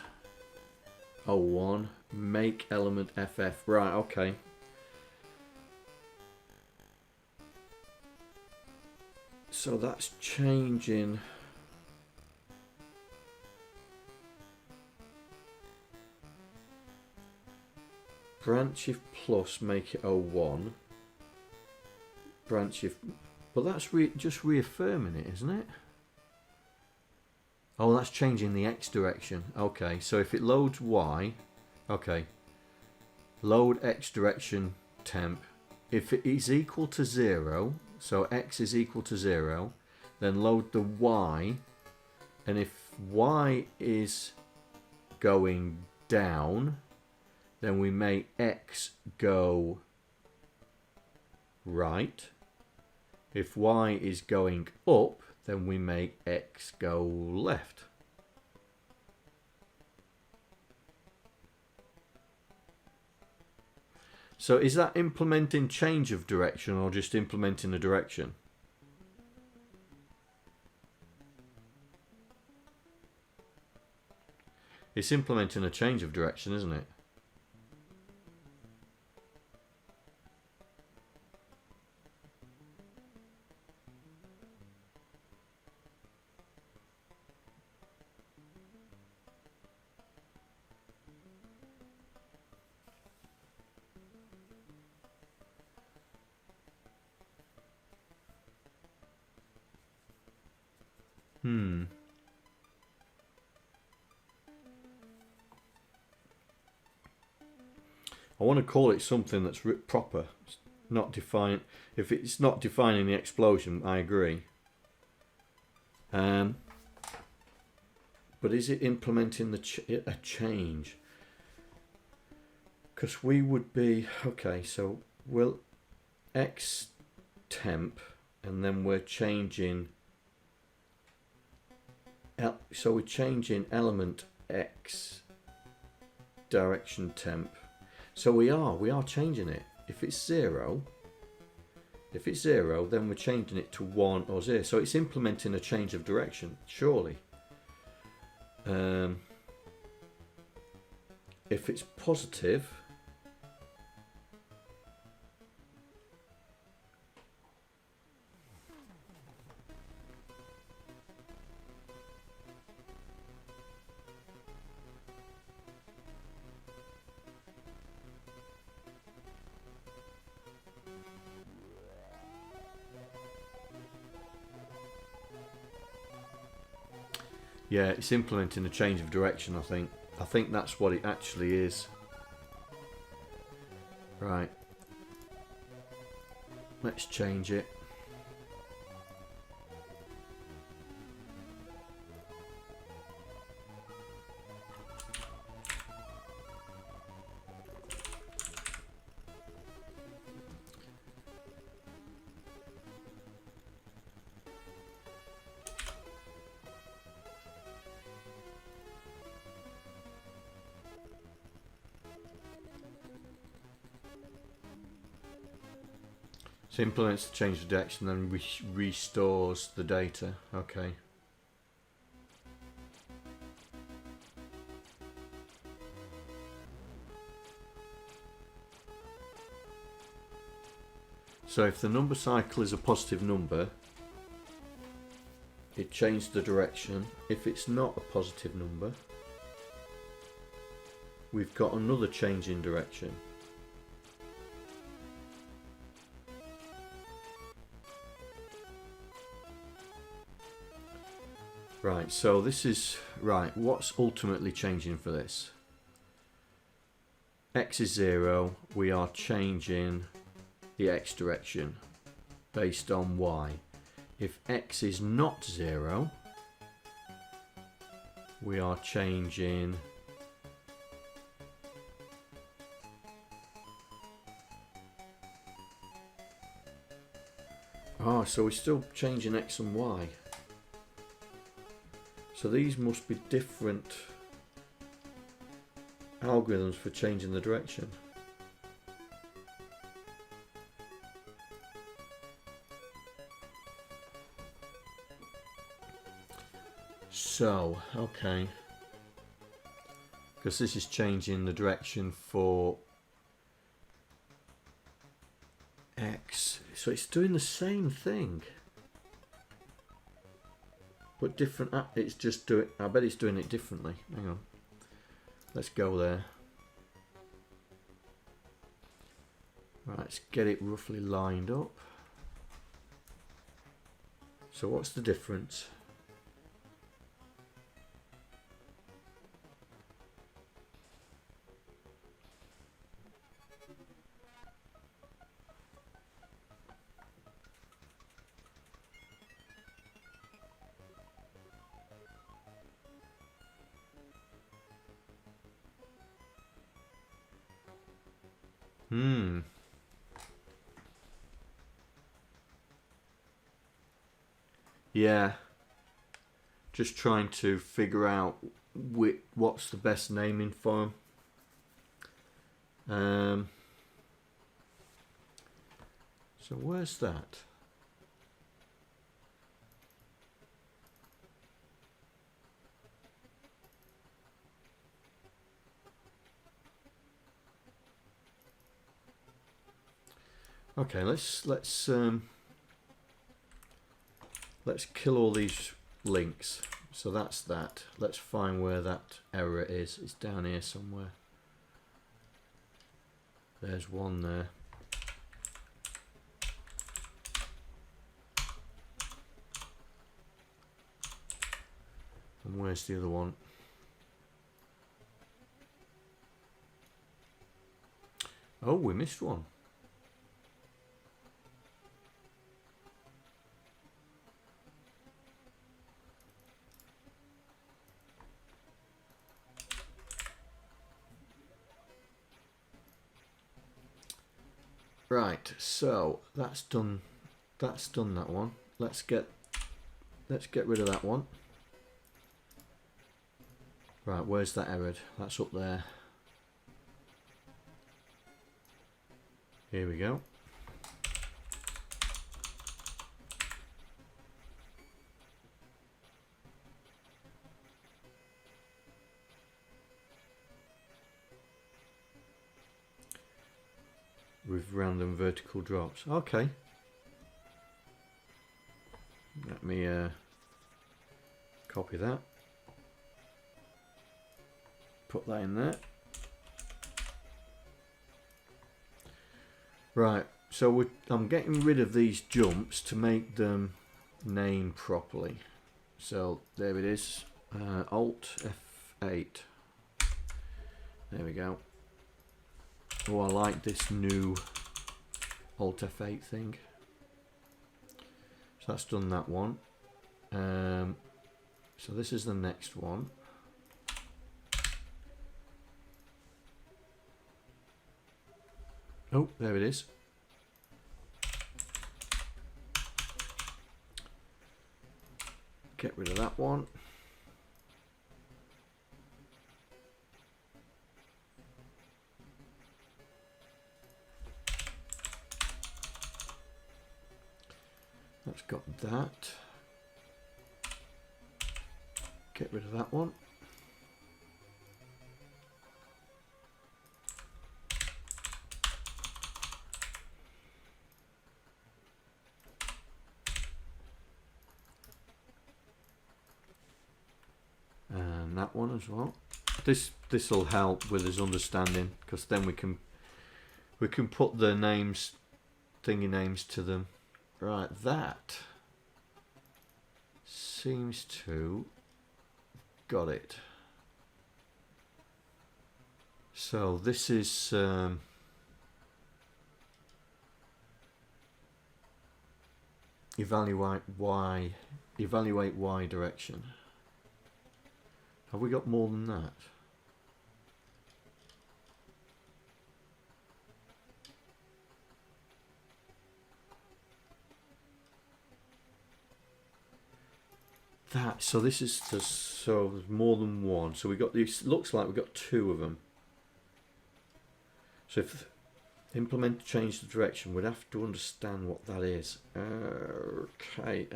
01, make element FF. Right, okay. So that's changing. Branch if plus, make it 01. Branch if, but that's just reaffirming it, isn't it? Oh, that's changing the X direction. Okay, so if it loads Y, okay, load X direction temp. If it is equal to 0, so X is equal to 0, then load the Y, and if Y is going down, then we make X go right. If Y is going up, then we make X go left. So is that implementing change of direction or just implementing a direction? It's implementing a change of direction, isn't it? I want to call it something that's proper. It's not define. If it's not defining the explosion, I agree. But is it implementing a change? Because we would be, okay, so we'll X temp, and then we're changing, so we're changing element X direction temp. So we are changing it. If it's 0, then we're changing it to 1 or 0. So it's implementing a change of direction, surely. If it's positive, yeah, it's implementing a change of direction, I think. I think that's what it actually is. Right. Let's change it. So implements the change of direction, then restores the data. Okay. So if the number cycle is a positive number, it changed the direction. If it's not a positive number, we've got another change in direction. Right, so this is, right, what's ultimately changing for this? X is 0, we are changing the X direction based on Y. If X is not 0, we are changing so we're still changing X and Y. So these must be different algorithms for changing the direction. So, okay. Because this is changing the direction for X. So it's doing the same thing. But different, it's just doing, I bet it's doing it differently. Hang on. Let's go there. Right, let's get it roughly lined up. So what's the difference? Yeah. Just trying to figure out what's the best naming for them. So where's that? Okay, let's kill all these links. So that's that. Let's find where that error is. It's down here somewhere. There's one there. And where's the other one? Oh, we missed one. Right, so that's done. That's done that one. Let's get rid of that one. Right, where's that error? That's up there. Here we go. With random vertical drops. Okay. Let me copy that. Put that in there. Right, so I'm getting rid of these jumps to make them name properly. So there it is. Alt F8. There we go. Oh, I like this new Alt F8 thing. So that's done that one. So this is the next one. Oh, there it is. Get rid of that one. That's got that. Get rid of that one. And that one as well. This will help with his understanding, because then we can put the names, thingy names to them. Right, that seems to got it. So this is evaluate Y direction. Have we got more than that? So this is so there's more than one. So we got these. Looks like we got two of them. So if implement change the direction, we'd have to understand what that is. Okay.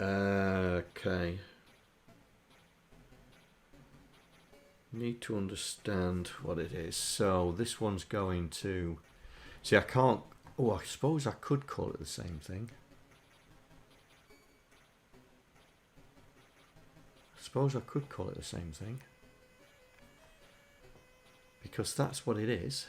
Okay. Need to understand what it is. So this one's going to. See, I can't. Oh, I suppose I could call it the same thing. Suppose I could call it the same thing. Because that's what it is.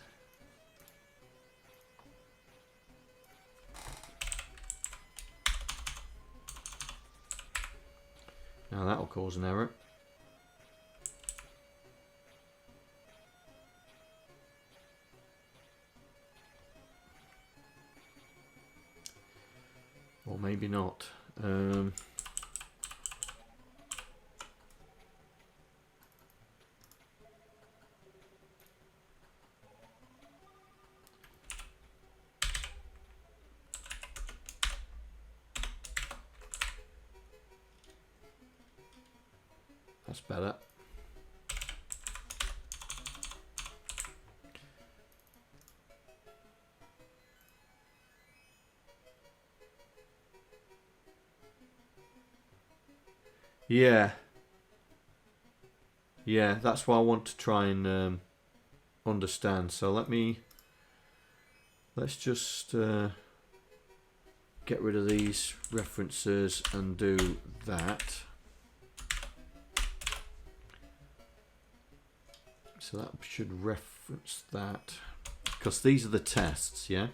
Now that'll cause an error. Or maybe not. That's better. Yeah, that's what I want to try and understand. So let's just get rid of these references and do that. So that should reference that, because these are the tests, yeah?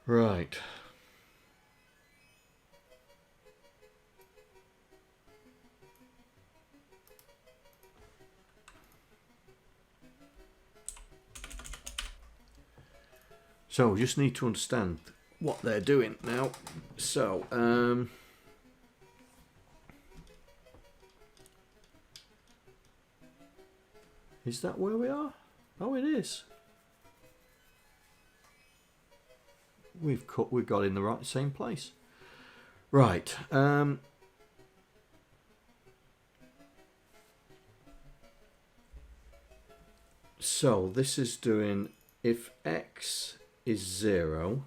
Right. So we just need to understand what they're doing now. So, is that where we are? Oh, it is. We've got in the right same place. Right. So this is doing if x is 0.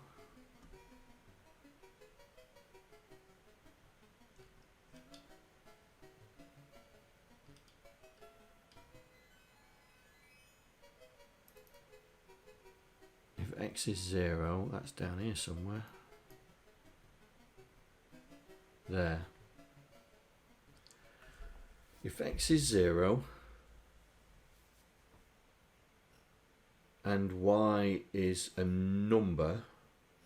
If x is 0, that's down here somewhere. There. If x is 0 and y is a number,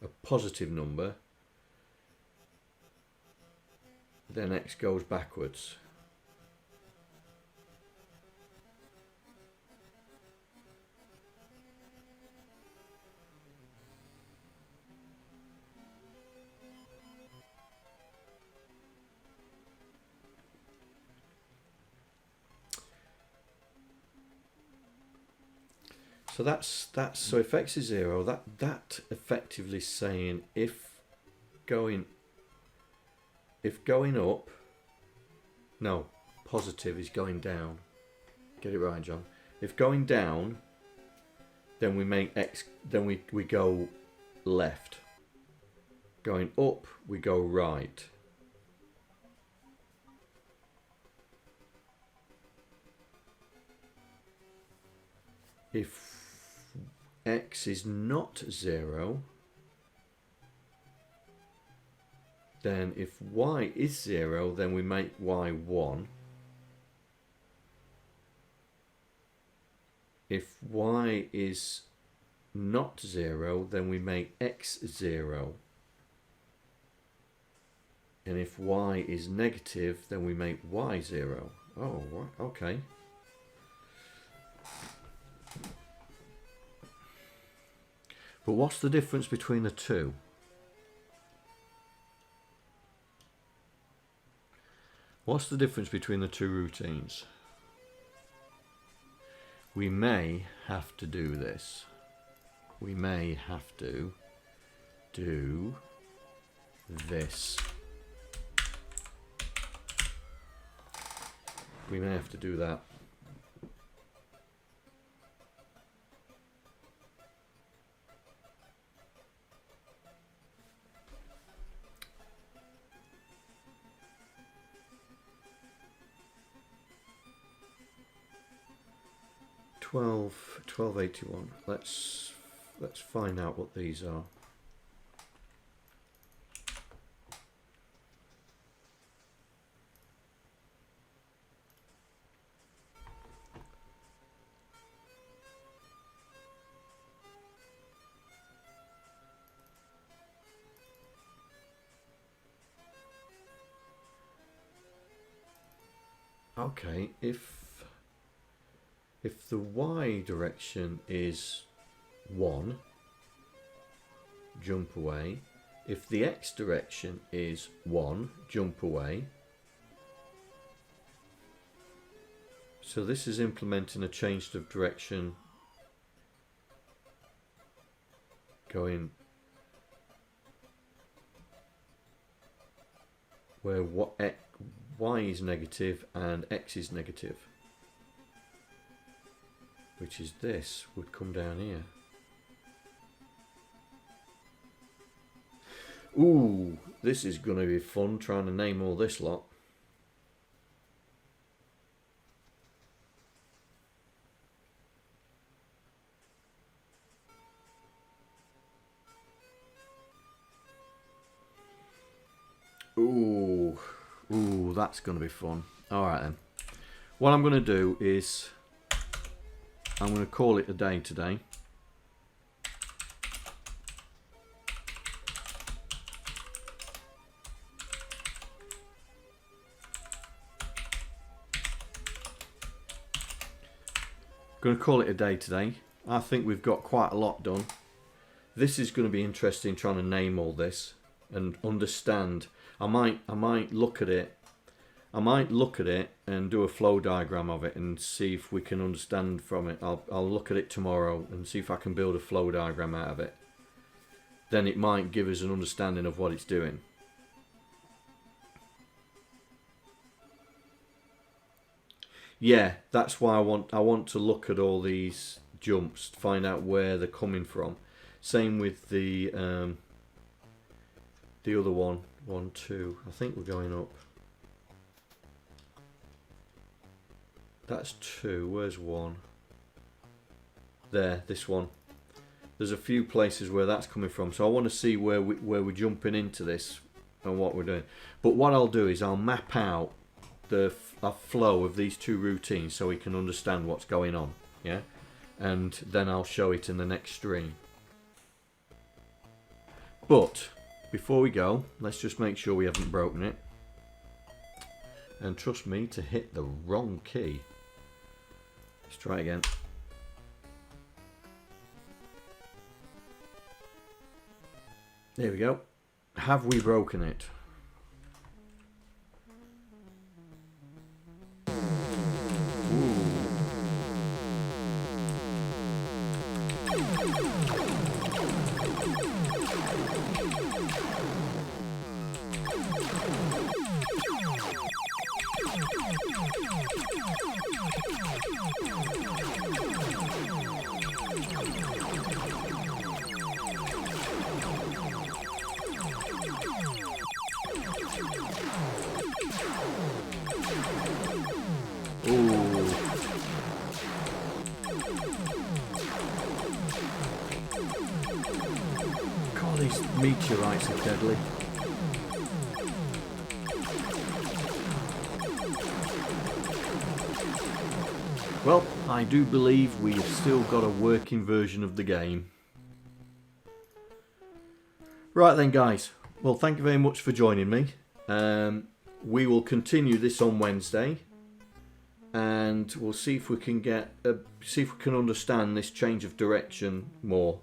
a positive number, then x goes backwards. So that's so if x is 0, that effectively saying if going up, no, positive is going down. Get it right, John. If going down, then we make x, then we go left. Going up, we go right. If x is not 0, then if y is 0, then we make y 1. If y is not 0, then we make x 0. And if y is negative, then we make y 0. Oh, okay. But what's the difference between the two? What's the difference between the two routines? We may have to do this. We may have to do this. We may have to do that. $12.81. Let's find out what these are. Okay, if the y direction is 1, jump away. If the x direction is 1, jump away. So this is implementing a change of direction going where y is negative and x is negative, which is this, would come down here. Ooh, this is going to be fun trying to name all this lot. Ooh, that's going to be fun. Alright then. What I'm going to do is I'm going to call it a day today. Going to call it a day today. I think we've got quite a lot done. This is going to be interesting, trying to name all this and understand. I might look at it. I might look at it and do a flow diagram of it and see if we can understand from it. I'll look at it tomorrow and see if I can build a flow diagram out of it. Then it might give us an understanding of what it's doing. Yeah, that's why I want to look at all these jumps to find out where they're coming from. Same with the other one, 1, 2. I think we're going up. That's 2. Where's 1? There, this one. There's a few places where that's coming from, so I want to see where we're jumping into this and what we're doing. But what I'll do is I'll map out the flow of these 2 routines so we can understand what's going on. Yeah, and then I'll show it in the next stream. But before we go, let's just make sure we haven't broken it. And trust me to hit the wrong key. Let's try again. There we go. Have we broken it? Meteorites are deadly. Well, I do believe we have still got a working version of the game. Right then guys, well thank you very much for joining me. We will continue this on Wednesday and we'll see if we can see if we can understand this change of direction more.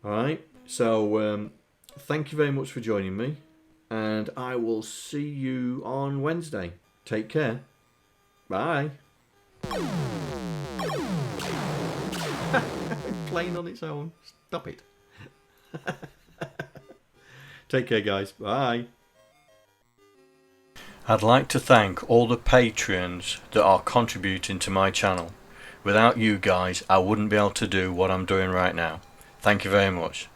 Alright, so thank you very much for joining me and I will see you on Wednesday. Take care. Bye. Playing on its own. Stop it. Take care guys. Bye. I'd like to thank all the patrons that are contributing to my channel. Without you guys, I wouldn't be able to do what I'm doing right now. Thank you very much.